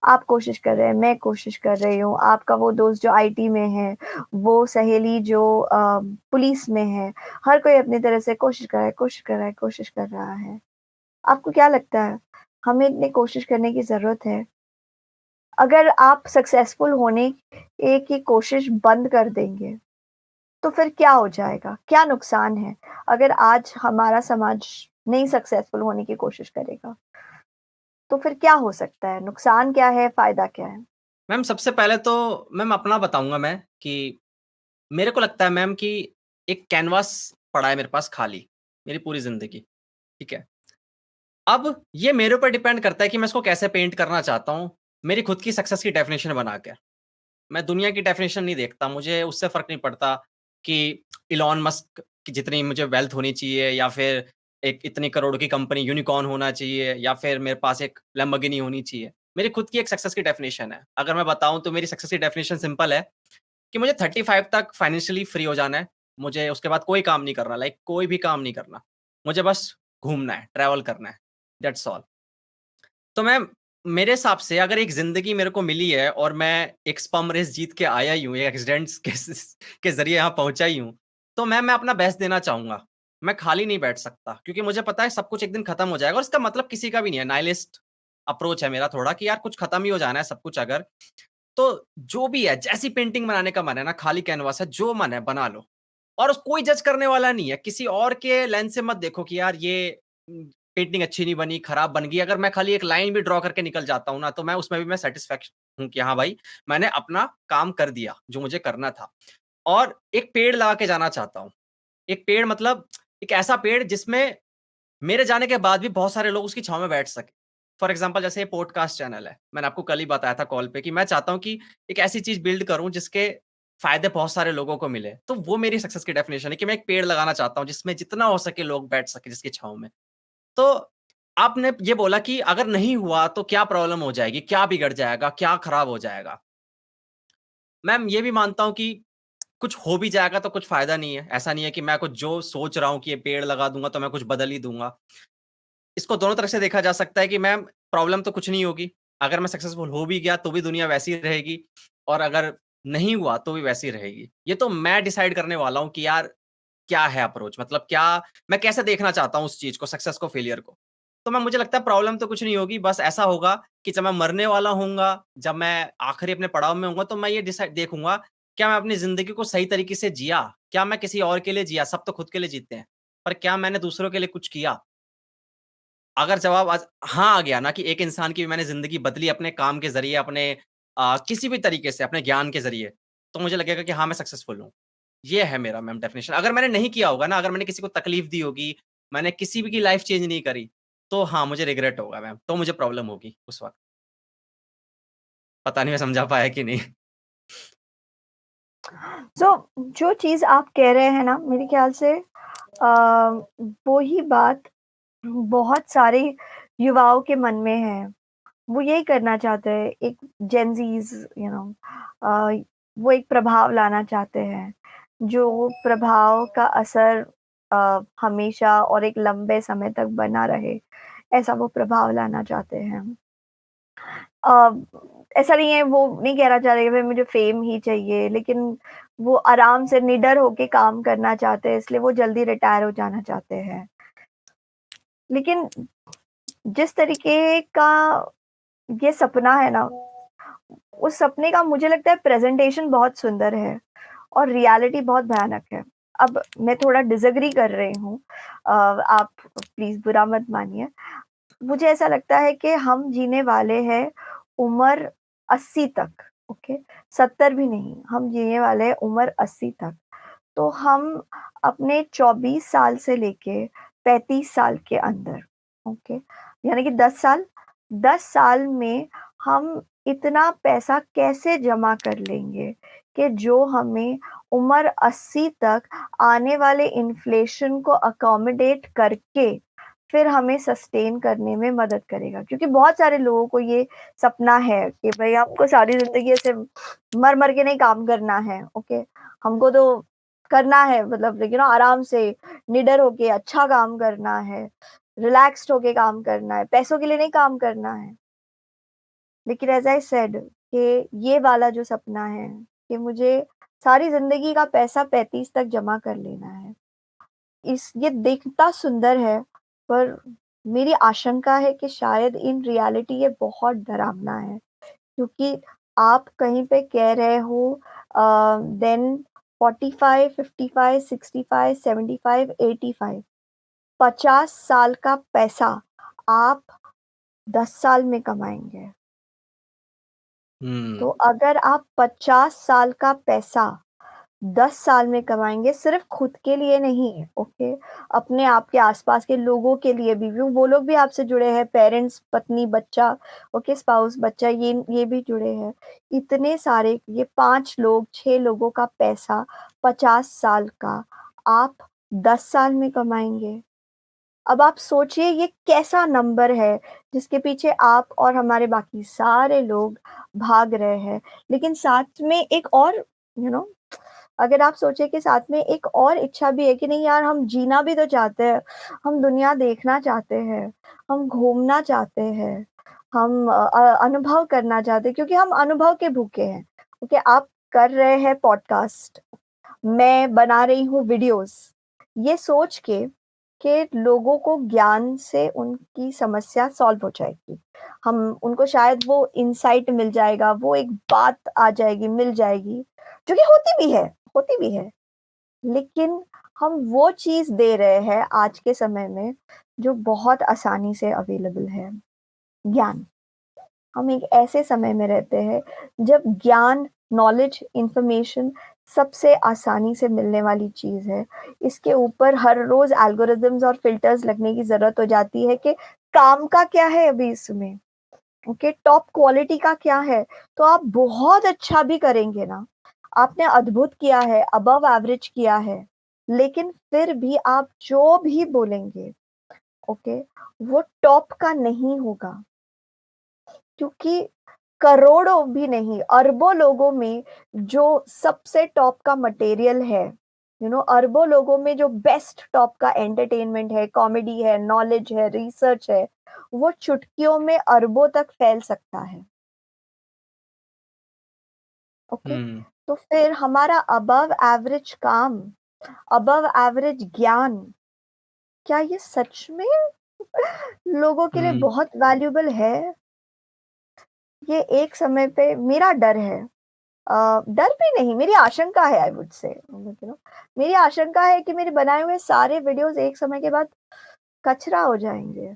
आप कोशिश कर रहे हैं, मैं कोशिश कर रही हूँ, आपका वो दोस्त जो आईटी में है, वो सहेली जो पुलिस में है, हर कोई अपनी तरह से कोशिश कर रहा है। आपको क्या लगता है, हमें इतनी कोशिश करने की ज़रूरत है? अगर आप सक्सेसफुल होने की कोशिश बंद कर देंगे, तो फिर क्या हो जाएगा? क्या नुकसान है, अगर आज हमारा समाज नहीं सक्सेसफुल होने की कोशिश करेगा? तो फिर क्या हो सकता है? नुकसान क्या है, फ़ायदा क्या है? मैम सबसे पहले तो मैम अपना बताऊँगा मैं कि मेरे को लगता है मैम कि एक कैनवास पड़ा है मेरे पास खाली, मेरी पूरी ज़िंदगी, ठीक है? अब ये मेरे ऊपर डिपेंड करता है कि मैं इसको कैसे पेंट करना चाहता हूँ, मेरी खुद की सक्सेस की डेफिनिशन बना के। मैं दुनिया की डेफिनिशन नहीं देखता, मुझे उससे फ़र्क नहीं पड़ता कि इलॉन मस्क की जितनी मुझे वेल्थ होनी चाहिए या फिर एक इतनी करोड़ की कंपनी यूनिकॉर्न होना चाहिए या फिर मेरे पास एक लैम्बोर्गिनी होनी चाहिए। मेरी खुद की एक सक्सेस की डेफिनिशन है। अगर मैं बताऊँ तो मेरी सक्सेस की डेफिनिशन सिंपल है कि मुझे 35 तक फाइनेंशियली फ्री हो जाना है। मुझे उसके बाद कोई काम नहीं करना, लाइक कोई भी काम नहीं करना। मुझे बस घूमना है, ट्रैवल करना है, दैट्स ऑल। तो मैम, मेरे हिसाब से अगर एक ज़िंदगी मेरे को मिली है और मैं एक स्पर्म रेस जीत के आया ही हूँ, एक एक्सीडेंट्स के ज़रिए यहाँ पहुँचा ही हूँ, तो मैम मैं अपना बेस्ट देना चाहूँगा। मैं खाली नहीं बैठ सकता क्योंकि मुझे पता है सब कुछ एक दिन खत्म हो जाएगा और इसका मतलब किसी का भी नहीं है, नाइलिस्ट अप्रोच है मेरा थोड़ा कि यार कुछ खत्म ही हो जाना है सब कुछ अगर, तो जो भी है, जैसी पेंटिंग बनाने का मन है ना, खाली कैनवास है, जो मन है बना लो। और कोई जज करने वाला नहीं है, किसी और के लेंस से मत देखो कि यार ये पेंटिंग अच्छी नहीं बनी, खराब बन गई। अगर मैं खाली एक लाइन भी ड्रॉ करके निकल जाता हूँ ना, तो मैं उसमें भी मैं सैटिस्फैक्शन हूँ कि हाँ भाई, मैंने अपना काम कर दिया, जो मुझे करना था। और एक पेड़ लगा के जाना चाहता हूँ। एक पेड़ मतलब एक ऐसा पेड़ जिसमें मेरे जाने के बाद भी बहुत सारे लोग उसकी छाँव में बैठ सकें। फॉर एग्ज़ाम्पल जैसे ये पॉडकास्ट चैनल है, मैंने आपको कल ही बताया था कॉल पे कि मैं चाहता हूँ कि एक ऐसी चीज़ बिल्ड करूँ जिसके फ़ायदे बहुत सारे लोगों को मिले। तो वो मेरी सक्सेस की डेफ़िनेशन है कि मैं एक पेड़ लगाना चाहता हूँ जिसमें जितना हो सके लोग बैठ सकें जिसकी छाँव में। तो आपने ये बोला कि अगर नहीं हुआ तो क्या प्रॉब्लम हो जाएगी? क्या बिगड़ जाएगा? क्या खराब हो जाएगा? मैम ये भी मानता हूँ कि कुछ हो भी जाएगा तो कुछ फ़ायदा नहीं है। ऐसा नहीं है कि मैं कुछ जो सोच रहा हूँ कि ये पेड़ लगा दूँगा तो मैं कुछ बदल ही दूँगा। इसको दोनों तरफ से देखा जा सकता है कि मैम प्रॉब्लम तो कुछ नहीं होगी। अगर मैं सक्सेसफुल हो भी गया तो भी दुनिया वैसी ही रहेगी और अगर नहीं हुआ तो भी वैसी ही रहेगी। ये तो मैं डिसाइड करने वाला हूँ कि यार क्या है अप्रोच मतलब क्या मैं कैसे देखना चाहता हूँ उस चीज़ को, सक्सेस को, फेलियर को। तो मैं मुझे लगता है प्रॉब्लम तो कुछ नहीं होगी, बस ऐसा होगा कि जब मैं मरने वाला होऊँगा, जब मैं आखिरी अपने पड़ाव में होऊँगा तो मैं ये डिसाइड देखूँगा, क्या मैं अपनी ज़िंदगी को सही तरीके से जिया? क्या मैं किसी और के लिए जिया? सब तो खुद के लिए जीते हैं। पर क्या मैंने दूसरों के लिए कुछ किया? अगर जवाब आज हाँ आ गया ना कि एक इंसान की भी मैंने ज़िंदगी बदली अपने काम के ज़रिए, अपने किसी भी तरीके से, अपने ज्ञान के ज़रिए, तो मुझे लगेगा कि हाँ, मैं सक्सेसफुल हूँ। ये है मेरा मैम डेफ़िनिशन। अगर मैंने नहीं किया होगा ना, अगर मैंने किसी को तकलीफ़ दी होगी, मैंने किसी भी की लाइफ़ चेंज नहीं करी, तो हाँ, मुझे रिग्रेट होगा मैम, तो मुझे प्रॉब्लम होगी उस वक़्त। पता नहीं मैं समझा पाया कि नहीं? सो जो चीज़ आप कह रहे हैं ना, मेरे ख़्याल से वो ही बात बहुत सारे युवाओं के मन में है। वो यही करना चाहते हैं, एक जेनज़ीज़ वो एक प्रभाव लाना चाहते हैं, जो प्रभाव का असर हमेशा और एक लंबे समय तक बना रहे, ऐसा वो प्रभाव लाना चाहते हैं। अ, ऐसा नहीं है, वो नहीं कहना चाह रहे कि भई मुझे फ़ेम ही चाहिए, लेकिन वो आराम से निडर होके काम करना चाहते हैं, इसलिए वो जल्दी रिटायर हो जाना चाहते हैं। लेकिन जिस तरीके का ये सपना है ना, उस सपने का मुझे लगता है प्रेज़ेंटेशन बहुत सुंदर है और रियलिटी बहुत भयानक है। अब मैं थोड़ा डिसएग्री कर रही हूँ, आप प्लीज़ बुरा मत मानिए। मुझे ऐसा लगता है कि हम जीने वाले हैं उम्र 80 तक, ओके? 70 भी नहीं, हम जीने वाले हैं उम्र 80 तक। तो हम अपने 24 साल से लेके 35 साल के अंदर, ओके? यानी कि 10 साल, 10 साल में हम इतना पैसा कैसे जमा कर लेंगे कि जो हमें उम्र 80 तक आने वाले इन्फ्लेशन को अकोमोडेट करके फिर हमें सस्टेन करने में मदद करेगा। क्योंकि बहुत सारे लोगों को ये सपना है कि भई हमको सारी ज़िंदगी ऐसे मर-मर के नहीं काम करना है, ओके? हमको तो करना है, मतलब आराम से निडर होके अच्छा काम करना है। रिलैक्स्ड होके काम करना है, पैसों के लिए नहीं काम करना है। लेकिन एज आई सेड कि ये वाला जो सपना है कि मुझे सारी जिंदगी का पैसा 35 तक जमा कर लेना है, इस ये दिखता सुंदर है, पर मेरी आशंका है कि शायद इन रियलिटी ये बहुत डरावना है। क्योंकि आप कहीं पे कह रहे हो देन 45, 55, 65, 75, 85, 50 साल का पैसा आप 10 साल में कमाएंगे। तो हुँ। अगर आप 50 साल का पैसा 10 साल में कमाएंगे, सिर्फ खुद के लिए नहीं, ओके, अपने आपके आसपास के लोगों के लिए भी, वो लोग भी आपसे जुड़े हैं, पेरेंट्स, पत्नी, बच्चा, ओके, स्पाउस, बच्चा, ये भी जुड़े हैं। इतने सारे, ये 5 लोग, 6 लोगों का पैसा 50 साल का आप 10 साल में कमाएंगे। अब आप सोचिए ये कैसा नंबर है जिसके पीछे आप और हमारे बाकी सारे लोग भाग रहे हैं। लेकिन साथ में एक और, यू नो, अगर आप सोचे कि साथ में एक और इच्छा भी है कि नहीं यार, हम जीना भी तो चाहते हैं, हम दुनिया देखना चाहते हैं, हम घूमना चाहते हैं, हम अनुभव करना चाहते हैं, क्योंकि हम अनुभव के भूखे हैं। ओके, आप कर रहे हैं पॉडकास्ट, मैं बना रही हूँ वीडियोस, ये सोच के कि लोगों को ज्ञान से उनकी समस्या सॉल्व हो जाएगी, हम उनको शायद वो इंसाइट मिल जाएगा, वो एक बात आ जाएगी, मिल जाएगी, जो कि होती भी है। लेकिन हम वो चीज दे रहे हैं आज के समय में जो बहुत आसानी से अवेलेबल है, ज्ञान। हम एक ऐसे समय में रहते हैं जब ज्ञान, नॉलेज, इंफॉर्मेशन सबसे आसानी से मिलने वाली चीज है। इसके ऊपर हर रोज एल्गोरिदम्स और फिल्टर्स लगने की जरूरत हो जाती है कि काम का क्या है अभी इसमें, ओके, टॉप क्वालिटी का क्या है। तो आप बहुत अच्छा भी करेंगे ना, आपने अद्भुत किया है, अबव एवरेज किया है, लेकिन फिर भी आप जो भी बोलेंगे, ओके, वो टॉप का नहीं होगा। क्योंकि करोड़ों भी नहीं, अरबों लोगों में जो सबसे टॉप का मटेरियल है, अरबों लोगों में जो बेस्ट टॉप का एंटरटेनमेंट है, कॉमेडी है, नॉलेज है, रिसर्च है, वो चुटकियों में अरबों तक फैल सकता है। ओके, हुँ। तो फिर हमारा अबव एवरेज काम, अबव एवरेज ज्ञान, क्या ये सच में लोगों के लिए हुँ। बहुत वैल्यूबल है? ये एक समय पे मेरा डर है, डर भी नहीं, मेरी आशंका है, आई वुड से, मेरी आशंका है कि मेरे बनाए हुए सारे वीडियोस एक समय के बाद कचरा हो जाएंगे,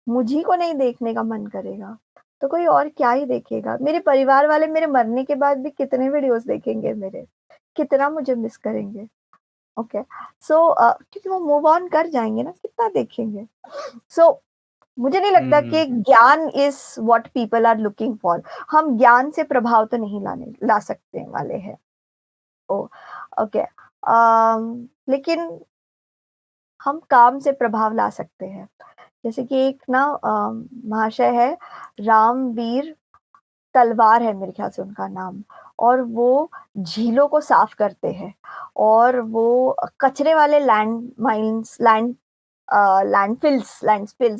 मुझी को नहीं देखने का मन करेगा, तो कोई और क्या ही देखेगा। मेरे परिवार वाले मेरे मरने के बाद भी कितने वीडियोस देखेंगे मेरे, कितना मुझे मिस करेंगे। ओके, सो क्योंकि वो मूव ऑन कर जाएंगे ना, कितना देखेंगे। सो मुझे नहीं लगता हुँ। कि ज्ञान is what people are looking for. हम ज्ञान से प्रभाव तो नहीं ला सकते वाले हैं। ओ, ओके, लेकिन हम काम से प्रभाव ला सकते हैं। जैसे कि एक ना महाशय है, रामवीर तलवार है मेरे ख्याल से उनका नाम, और वो झीलों को साफ करते हैं, और वो कचरे वाले लैंडफिल्स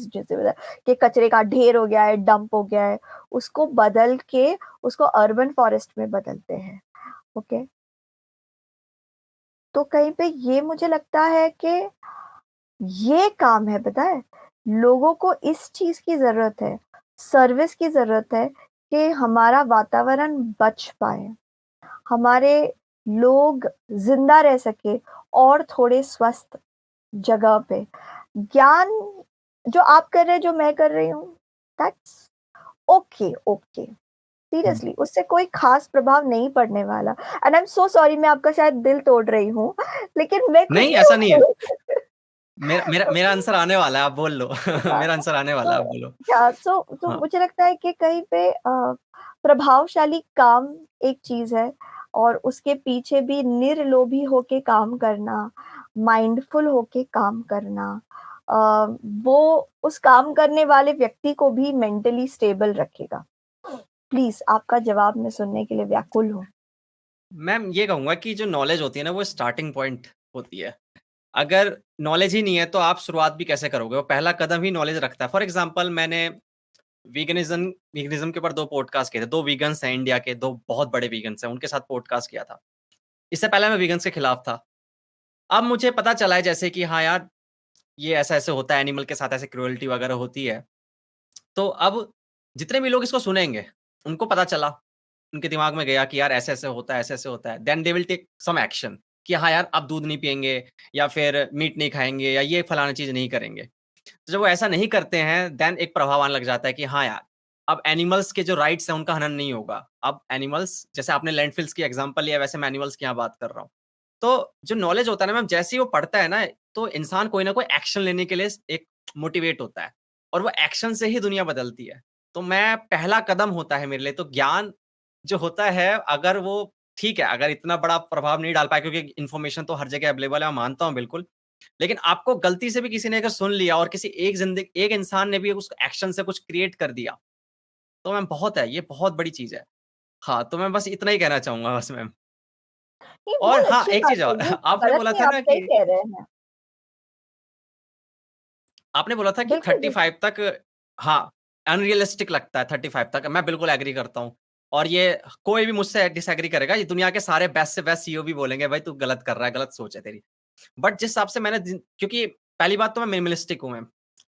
जैसे बोला कि कचरे का ढेर हो गया है, डंप हो गया है, उसको बदल के उसको अर्बन फॉरेस्ट में बदलते हैं। ओके, तो कहीं पे ये मुझे लगता है कि ये काम है, पता है, लोगों को इस चीज की जरूरत है, सर्विस की जरूरत है कि हमारा वातावरण बच पाए, हमारे लोग जिंदा रह सके, और थोड़े स्वस्थ जगह पे। ज्ञान जो आप कर रहे हैं, जो मैं कर रही हूँ, that's okay, okay, hmm. Seriously उससे कोई खास प्रभाव नहीं पड़ने वाला। And I am so sorry, मैं आपका शायद दिल तोड़ रही हूँ, लेकिन मैं नहीं, खुशी ऐसा नहीं है। हूँ। मेरा मेरा मेरा आंसर आने वाला है, आप बोल लो। हाँ, मेरा आंसर आने वाला है, आप तो बोलो। या तो हाँ। मुझे लगता है कि कहीं पे प्रभावशाली काम एक चीज है, और उसके पीछे भी निर्लोभी होके काम करना, माइंडफुल होके काम करना, अ, वो उस काम करने वाले व्यक्ति को भी मेंटली स्टेबल रखेगा। प्लीज, आपका जवाब मैं सुनने के लिए व्याकुल हूँ। मैम ये कहूँगा कि जो नॉलेज होती है ना, वो स्टार्टिंग पॉइंट होती है। अगर नॉलेज ही नहीं है तो आप शुरुआत भी कैसे करोगे? वो पहला कदम ही नॉलेज रखता है। फॉर एग्ज़ाम्पल मैंने वीगनिज़्म वीगनिज़्म के ऊपर 2 पॉडकास्ट किए थे। 2 वीगन्स हैं इंडिया के, 2 बहुत बड़े वीगन्स हैं, उनके साथ पॉडकास्ट किया था। इससे पहले मैं वीगन्स के खिलाफ था। अब मुझे पता चला है जैसे कि हाँ यार, ये ऐसा-ऐसे होता है, एनिमल के साथ ऐसे क्रूरल्टी वगैरह होती है। तो अब जितने भी लोग इसको सुनेंगे, उनको पता चला, उनके दिमाग में गया कि यार ऐसे-ऐसे होता है, ऐसे-ऐसे होता है। Then they will take some action कि हाँ यार, अब दूध नहीं पिएँगे या फिर मीट नहीं खाएँगे या ये फलाना चीज़ नहीं करेंगे। तो जब वो ऐसा नहीं करते हैं, देन एक प्रभाव आने लग जाता है कि हाँ यार, अब एनिमल्स के जो राइट्स हैं, उनका हनन नहीं होगा। अब एनिमल्स जैसे आपने लैंडफिल्स की एग्ज़ाम्पल लिया, वैसे मैं एनिमल्स की यहाँ बात कर रहा हूँ। तो जो नॉलेज होता है ना मैम, जैसे ही वो पढ़ता है ना, तो इंसान कोई ना कोई एक्शन लेने के लिए एक मोटिवेट होता है और वो एक्शन से ही दुनिया बदलती है। तो मैं पहला कदम होता है मेरे लिए, तो ज्ञान जो होता है, अगर वो ठीक है, अगर इतना बड़ा प्रभाव नहीं डाल पाया क्योंकि इन्फॉर्मेशन तो हर जगह अवेलेबल है, मैं मानता हूँ बिल्कुल। लेकिन आपको गलती से भी किसी ने अगर सुन लिया और किसी एक इंसान ने भी उस एक्शन से कुछ क्रिएट कर दिया, तो मैम बहुत है, ये बहुत बड़ी चीज़ है। हाँ, तो मैं बस इतना ही कहना चाहूँगा बस मैम। ये और बहुत हाँ, अच्छी एक बात चीज़ है, और ये आपने गलत बोला नहीं, था आप ना सही कि कह रहे हैं। आपने बोला था कि बिल्कुल, 35 तक हाँ, अनरियलिस्टिक लगता है 35 तक, मैं बिल्कुल एग्री करता हूँ। और ये कोई भी मुझसे डिसएग्री करेगा, ये दुनिया के सारे बेस्ट से बेस्ट सीईओ भी बोलेंगे, "भाई तू गलत कर रहा है, गलत सोच है तेरी।" बट जिस हिसाब से मैंने क्योंकि पहली बात तो मैं मिनिमलिस्टिक हूँ मैम,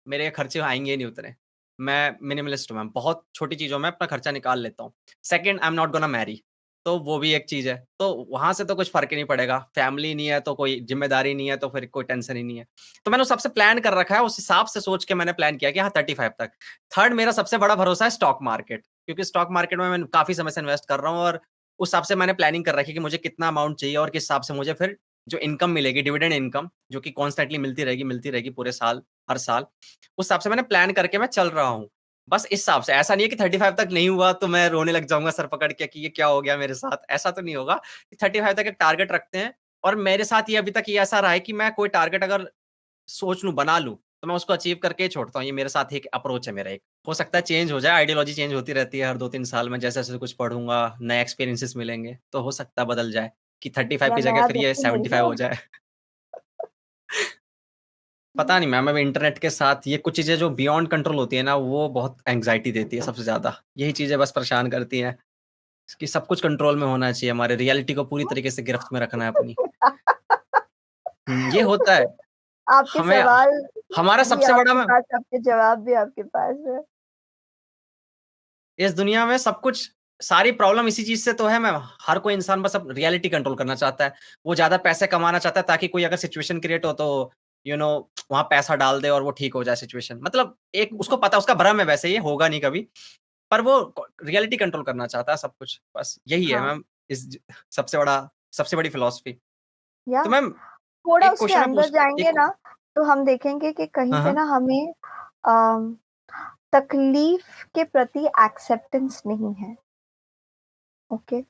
मेरे खर्चे आएँगे ही नहीं उतने। मैं मिनिमलिस्ट हूँ मैम, बहुत छोटी चीज़ों में अपना खर्चा निकाल लेता हूँ। Second, I am not gonna marry, तो वो भी एक चीज़ है। तो वहाँ से तो कुछ फ़र्क ही नहीं पड़ेगा। फैमिली नहीं है तो कोई ज़िम्मेदारी नहीं है, तो फिर कोई टेंशन ही नहीं है। तो मैंने उस हिसाब से प्लान कर रखा है, उस हिसाब से सोच के मैंने प्लान किया कि हाँ 35 तक। थर्ड, मेरा सबसे बड़ा भरोसा है स्टॉक मार्केट, क्योंकि स्टॉक मार्केट में मैं काफ़ी समय से इन्वेस्ट कर रहा हूँ और उस हिसाब से मैंने प्लानिंग कर रखी है कि मुझे कितना अमाउंट चाहिए और किस हिसाब से मुझे फिर जो इनकम मिलेगी, डिविडेंड इनकम, जो कि कॉन्स्टेंटली मिलती रहेगी पूरे साल, हर साल, उस हिसाब से मैंने प्लान करके मैं चल रहा हूँ। बस इस हिसाब से, ऐसा नहीं है कि 35 तक नहीं हुआ तो मैं रोने लग जाऊँगा सर पकड़ के कि ये क्या हो गया मेरे साथ, ऐसा तो नहीं होगा। 35 तक एक टारगेट रखते हैं और मेरे साथ ये अभी तक ये ऐसा रहा है कि मैं कोई टारगेट अगर सोच लूँ, बना लूँ, तो मैं उसको अचीव करके ही छोड़ता हूँ। ये मेरे साथ एक अप्रोच है मेरा एक। हो सकता है चेंज हो जाए, आइडियोलॉजी चेंज होती रहती है हर 2-3 साल में, जैसे-जैसे कुछ पढ़ूँगा, नए एक्सपीरियंसेस मिलेंगे, तो हो सकता है बदल जाए कि 35 या की जगह नया फिर ये व्यक्ति मिल 75 हो जाए। जाए। पता नहीं मैम, अब इंटरनेट के साथ ये कुछ चीज़ें जो बियॉन्ड कंट्रोल होती है ना, वो बहुत एंग्ज़ायटी देती है सबसे ज़्यादा। यही चीज़ें बस परेशान करती हैं कि सब कुछ कंट्रोल में होना चाहिए, हमारे रियलिटी को पूरी तरीके से गिरफ्त में रखना है अपनी। ये होता है। आपके हमें सवाल हमारा भी सबसे बड़ा आपके मैम पास, आपके जवाब भी आपके पास है। इस दुनिया में सब कुछ सारी प्रॉब्लम इसी चीज़ से तो है मैम, हर कोई इंसान बस अब रियलिटी कंट्रोल करना चाहता है। वो ज़्यादा पैसे कमाना चाहता है ताकि कोई अगर सिचुएशन क्रिएट हो तो वहाँ पैसा डाल दे और वो ठीक हो जाए सिचुएशन। मतलब एक उसको पता है, उसका भ्रम है वैसे ये, होगा नहीं कभी। पर वो क रियलिटी कंट्रोल करना चाहता है सब कुछ, बस यही है हाँ, मैम इस ज सबसे बड़ा सबसे बड़ी फिलॉसफी। या तो मैम थोड़ा एक उसके क्वेश्चन मैं अंदर पूछ जाएँगे एक ना, तो हम देखेंगे कि कहीं हाँ, पे हाँ। ना हमें अ, तकलीफ के प्रति एक्सेप्टेंस नहीं है, ओके?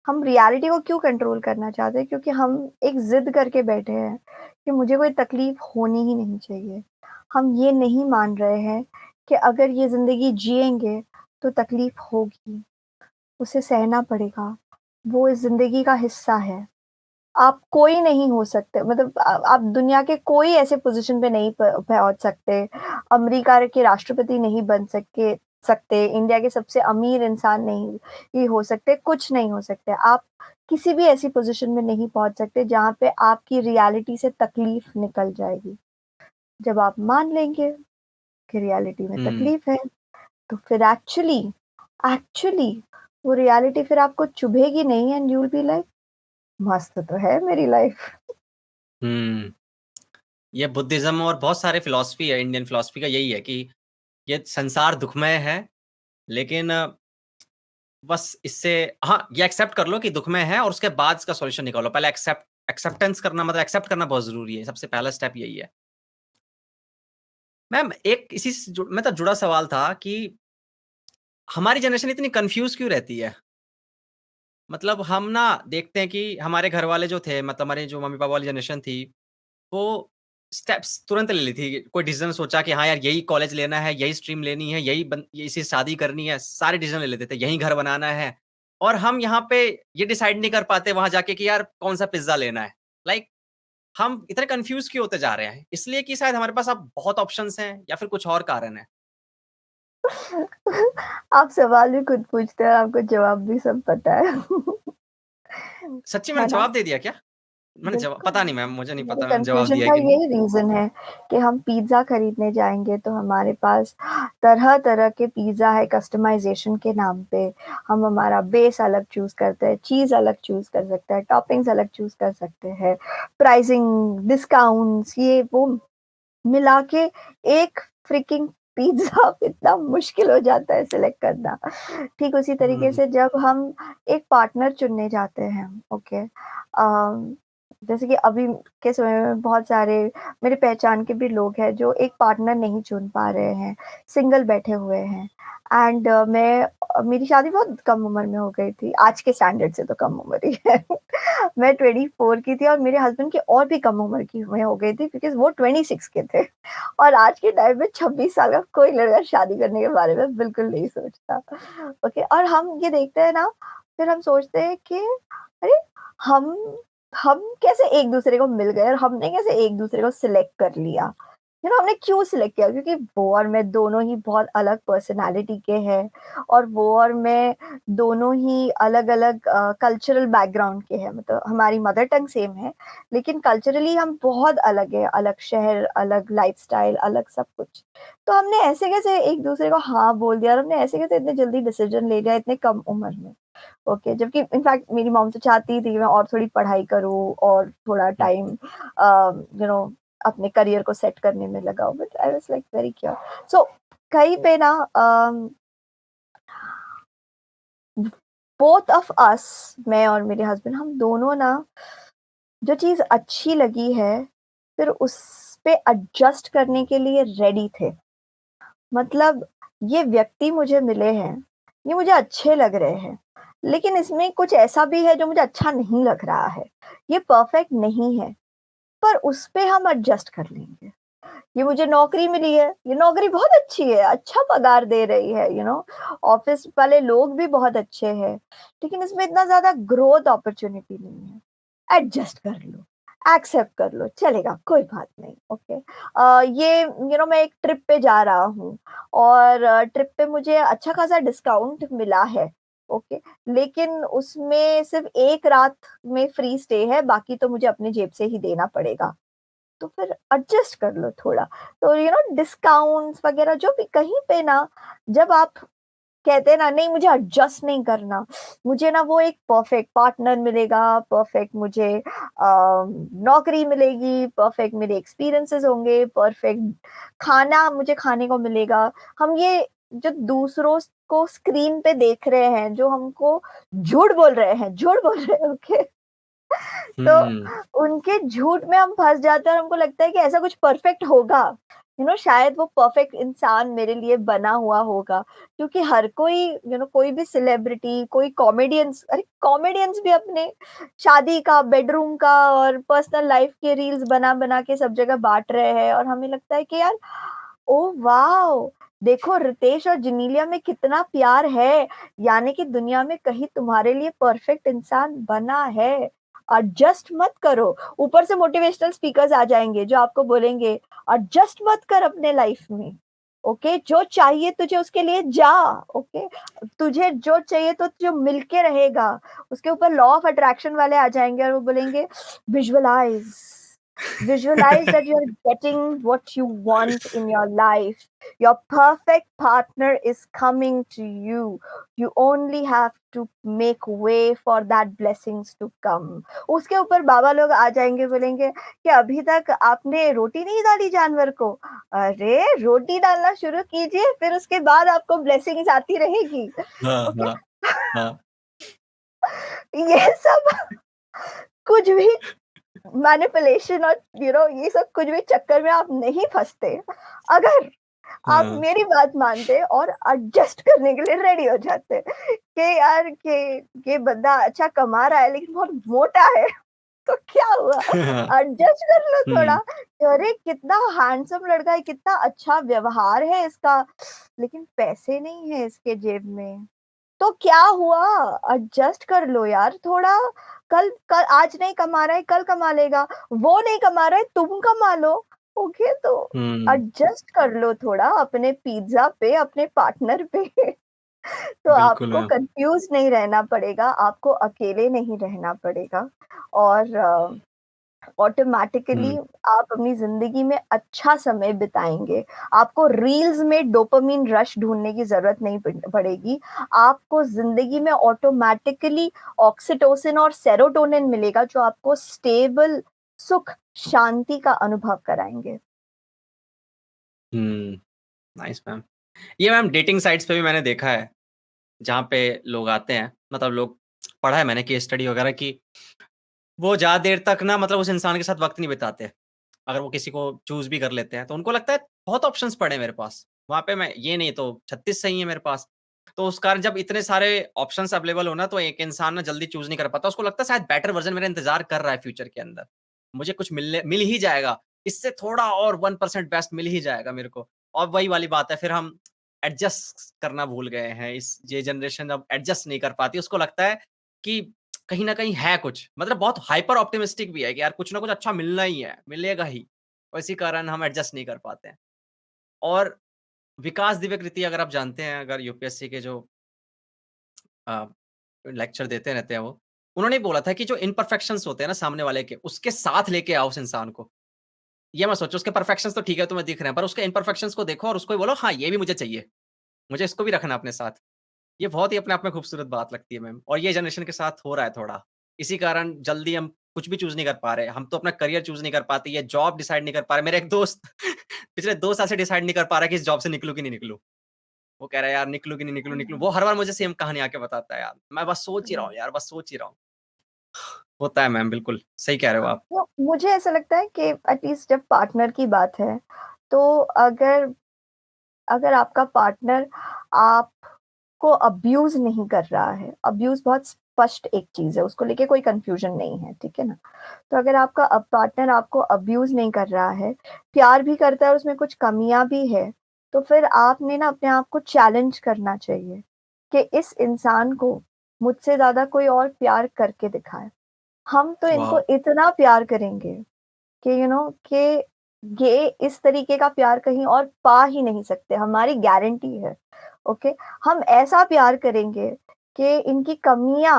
हम रियलिटी को क्यों कंट्रोल करना चाहते हैं? क्योंकि हम एक ज़िद करके बैठे हैं कि मुझे कोई तकलीफ होनी ही नहीं चाहिए। हम ये नहीं मान रहे हैं कि अगर ये ज़िंदगी जिएँगे तो तकलीफ होगी, उसे सहना पड़ेगा, वो इस ज़िंदगी का हिस्सा है। आप कोई नहीं हो सकते, मतलब आप दुनिया के कोई ऐसे पोज़ीशन पे नहीं पहुँच सकते, अमेरिका के राष्ट्रपति नहीं बन सकते, इंडिया के सबसे अमीर इंसान नहीं ही हो सकते, कुछ नहीं हो सकते। आप किसी भी ऐसी पोज़ीशन में नहीं पहुँच सकते जहाँ पे आपकी रियलिटी से तकलीफ निकल जाएगी। जब आप मान लेंगे कि रियलिटी में हुँ, तकलीफ है, तो फिर एक्चुअली वो रियलिटी फिर आपको चुभेगी नहीं and you will be like मस्त तो है मेरी लाइफ। हुँ। ये बुद्धिज़्म और बहुत सारे फिलॉसफी है, इंडियन फिलॉसफी का यही है कि ये संसार दुखमय है, लेकिन बस इससे हाँ, ये एक्सेप्ट कर लो कि दुखमय है और उसके बाद इसका सॉल्यूशन निकालो। पहले एक्सेप्टेंस करना मतलब एक्सेप्ट करना बहुत ज़रूरी है, सबसे पहला स्टेप यही है। मैम एक इसी से मतलब जुड़ा सवाल था कि हमारी जनरेशन इतनी कन्फ्यूज़ क्यों रहती है? मतलब हम ना देखते हैं कि हमारे घर वाले जो थे मतलब हमारे जो मम्मी-पापा वाली जनरेशन थी, वो स्टेप्स तुरंत ले ली थी। कोई डिसीज़न सोचा कि हाँ यार यही कॉलेज लेना है, यही स्ट्रीम लेनी है, इसी से शादी करनी है, सारे डिसीज़न ले लेते थे, यहीं घर बनाना है। और हम यहाँ पे ये डिसाइड नहीं कर पाते वहाँ जाके कि यार कौन-सा पिज़्ज़ा लेना है। लाइक हम इतने कन्फ्यूज़ क्यों होते जा रहे हैं? इसलिए कि शायद हमारे पास अब बहुत ऑप्शंस हैं या फिर कुछ और कारण है? आप सवाल भी खुद पूछते हैं और आपको जवाब भी सब पता है। सच्ची है मैंने ना? जवाब दे दिया क्या? मैंने जवा बिल्कुल, पता नहीं मैम, मुझे नहीं मेरे पता मैंने जवाब कन्फ्यूज़न दिया का कि नहीं। यही रीज़न है कि हम पिज़्ज़ा खरीदने जाएँगे तो हमारे पास तरह-तरह के पिज़्ज़ा है कस्टमाइज़ेशन के नाम पे। हम हमारा बेस अलग चूज़ करते हैं, चीज़ अलग चूज़ कर सकते हैं, टॉपिंग्स अलग चूज़ कर सकते हैं, प्राइसिंग, डिस्काउंट्स ये वो मिला के एक फ्रिकिंग पिज़्ज़ा इतना मुश्किल हो जाता है सिलेक्ट करना। ठीक उसी तरीके हुँ, से जब हम एक पार्टनर चुनने जाते हैं, ओके जैसे कि अभी के समय में बहुत सारे मेरे पहचान के भी लोग हैं जो एक पार्टनर नहीं चुन पा रहे हैं, सिंगल बैठे हुए हैं एंड मेरी शादी बहुत कम उम्र में हो गई थी, आज के स्टैंडर्ड से तो कम उम्र ही है। मैं 24 की थी और मेरे हस्बैंड की और भी कम उम्र की में हो गई थी बिकॉज़ वो 26 के थे और आज के टाइम में 26 साल का कोई लड़का शादी करने के बारे में बिल्कुल नहीं सोचता। ओके और हम ये देखते हैं ना, फिर हम सोचते हैं कि अरे! हम हम कैसे एक-दूसरे को मिल गए और हमने कैसे एक-दूसरे को सिलेक्ट कर लिया? हमने क्यों सिलेक्ट किया? क्योंकि वो और मैं दोनों ही बहुत अलग पर्सनैलिटी के हैं और वो और मैं दोनों ही अलग-अलग कल्चरल बैकग्राउंड के हैं। मतलब हमारी मदर टंग सेम है, लेकिन कल्चरली हम बहुत अलग हैं, अलग शहर, अलग लाइफ़स्टाइल, अलग सब कुछ। तो हमने ऐसे कैसे एक-दूसरे को हाँ बोल दिया और हमने ऐसे कैसे इतने जल्दी डिसीज़न ले लिया इतने कम उम्र में। ओके, जबकि इनफैक्ट मेरी मॉम तो चाहती थी कि मैं और थोड़ी पढ़ाई करूँ और थोड़ा हुँ, टाइम यू नो अपने करियर को सेट करने में लगाऊँ, but I was like very cure. So कहीं पे ना बोथ ऑफ अस मैं और मेरे हस्बैंड हम दोनों ना जो चीज़ अच्छी लगी है, फिर उस पे एडजस्ट करने के लिए रेडी थे। मतलब ये व्यक्ति मुझे मिले हैं, ये मुझे अच्छे लग रहे हैं, लेकिन इसमें कुछ ऐसा भी है जो मुझे अच्छा नहीं लग रहा है। ये परफेक्ट नहीं है, पर उस पे हम एडजस्ट कर लेंगे। ये मुझे नौकरी मिली है, ये नौकरी बहुत अच्छी है, अच्छा पगार दे रही है, ऑफ़िस वाले लोग भी बहुत अच्छे हैं, लेकिन इसमें इतना ज़्यादा ग्रोथ अपॉर्च्युनिटी नहीं है। एडजस्ट कर लो, एक्सेप्ट कर लो, चलेगा कोई बात नहीं, ओके। ये मैं एक ट्रिप पे जा रहा हूँ और ट्रिप पे मुझे अच्छा खासा डिस्काउंट मिला है, ओके। लेकिन उसमें सिर्फ़ 1 रात में फ्री स्टे है, बाकी तो मुझे अपनी जेब से ही देना पड़ेगा। तो फिर एडजस्ट कर लो थोड़ा। तो डिस्काउंट्स वगैरह जो भी कहीं पे ना जब आप कहते हैं ना नहीं मुझे एडजस्ट नहीं करना, मुझे ना वो एक परफेक्ट पार्टनर मिलेगा, परफेक्ट मुझे नौकरी मिलेगी, परफेक्ट मेरे एक्सपीरियंसेस होंगे, परफेक्ट खाना मुझे खाने को मिलेगा। हम ये जो दूसरों को स्क्रीन पे देख रहे हैं, जो हमको झूठ बोल रहे हैं, ओके? तो हुँ, उनके झूठ में हम फँस जाते हैं और हमको लगता है कि ऐसा कुछ परफेक्ट होगा। शायद वो परफेक्ट इंसान मेरे लिए बना हुआ होगा। क्योंकि हर कोई कोई भी सेलिब्रिटी, कोई कॉमेडियंस अरे कॉमेडियंस भी अपने शादी का, बेडरूम का और पर्सनल लाइफ के रील्स बना-बना के सब जगह बाँट रहे हैं और हमें लगता है कि यार ओह वाओ! देखो रितेश और जेनेलिया में कितना प्यार है, यानी कि दुनिया में कहीं तुम्हारे लिए परफेक्ट इंसान बना है। एडजस्ट मत करो, ऊपर से मोटिवेशनल स्पीकर्स आ जाएँगे जो आपको बोलेंगे, एडजस्ट मत कर अपने लाइफ में, ओके? जो चाहिए तुझे उसके लिए जा, ओके? तुझे जो चाहिए तो जो मिलके रहेगा, उसके ऊपर लॉ ऑफ अट्रैक्शन वाले आ जाएँगे और वो बोलेंगे visualise Visualize that you're getting what you want in your life. Your perfect partner is coming to you. You only have to make way for that blessings to come. उसके ऊपर बाबा लोग आ जाएँगे बोलेंगे कि अभी तक आपने रोटी नहीं डाली जानवर को? अरे! रोटी डालना शुरू कीजिए फिर उसके बाद आपको ब्लेसिंग्स आती रहेगी। हाँ, ओके? हाँ, हाँ। ये सब कुछ भी मैनिपुलेशन और ये सब कुछ भी चक्कर में आप नहीं फँसते। अगर आप हाँ। मेरी बात मानते और एडजस्ट करने के लिए रेडी हो जाते कि यार कि ये बंदा अच्छा कमा रहा है लेकिन बहुत मोटा है, तो क्या हुआ? एडजस्ट कर लो थोड़ा। हुँ, कि अरे कितना हैंडसम लड़का है, कितना अच्छा व्यवहार है इसका, लेकिन पैसे नहीं है इसके जेब में। तो क्या हुआ, एडजस्ट कर लो यार थोड़ा। कल कल आज नहीं कमा रहा है, कल कमा लेगा। वो नहीं कमा रहा है, तुम कमा लो। ओके, तो हुँ, एडजस्ट कर लो थोड़ा अपने पिज्जा पे, अपने पार्टनर पे। तो बिल्कुल आपको मैम। कंफ्यूज नहीं रहना पड़ेगा, आपको अकेले नहीं रहना पड़ेगा। और ऑटोमेटिकली हुँ, आप अपनी जिंदगी में अच्छा समय बिताएंगे। आपको रील्स में डोपामिन रश ढूंढने की जरूरत नहीं पड़ेगी। आपको जिंदगी में ऑटोमेटिकली ऑक्सीटोसिन और सेरोटोनिन मिलेगा, जो आपको स्टेबल, सुख, शांति का अनुभव कराएंगे। हुँ, नाइस मैम। ये मैम डेटिंग साइट्स पे भी मैंने देखा है, जहाँ पे लोग आते हैं, मतलब लोग पढ़ा है मैंने केस स्टडी वगैरह कि वो ज़्यादा देर तक ना मतलब उस इंसान के साथ वक़्त नहीं बिताते। अगर वो किसी को चूज़ भी कर लेते हैं, तो उनको लगता है बहुत ऑप्शंस पड़े हैं मेरे पास। वहाँ पे मैं ये नहीं तो 36 सही है मेरे पास। तो उस कारण जब इतने सारे ऑप्शंस अवेलेबल हो ना, तो एक इंसान ना जल्दी चूज़ नहीं कर पाता। उसको लगता है शायद बेटर वर्ज़न मेरा इंतज़ार कर रहा है फ्यूचर के अंदर। मुझे कुछ मिल ही जाएगा। इससे थोड़ा और 1% बेस्ट मिल ही जाएगा मेरे को। और वही वाली बात है, फिर हम एडजस्ट करना भूल गए हैं। ये जनरेशन अब एडजस्ट नहीं कर पाती। उसको लगता है कि कहीं न कहीं है कुछ। मतलब बहुत हाइपर ऑप्टिमिस्टिक भी है कि यार कुछ ना कुछ अच्छा मिलना ही है, मिलेगा ही। और इसी कारण हम एडजस्ट नहीं कर पाते हैं। और विकास दिव्यकृति अगर आप जानते हैं, अगर यूपीएससी के जो अ, लेक्चर देते रहते हैं वो, उन्होंने बोला था कि जो इम्परफेक्शंस होते हैं ना सामने वाले के, उसके साथ लेके आओ उस इंसान को। ये मत सोचो उसके परफेक्शंस तो ठीक है तुम्हें दिख रहे हैं, पर उसके इम्परफेक्शंस को देखो और उसको भी बोलो हाँ, ये भी मुझे चाहिए। मुझे इसको भी रखना अपने साथ। ये बहुत ही अपने आप में खूबसूरत बात लगती है मैम और ये जनरेशन के साथ हो रहा है थोड़ा। इसी कारण जल्दी हम कुछ भी चूज़ नहीं कर पा रहे। हम तो अपना करियर चूज़ नहीं कर पाते, ये जॉब डिसाइड नहीं कर पा रहे। मेरा एक दोस्त पिछले 2 साल से डिसाइड नहीं कर पा रहा है कि इस जॉब से निकलूँ कि नहीं निकलूँ। वो कह रहा है यार निकलूँ कि नहीं निकलूँ, निकलूँ। वो हर बार मुझे सेम कहानी आके बताता है यार। मैं बस सोच ही रहा हूँ यार, बस सोच ही रहा हूँ। होता है मैम बिल्कुल, सही कह रहे हो आप। तो मुझे ऐसा लगता है कि एटलीस्ट जब पार्टनर की बात है, तो अगर अगर आपका पार्टनर आपको अब्यूज नहीं कर रहा है, अब्यूज बहुत स्पष्ट एक चीज है, उसको लेके कोई कंफ्यूजन नहीं है, ठीक है ना। तो अगर आपका पार्टनर आपको अब्यूज नहीं कर रहा है, प्यार भी करता है और उसमें कुछ कमियां भी है, तो फिर आपने ना अपने आप को चैलेंज करना चाहिए कि इस इंसान को मुझसे ज्यादा कोई और प्यार करके दिखाए। हम तो इनको वाओ! इतना प्यार करेंगे कि कि ये इस तरीके का प्यार कहीं और पा ही नहीं सकते, हमारी गारंटी है। ओके, हम ऐसा प्यार करेंगे कि इनकी कमियां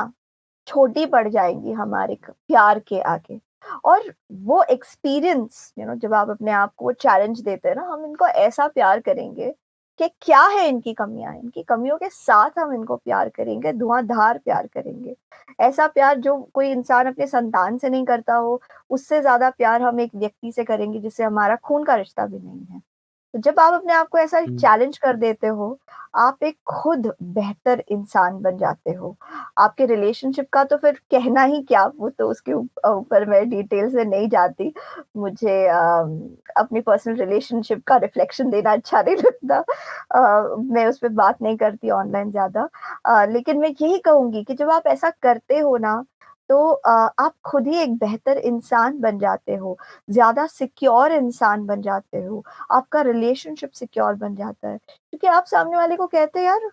छोटी पड़ जाएंगी हमारे प्यार के आगे। और वो एक्सपीरियंस, जब आप अपने आप को चैलेंज देते हैं ना, हम इनको ऐसा प्यार करेंगे कि क्या है इनकी कमियां, इनकी कमियों के साथ हम इनको प्यार करेंगे, धुआंधार प्यार करेंगे। ऐसा प्यार जो कोई इंसान अपने संतान से नहीं करता हो, उससे ज्यादा प्यार हम एक व्यक्ति से करेंगे जिससे हमारा खून का रिश्ता भी नहीं है। तो जब आप अपने आप को ऐसा हुँ, चैलेंज कर देते हो, आप एक खुद बेहतर इंसान बन जाते हो। आपके रिलेशनशिप का तो फिर कहना ही क्या, वो तो उसके ऊपर मैं डिटेल से नहीं जाती। मुझे अपनी पर्सनल रिलेशनशिप का रिफ्लेक्शन देना अच्छा नहीं लगता। मैं उस पर बात नहीं करती ऑनलाइन ज्यादा। लेकिन मैं यही कहूंगी कि जब आप ऐसा करते हो ना, तो आप खुद ही एक बेहतर इंसान बन जाते हो, ज्यादा सिक्योर इंसान बन जाते हो, आपका रिलेशनशिप सिक्योर बन जाता है, क्योंकि आप सामने वाले को कहते हैं यार,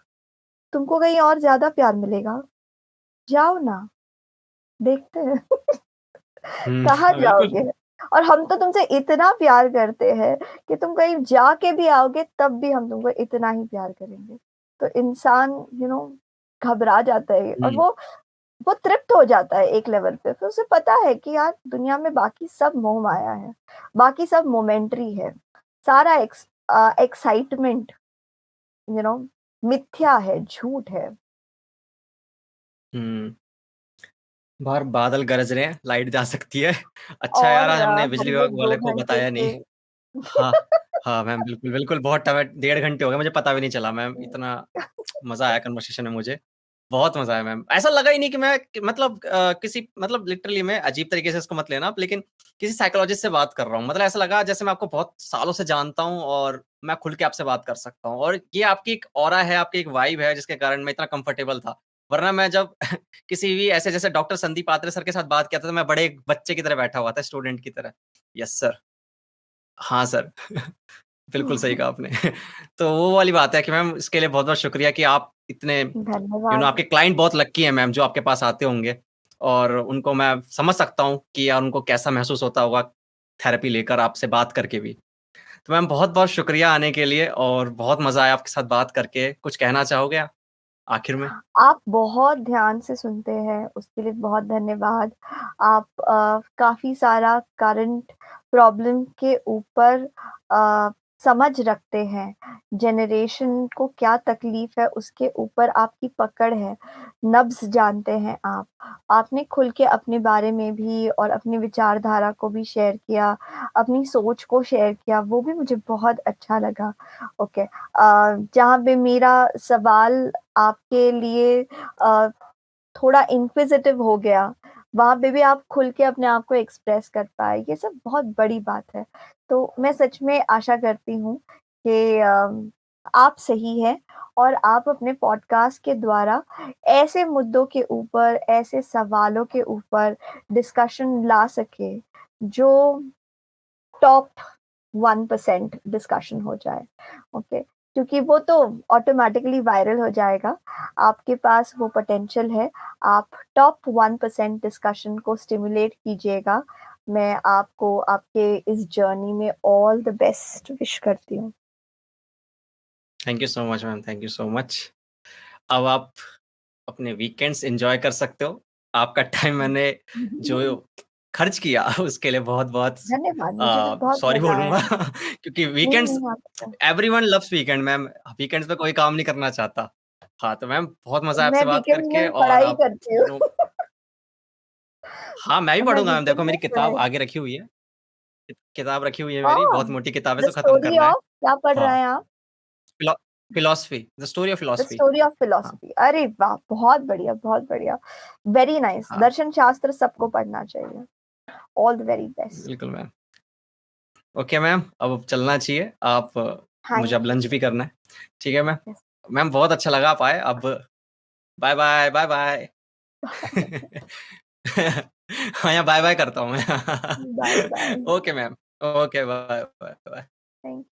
तुमको कहीं और ज्यादा प्यार मिलेगा, जाओ ना, देखते हैं। हुँ, कहाँ हाँ, बिल्कुल। जाओगे। और हम तो तुमसे इतना प्यार करते हैं कि तुम कहीं जाके भी आओगे तब भी हम तुमको इतना ही प्यार करेंगे। तो इंसान घबरा जाता है, और हुँ, वो तृप्त हो जाता है एक लेवल पे। फिर उसे पता है कि यार दुनिया में बाकी सब मोह माया है, बाकी सब मोमेंट्री है, सारा एक्साइटमेंट यू नो मिथ्या है, झूठ है। हुँ। बाहर बादल गरज रहे हैं, लाइट जा सकती है। अच्छा यार और आज हमने बिजली हम विभाग लोग दो वाले को घंटे बताया नहीं। के हाँ, हाँ मैम बिल्कुल, बिल्कुल बहुत टाइम 1.5 घंटे हो गए मुझे पता भी नहीं चला मैम, इतना मज़ा आया कन्वर्सेशन में मुझे। बहुत मज़ा आया मैम। ऐसा लगा ही नहीं कि मैं कि मतलब किसी मतलब लिटरली मैं अजीब तरीके से इसको मत लेना आप, लेकिन किसी साइकोलॉजिस्ट से बात कर रहा हूँ। मतलब ऐसा लगा जैसे मैं आपको बहुत सालों से जानता हूँ और मैं खुल के आपसे बात कर सकता हूँ और ये आपकी एक ऑरा है, आपकी एक वाइब है जिसके कारण मैं इतना कंफर्टेबल था। वरना मैं जब किसी भी ऐसे जैसे डॉक्टर संदीप पात्रे सर के साथ बात किया था, तो मैं बड़े एक बच्चे की तरह बैठा हुआ था, स्टूडेंट की तरह। Yes sir. हाँ सर। बिल्कुल सही कहा आपने। तो वो वाली बात है कि मैम इसके लिए बहुत-बहुत शुक्रिया कि आप इतने धन्यवाद। आपके क्लाइंट बहुत लकी हैं मैम जो आपके पास आते होंगे और उनको मैं समझ सकता हूँ कि यार उनको कैसा महसूस होता होगा थेरेपी लेकर आपसे बात करके भी। तो मैम बहुत-बहुत शुक्रिया आने के लिए और बहुत मज़ा आया आपके साथ बात करके। कुछ कहना चाहोगे आप आखिर में? आप बहुत ध्यान से सुनते हैं, उसके लिए बहुत धन्यवाद। आप काफ़ी सारा करंट प्रॉब्लम के ऊपर अ, समझ रखते हैं। जनरेशन को क्या तकलीफ़ है, उसके ऊपर आपकी पकड़ है, नब्ज़ जानते हैं आप। आपने खुल के अपने बारे में भी और अपनी विचारधारा को भी शेयर किया, अपनी सोच को शेयर किया, वो भी मुझे बहुत अच्छा लगा। ओके जहाँ पे मेरा सवाल आपके लिए थोड़ा इंक्विजिटिव हो गया, वहाँ पे भी आप खुल के अपने आप को एक्सप्रेस कर पाए, ये सब बहुत बड़ी बात है। तो मैं सच में आशा करती हूँ कि आप सही हैं और आप अपने पॉडकास्ट के द्वारा ऐसे मुद्दों के ऊपर, ऐसे सवालों के ऊपर डिस्कशन ला सकें, जो टॉप 1% डिस्कशन हो जाए, ओके? क्योंकि वो तो ऑटोमैटिकली वायरल हो जाएगा। आपके पास वो पोटेंशियल है, आप टॉप 1% डिस्कशन को स्टिमुलेट कीजिएगा। मैं आपको आपके इस जर्नी में ऑल द बेस्ट विश करती हूँ। Thank you so much ma'am, thank you so much. अब आप अपने वीकेंड्स एन्जॉय कर सकते हो। आपका टाइम मैंने जो खर्च किया उसके लिए बहुत-बहुत धन्यवाद, मुझे भी बहुत सॉरी मज़ा बोलूँगा आया। क्योंकि नहीं, वीकेंड्स नहीं, आप everyone loves weekend ma'am. Weekends पे कोई काम नहीं करना चाहता। हाँ, तो मैम बहुत मज़ा आया मैं आपसे बात वीकेंड करके में और पढ़ाई आप करती हूँ। हाँ, मैं भी मैं पढ़ूँगा मैम। देखो वीकेंड में मेरी किताब पढ़ाई आगे रखी हुई है। किताब रखी हुई है मेरी, ओह! बहुत मोटी किताब है द इसको खत्म स्टोरी करना है। ऑफ क्या पढ़ रहे हाँ, हैं आप? Philo philosophy, the story of the philosophy. Story of हाँ, फिलॉसफी अरे वाह! बहुत बढ़िया, बहुत बढ़िया। वेरी नाइस हाँ, दर्शन शास्त्र सबको पढ़ना चाहिए। All the very best. बिल्कुल मैम। ओके मैम, अब चलना चाहिए। आप मुझे थैंक अब यू। लंच भी करना है। ठीक है मैम? यस, मैम बहुत अच्छा लगा आप आए। अब बाय-बाय, बाय-बाय। हाँ, यहाँ बाय-बाय करता हूँ मैं। Bye bye. Okay ma'am. Okay, bye, bye, bye. Thank